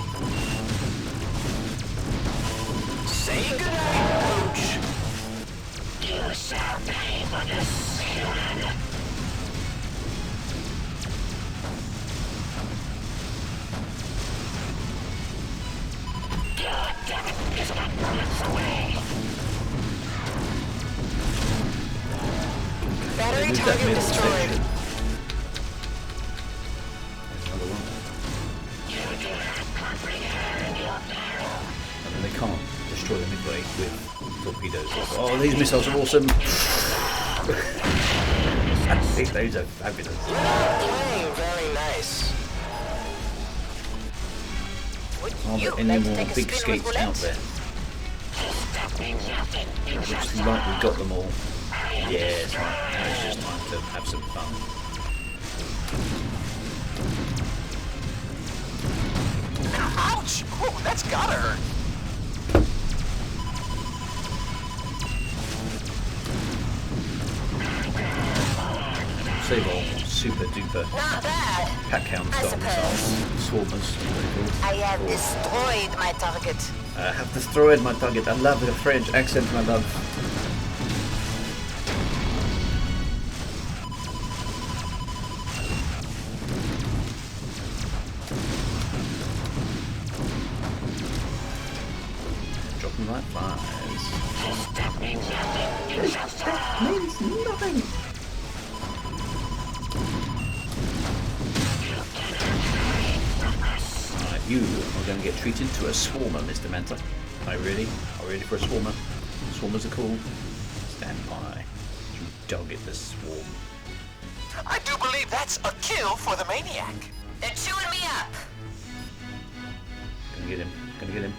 Speaker 4: Say goodnight, Pooch.
Speaker 5: You shall pay for this, human. Your death is but moments away.
Speaker 2: Battery
Speaker 1: Who's that
Speaker 2: target
Speaker 1: middle
Speaker 2: destroyed.
Speaker 1: section? There's another one.
Speaker 5: You do not comprehend your peril.
Speaker 1: And then they can't destroy the Midway with torpedoes. Oh, these missiles are awesome! I think those are fabulous.
Speaker 4: Playing very nice.
Speaker 1: Are there any more big skates out there? Looks like we've got them all. Yeah, it's right. Now it's just time to have some fun.
Speaker 8: Ouch! Oh, that's gotta hurt.
Speaker 1: Save all. super duper
Speaker 5: Not bad.
Speaker 1: pack-hound style missiles. Swarmers.
Speaker 5: I have destroyed my target.
Speaker 1: I have destroyed my target. I love the French accent, my love. Dropping like flies.
Speaker 5: That means
Speaker 1: nothing. Alright, you are going to get treated to a swarmer, Mr. Manta. Are you ready? Are you ready for a swarmer? Swarmers are cool. Stand by. You target the swarm.
Speaker 4: I do believe that's a kill for the maniac.
Speaker 5: They're chewing me up.
Speaker 1: Gonna get him. Gonna get him.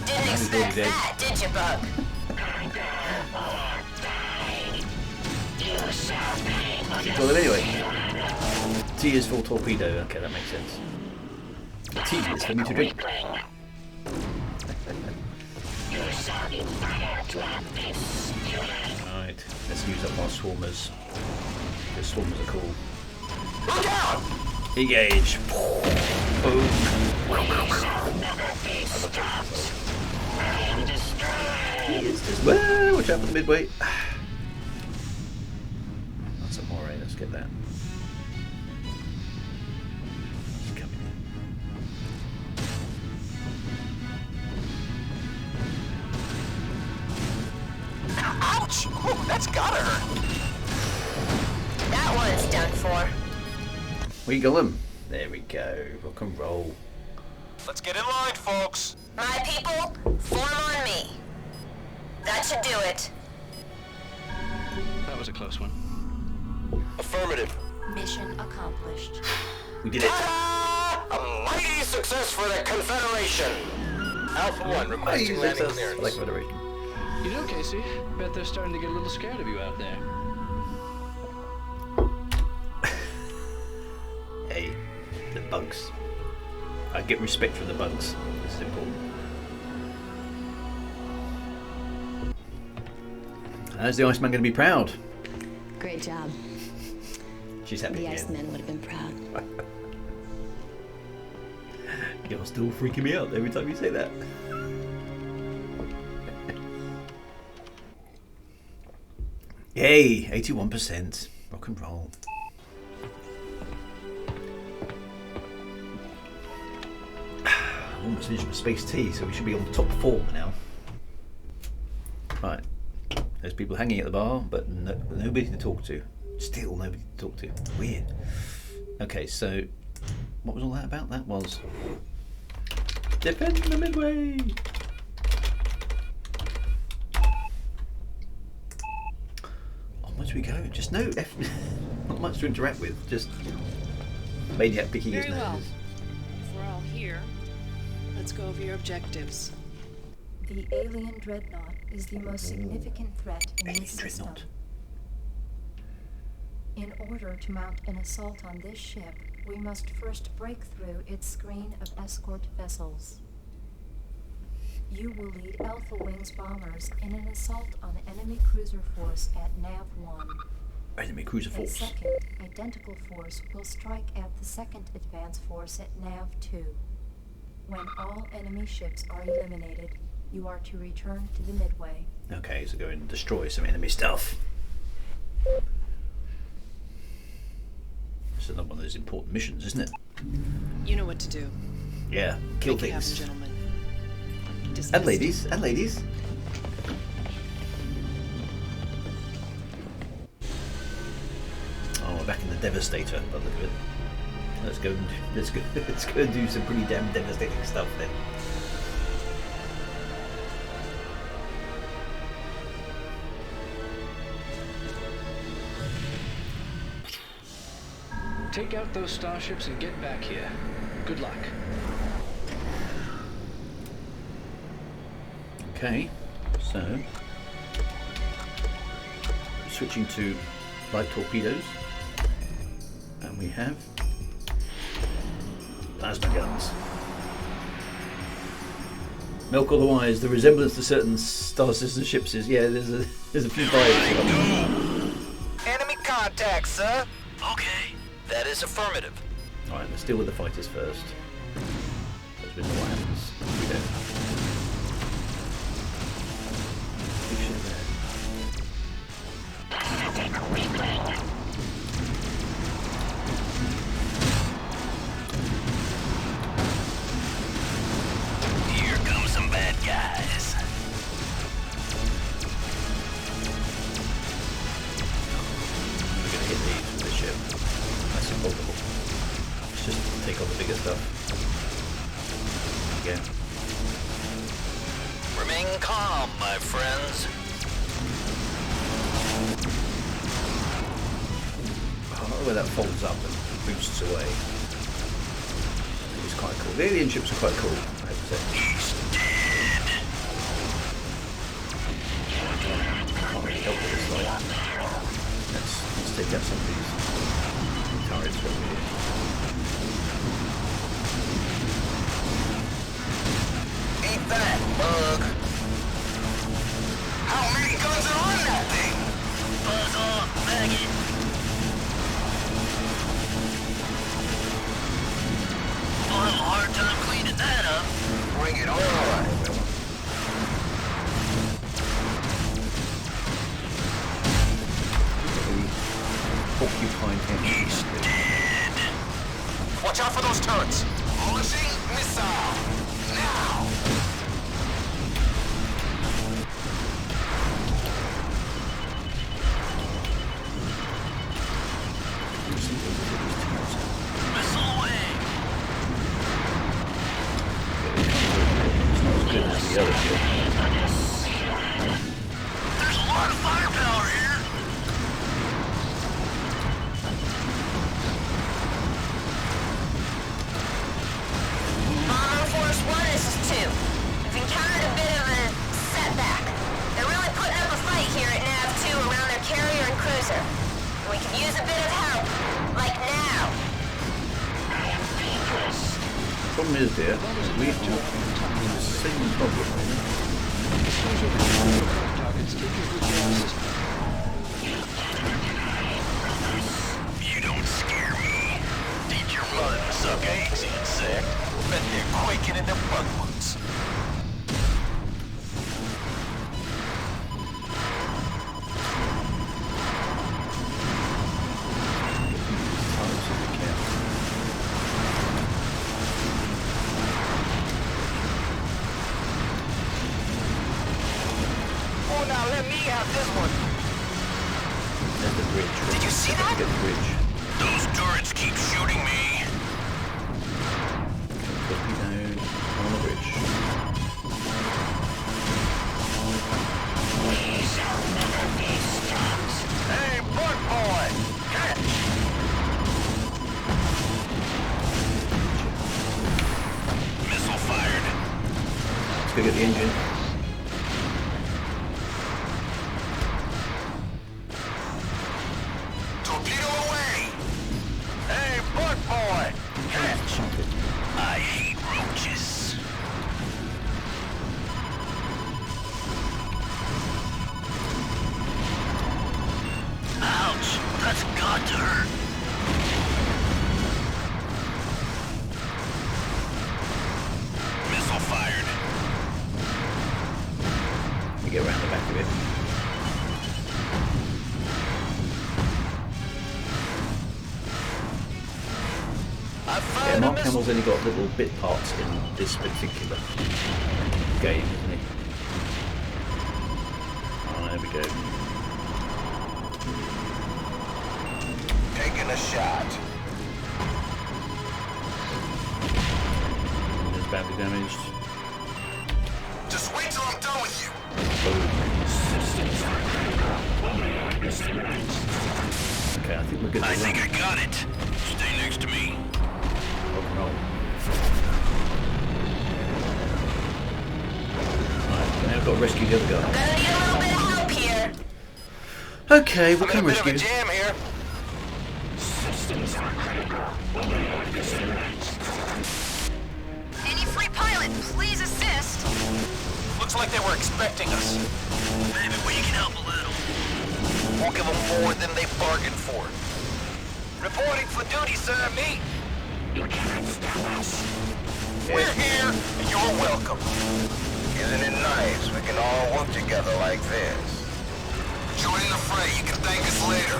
Speaker 5: Didn't expect that, did you, Bug?
Speaker 1: Well, anyway. T is for torpedo. Okay, that makes sense. T is for me to drink. Alright, let's use up our swarmers. The swarmers are cool.
Speaker 4: Look out!
Speaker 1: Engage. Boom. Well, watch out for the midway. That's a moray, let's get that. It's coming
Speaker 4: in. Ouch! Ooh, that's gotta hurt.
Speaker 5: That one's done for.
Speaker 1: Wiggle them. There we go. Rock and roll.
Speaker 4: Let's get in line, folks.
Speaker 5: My people, form on me. That should do it.
Speaker 7: That was a close one.
Speaker 4: Affirmative.
Speaker 3: Mission accomplished.
Speaker 1: We did it.
Speaker 4: A mighty success for the Confederation. Alpha 1 requesting landing clearance.
Speaker 1: Like Federation.
Speaker 7: You know, Casey, bet they're starting to get a little scared of you out there.
Speaker 1: Hey, the bugs. I get respect from the bugs. It's important. How's the Iceman going to be proud?
Speaker 17: Great job.
Speaker 1: She's happy.
Speaker 17: The Iceman would have been proud.
Speaker 1: You're still freaking me out every time you say that. Yay, 81%. Rock and roll. Almost finished my space tea, so we should be on top form now. Right. There's people hanging at the bar, but nobody to talk to. Still nobody to talk to. Weird. Okay, so what was all that about? That was defend the Midway. On much we go. Just no not much to interact with. Just maniac picking his nose.
Speaker 14: Very well. If we're all here, let's go over your objectives.
Speaker 3: The alien dreadnought is the most significant threat in this system. In order to mount an assault on this ship, we must first break through its screen of escort vessels. You will lead Alpha Wing's bombers in an assault on enemy cruiser force at NAV-1.
Speaker 1: Enemy cruiser force.
Speaker 3: A second, identical force will strike at the second advance force at NAV-2. When all enemy ships are eliminated, you are to return to the Midway.
Speaker 1: Okay, so go and destroy some enemy stuff. It's another one of those important missions, isn't it?
Speaker 14: You know what to do.
Speaker 1: Yeah, kill
Speaker 14: Make it happen,
Speaker 1: things.
Speaker 14: gentlemen.
Speaker 1: And
Speaker 14: Dismissed.
Speaker 1: ladies, and ladies. Oh, we're back in the Devastator, by the look of it. Let's go and do some pretty damn devastating stuff then.
Speaker 7: Take out those starships and get back here. Good luck.
Speaker 1: Okay, so switching to light torpedoes, and we have plasma guns. Milk otherwise, the resemblance to certain Star System ships is there's a few vibes.
Speaker 4: contact, sir. Okay. That is affirmative.
Speaker 1: Alright, let's deal with the fighters first. Because we know what happens. We don't. Big shit there.
Speaker 4: Here come some bad guys.
Speaker 1: We're gonna hit these with the ship. That's impossible. Let's just take on the bigger stuff. Again.
Speaker 4: Remain calm, my friends.
Speaker 1: I don't know where that folds up and boosts away. It's quite cool. The alien ships are quite cool, I have to say.
Speaker 4: He's dead.
Speaker 1: Can't really help with this light. Let's take out some of these turrets over here.
Speaker 4: Eat that, bug. How many guns are on that thing? Buzz off, maggot. I'll have a hard time cleaning that up. Bring it on.
Speaker 1: Porcupine head.
Speaker 4: He's dead. Watch out for those turrets. Launching missile. Now. Missile away.
Speaker 1: It's not as good as the other ship.
Speaker 4: There's a lot of firepower here.
Speaker 5: Bomber Force 1, this is 2. We've encountered a bit of a setback. They're really putting up a fight here at Nav 2 around their carrier and cruiser. We could use a bit of help. Like now.
Speaker 1: Problem is, dear, we are in the same problem, really.
Speaker 4: You don't scare me. Eat your mud, suck eggs, insect. Bet they're quaking in their bug boots. Oh, now let me have this one.
Speaker 1: There's the bridge.
Speaker 4: Did you see that?
Speaker 1: Get the bridge.
Speaker 4: Those turrets keep shooting me.
Speaker 1: Quickly down on the bridge.
Speaker 4: Hey, bug boy! Catch! Missile fired.
Speaker 1: Let's go get the engine.
Speaker 4: Torpedo away! Hey, bug boy! Catch! I hate roaches. Ouch! That's got to hurt. Missile fired.
Speaker 1: We get around the back of it. Yeah, Mark Hamill's only got little bit parts in this particular game, isn't he? Oh, there we go.
Speaker 4: Taking a shot.
Speaker 1: It's badly damaged.
Speaker 4: Just wait till I'm done with you.
Speaker 1: Okay, I think we're good to
Speaker 4: I think
Speaker 1: run.
Speaker 4: I got it. Stay next to me.
Speaker 1: Rock and roll. Right, now I've got to rescue the other guy.
Speaker 5: Gonna need a little bit of help here.
Speaker 1: Okay, what
Speaker 4: I'm in
Speaker 1: can
Speaker 4: a bit of a
Speaker 1: rescue?
Speaker 4: jam here.
Speaker 5: Systems are critical. Any free pilot, please assist.
Speaker 4: Looks like they were expecting us. Maybe we can help a little. We'll give them more than they bargained for. Reporting for duty, sir. Me. You can't stop us. We're here, and you're welcome.
Speaker 8: Isn't it nice we can all work together like this?
Speaker 4: Join the fray. You can thank us later.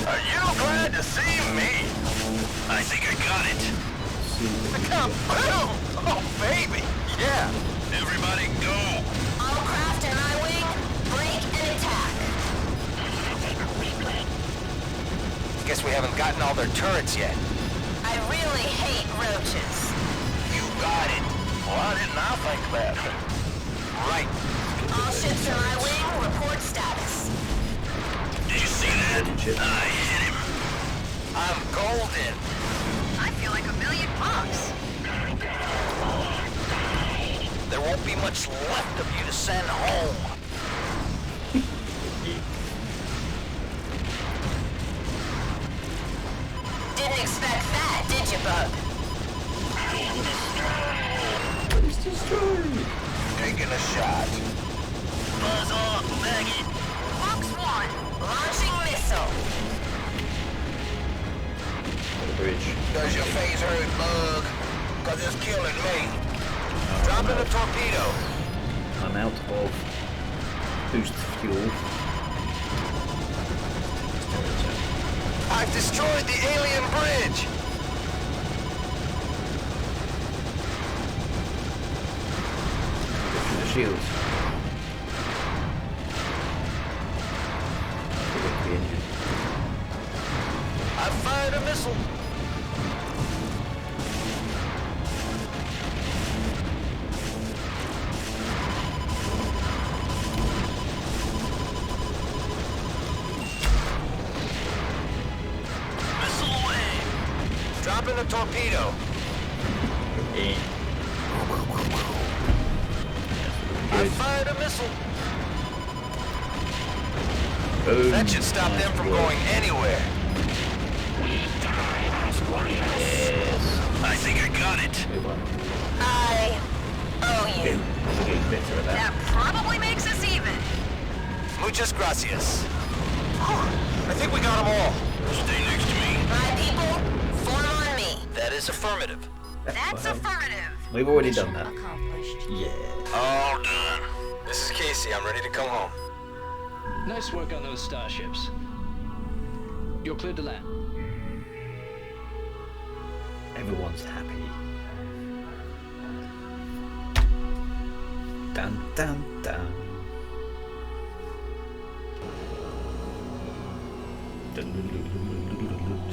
Speaker 8: Are you glad to see me?
Speaker 4: I think I got it. Boom! Oh, baby! Yeah! Everybody go!
Speaker 5: All craft in my wing, break and attack.
Speaker 4: Guess we haven't gotten all their turrets yet.
Speaker 5: I really hate roaches.
Speaker 4: You got it.
Speaker 8: Well, I did not think that.
Speaker 4: Right.
Speaker 5: All ships in my wing, report status.
Speaker 4: Did you see that? I hit him. I'm golden.
Speaker 5: I feel like $1,000,000.
Speaker 4: There won't be much left of you to send home.
Speaker 5: Didn't expect that, did you, Bug?
Speaker 1: It's destroyed.
Speaker 8: Taking a shot.
Speaker 4: Buzz off, Maggie.
Speaker 5: Box 1, launching missile.
Speaker 1: The bridge.
Speaker 8: Does your face hurt, Bug? Cause it's killing me.
Speaker 4: Dropping a torpedo.
Speaker 1: I'm out of boost fuel.
Speaker 4: I've destroyed the alien bridge.
Speaker 1: The shields. The engine.
Speaker 4: I fired a missile. Dropping a torpedo. I fired a missile.
Speaker 1: Boom.
Speaker 4: That should stop them from going anywhere.
Speaker 1: Yes.
Speaker 4: I think I got it.
Speaker 5: I owe you.
Speaker 1: We're getting better at that.
Speaker 5: That probably makes us even.
Speaker 4: Muchas gracias. I think we got them all. Stay next to me.
Speaker 5: My people, form on me.
Speaker 4: That is affirmative.
Speaker 5: That's affirmative.
Speaker 1: We've already done that.
Speaker 3: Accomplished.
Speaker 1: Yeah.
Speaker 4: All done.
Speaker 9: This is Casey. I'm ready to come home.
Speaker 7: Nice work on those starships. You're cleared to land.
Speaker 1: Everyone's happy. Dun dun dun.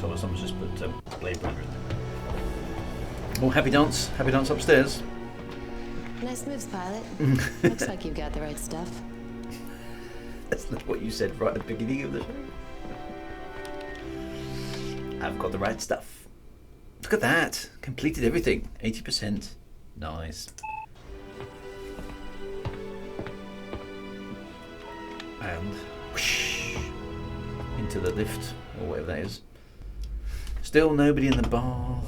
Speaker 1: So someone's just put Blade Runner in there. Oh, happy dance upstairs.
Speaker 17: Nice moves, pilot. Looks like you've got the right stuff.
Speaker 1: That's not what you said right at the beginning of the show. I've got the right stuff. Look at that. Completed everything. 80%. Nice. And whoosh, into the lift, or whatever that is. Still nobody in the bar.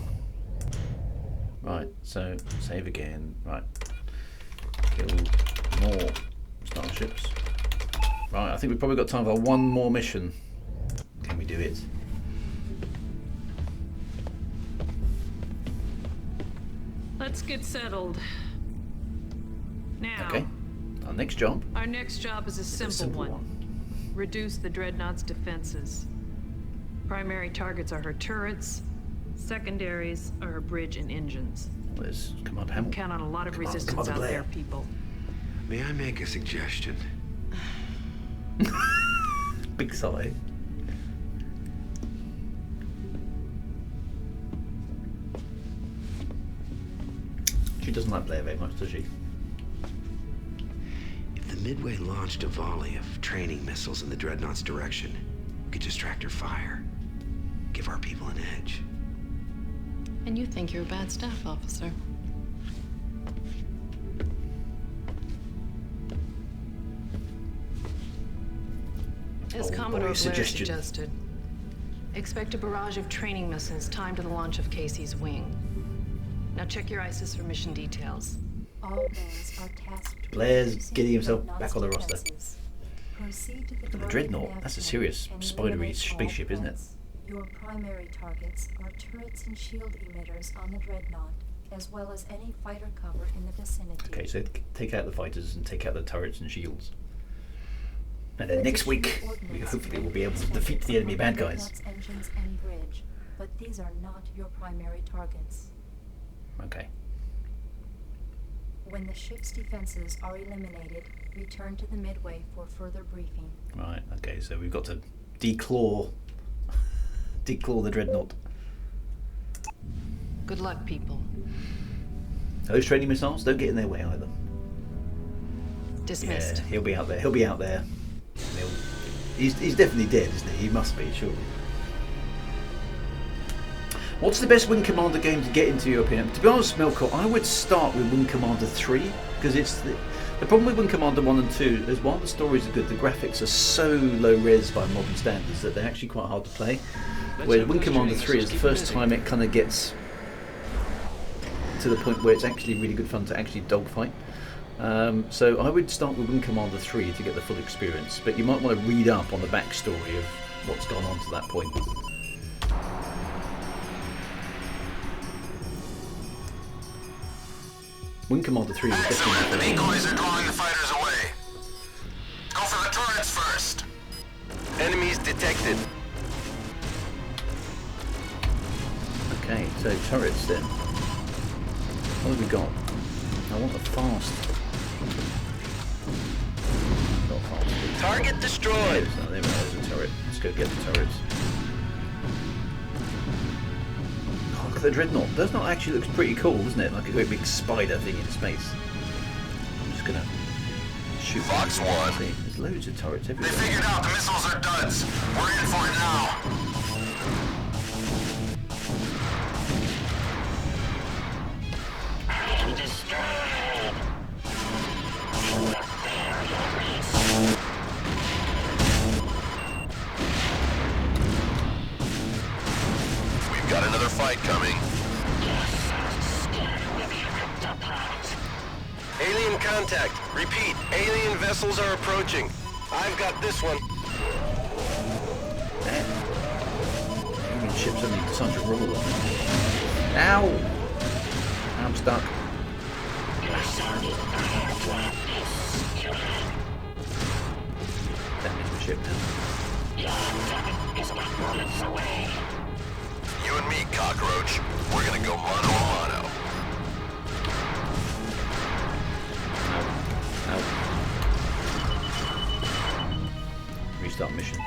Speaker 1: Right, so save again. Right. Kill more starships. Right, I think we've probably got time for one more mission. Can we do it?
Speaker 2: Let's get settled. Now,
Speaker 1: Okay. Our next job.
Speaker 2: our next job is a simple one. Reduce the Dreadnought's defenses. Primary targets are her turrets. Secondaries are her bridge and engines.
Speaker 1: There's Commander Hamilton.
Speaker 2: Count on a lot of resistance
Speaker 1: Commander
Speaker 2: out
Speaker 1: Blair.
Speaker 2: there, people.
Speaker 15: May I make a suggestion?
Speaker 1: Big sigh. She doesn't like Blair very much, does she?
Speaker 15: If the Midway launched a volley of training missiles in the Dreadnought's direction, we could distract her fire. Give our people an edge.
Speaker 6: And you think you're a bad staff officer.
Speaker 2: As
Speaker 1: Oh,
Speaker 2: Commodore
Speaker 1: boy,
Speaker 2: Blair
Speaker 1: suggestion.
Speaker 2: suggested, expect a barrage of training missiles timed to the launch of Casey's wing. Now check your ISIS for mission details.
Speaker 3: All those are tasked with
Speaker 1: Blair's
Speaker 3: reducing
Speaker 1: getting himself
Speaker 3: Dreadnought's
Speaker 1: back on the roster.
Speaker 3: defenses. Proceed to the
Speaker 1: But the
Speaker 3: target
Speaker 1: Dreadnought,
Speaker 3: nav
Speaker 1: that's a
Speaker 3: center
Speaker 1: serious
Speaker 3: and
Speaker 1: spidery
Speaker 3: eliminate all
Speaker 1: spaceship, isn't it?
Speaker 3: threats. Your primary targets are turrets and shield emitters on the Dreadnought, as well as any fighter cover in the vicinity.
Speaker 1: Okay, so take out the fighters and take out the turrets and shields. And then next week, hopefully we'll be able to defeat the enemy bad guys.
Speaker 3: Dreadnought's engines and bridge, but these are not your primary targets.
Speaker 1: Okay.
Speaker 3: When the ship's defenses are eliminated, return to the Midway for further briefing.
Speaker 1: Right, okay, so we've got to declaw the Dreadnought.
Speaker 2: Good luck, people.
Speaker 1: Those training missiles, don't get in their way either.
Speaker 2: Dismissed.
Speaker 1: Yeah, he'll be out there. He'll be out there. He's definitely dead, isn't he? He must be, surely. What's the best Wing Commander game to get into, your opinion? To be honest, Milko, I would start with Wing Commander 3, because it's the problem with Wing Commander 1 and 2 is while the stories are good, the graphics are so low res by modern standards that they're actually quite hard to play. Whereas Wing Commander 3 is the first time it kind of gets to the point where it's actually really good fun to actually dogfight. So I would start with Wing Commander 3 to get the full experience, but you might want to read up on the backstory of what's gone on to that point. Wing Commander 3 was definitely
Speaker 8: the decoys are drawing the fighters away. Go for the turrets first.
Speaker 4: Enemies detected.
Speaker 1: Okay, so turrets then. What have we got? I want the fast. Not fast.
Speaker 4: Target destroyed.
Speaker 1: Yeah, there we go, there's a turret. Let's go get the turrets. Oh, look at the Dreadnought. The Dreadnought actually looks pretty cool, doesn't it? Like a great big spider thing in space. I'm just gonna shoot.
Speaker 8: Fox 1.
Speaker 1: There's loads of turrets everywhere.
Speaker 8: They figured out the missiles are duds. We're in for it now.
Speaker 4: We've got another fight coming. Alien contact. Repeat, alien vessels are approaching. I've got this one.
Speaker 1: Alien ships only such a roll. Ow! I'm stuck. Damage the ship now.
Speaker 4: You and me, cockroach. We're gonna go mano a mano.
Speaker 1: Ow. Restart mission.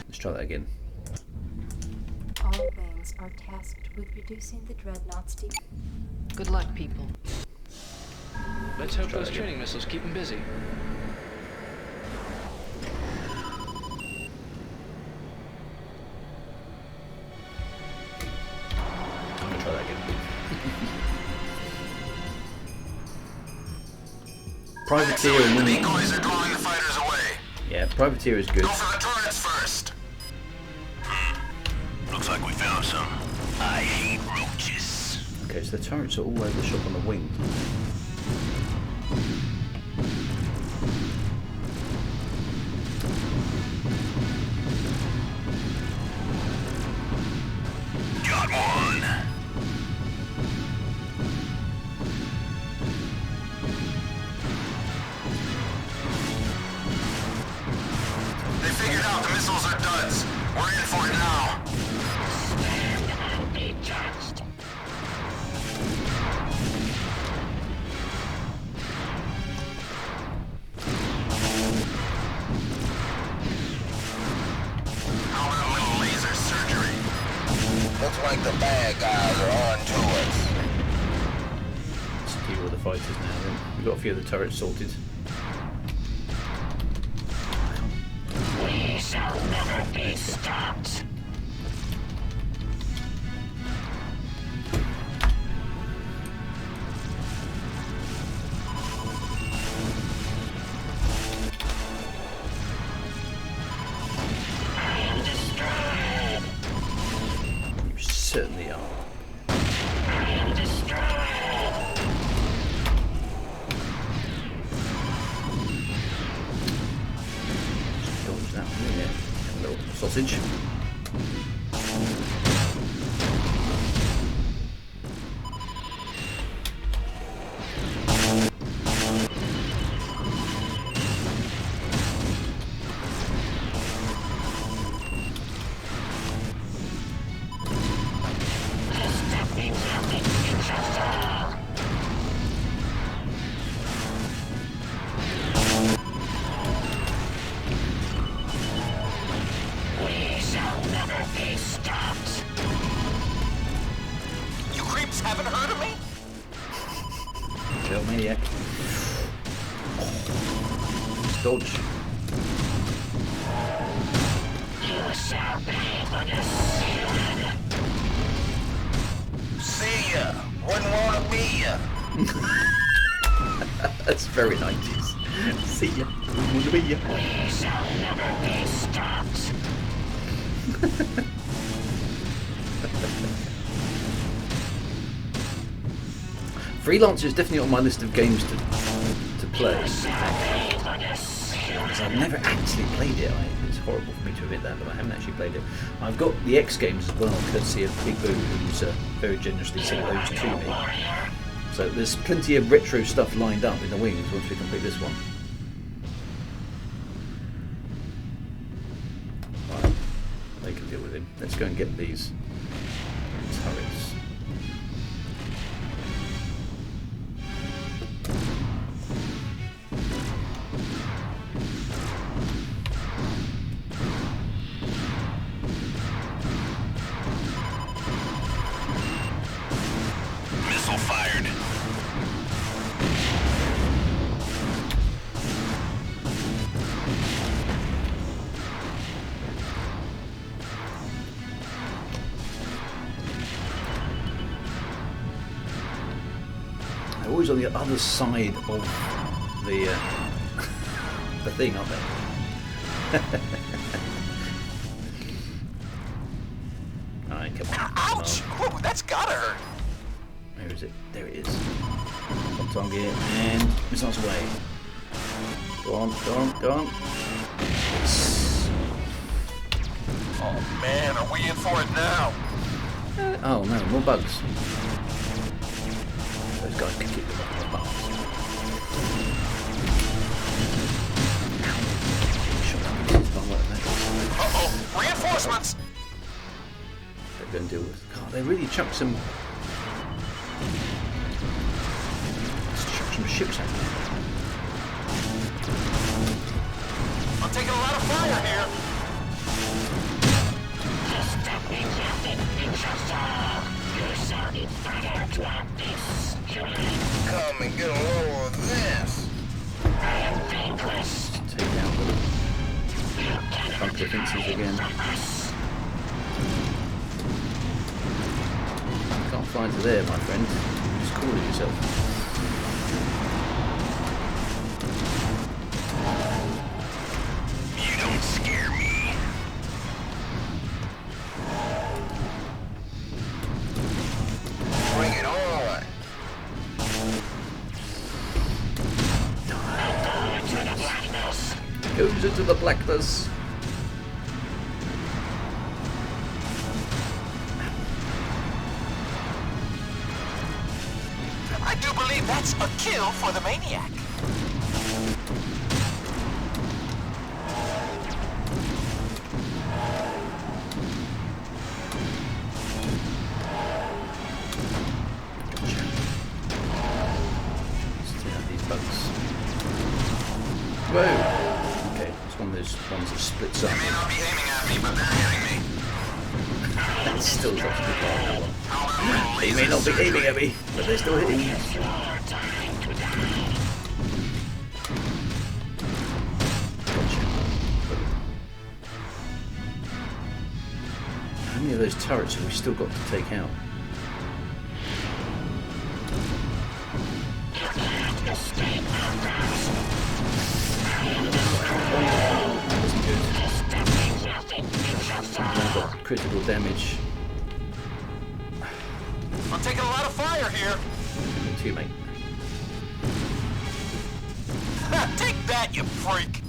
Speaker 1: Let's try that again.
Speaker 3: All wings are tasked with reducing the Dreadnought's defense.
Speaker 2: Good luck, people.
Speaker 7: Let's hope those training missiles keep them busy.
Speaker 1: I'm gonna try that again. Privateer and
Speaker 8: The decoys are drawing the fighters away.
Speaker 1: yeah, Privateer is good.
Speaker 8: Go for the turrets first.
Speaker 4: Looks like we found some. I hate roaches.
Speaker 1: Okay, so the turrets are all over the shop on the wing.
Speaker 4: Got one.
Speaker 8: They figured out the missiles are duds. We're in for it now. How about a little laser surgery?
Speaker 4: Looks like the bad guys are on to us.
Speaker 1: Let's deal with the fighters now then. We've got a few of the turrets sorted.
Speaker 8: We shall never be stopped.
Speaker 1: You certainly are. message. Maniac. Dodge.
Speaker 4: See ya. Wouldn't want to be ya.
Speaker 1: That's very 90s. See ya. Wouldn't want to be ya.
Speaker 4: We shall never be stopped.
Speaker 1: Freelancer is definitely on my list of games to play. Because I've never actually played it. It's horrible for me to admit that, but I haven't actually played it. I've got the X games as well, courtesy of Big Boo, who's very generously sent those to me. So there's plenty of retro stuff lined up in the wings once we complete this one. Right, they can deal with him. Let's go and get these turrets. Always on the other side of the thing, aren't they? Alright, come on.
Speaker 4: Ouch! Whoa, that's gotta hurt.
Speaker 1: Where is it? There it is. On target and missiles away. Go on, go on, go on. Yes.
Speaker 4: Oh man, are we in for it now?
Speaker 1: Oh no, more bugs. Those guys can keep them up the bars.
Speaker 4: Uh-oh, reinforcements!
Speaker 1: They're going to deal with. God, they really chuck some. Let's chuck some ships out there.
Speaker 4: I'm taking a lot of fire here. Come and get a load of this.
Speaker 1: Take out the bunker defences again. You can't fly to there, my friend. Just call it yourself.
Speaker 4: You don't scare me. Bring it on.
Speaker 1: Goes into the blackness.
Speaker 4: I do believe that's a kill for the maniac.
Speaker 1: Whoa! Okay, it's one of those ones that splits up.
Speaker 4: They may not be aiming at me, but they're hitting me.
Speaker 1: That's still got to be part of that one. They may not be aiming at me, but they're still hitting me. How many of those turrets have we still got to take out? I've got critical damage.
Speaker 4: I'm taking a lot of fire here.
Speaker 1: Me too, mate.
Speaker 4: Take that, you freak.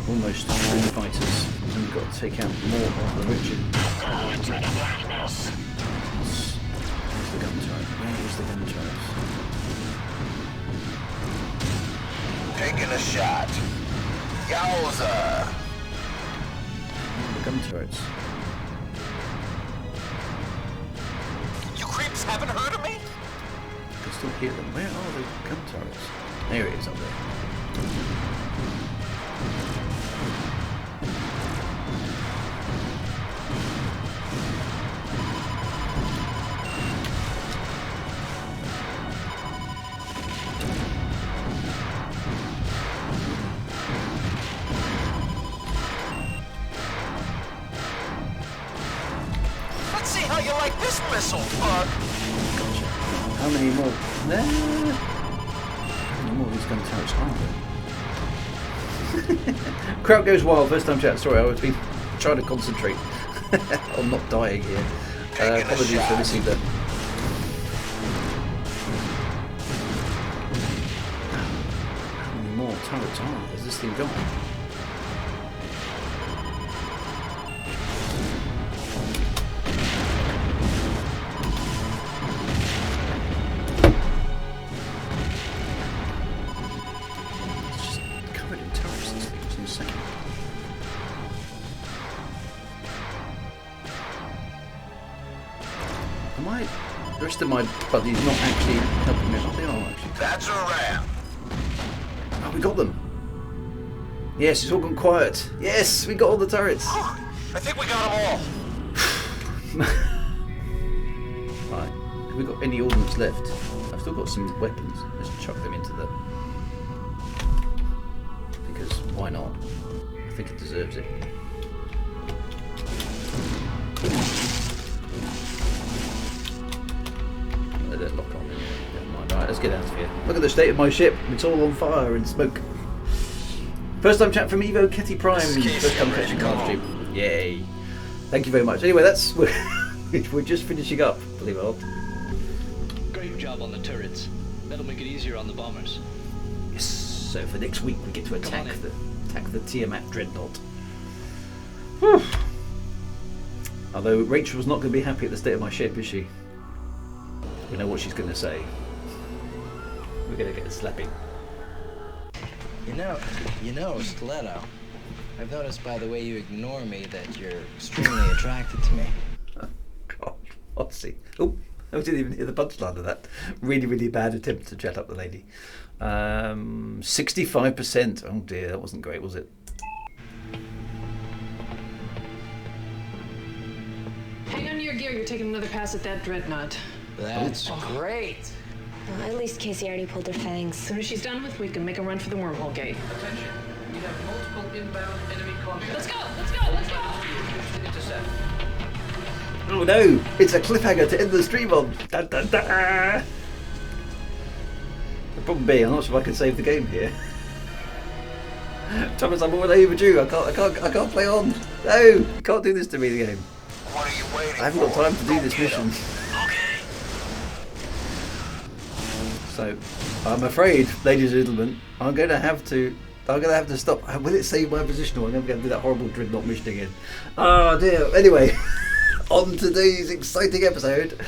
Speaker 1: Almost 10 fighters, and we've got to take out more of the Richard. Where's the gun turret? Where is the gun turret?
Speaker 4: Taking a shot. Yowza!
Speaker 1: The gun turrets.
Speaker 4: You creeps haven't heard of me?
Speaker 1: I can still hear them. Where are the gun turrets? There it is up there.
Speaker 4: Let's see how you like this missile, bug.
Speaker 1: How many more? How many more of these gun turrets are there? Crowd goes wild. First time chat. Sorry, I've been trying to concentrate on not dying here. Apologies for missing that. How many more turrets are there? Has this thing gone? The rest of my buddies not actually helping me. Oh, they are actually.
Speaker 4: That's a wrap.
Speaker 1: Oh, we got them. Yes, it's all gone quiet. Yes, we got all the turrets.
Speaker 4: I think we got them all.
Speaker 1: Right. Have we got any ordnance left? I've still got some weapons. Let's chuck them into the... Because why not? I think it deserves it. They don't lock on. Never mind. Right, let's get out of here. Look at the state of my ship. It's all on fire and smoke. First time chat from Evo Ketty Prime. First time catching card stream. Yay. Thank you very much. Anyway, that's we're just finishing up, believe it or not.
Speaker 7: Great job on the turrets. That'll make it easier on the bombers.
Speaker 1: Yes. So for next week we get to attack the Tiamat Dreadnought. Whew. Although Rachel's not going to be happy at the state of my ship, is she? We know what she's going to say. We're going to get a slapping.
Speaker 11: You know, Stiletto. I've noticed by the way you ignore me that you're extremely attracted to me.
Speaker 1: Oh, God. Let's see. Oh, I didn't even hear the punchline of that. Really, really bad attempt to chat up the lady. 65%. Oh dear, that wasn't great, was it?
Speaker 2: Hang on to your gear. You're taking another pass at that dreadnought.
Speaker 11: That's great.
Speaker 10: Well, at least Casey already pulled her fangs.
Speaker 2: As soon as she's done with, we can make a run for the wormhole gate.
Speaker 7: Attention. We have multiple inbound enemy contacts.
Speaker 2: Let's go! Let's go! Let's go!
Speaker 7: Intercept.
Speaker 1: Oh no! It's a cliffhanger to end the stream on. Da, da, da. The problem being, I'm not sure if I can save the game here. Thomas, I'm already overdue. I can't play on. No, you can't do this to me, the game.
Speaker 4: What are you waiting
Speaker 1: I haven't got time to do this mission. So, I'm afraid, ladies and gentlemen, I'm going to have to stop. Will it save my position, or I'm going to do that horrible dreadnought mission again? Oh dear. Anyway, on today's exciting episode,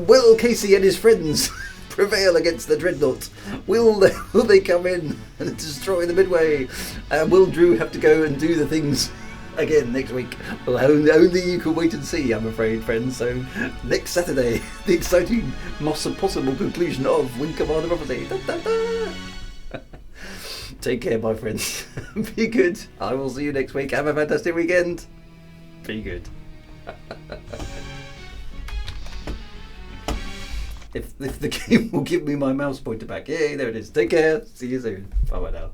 Speaker 1: will Casey and his friends prevail against the dreadnought? Will they come in and destroy the Midway? Will Drew have to go and do the things again next week? Well, only you can wait and see, I'm afraid, friends. So next Saturday, the exciting possible conclusion of Wing Commander Prophecy. Da, da, da. Take care, my friends. Be good. I will see you next week. Have a fantastic weekend. Be good. If the game will give me my mouse pointer back. Yay, there it is. Take care. See you soon. Bye bye now.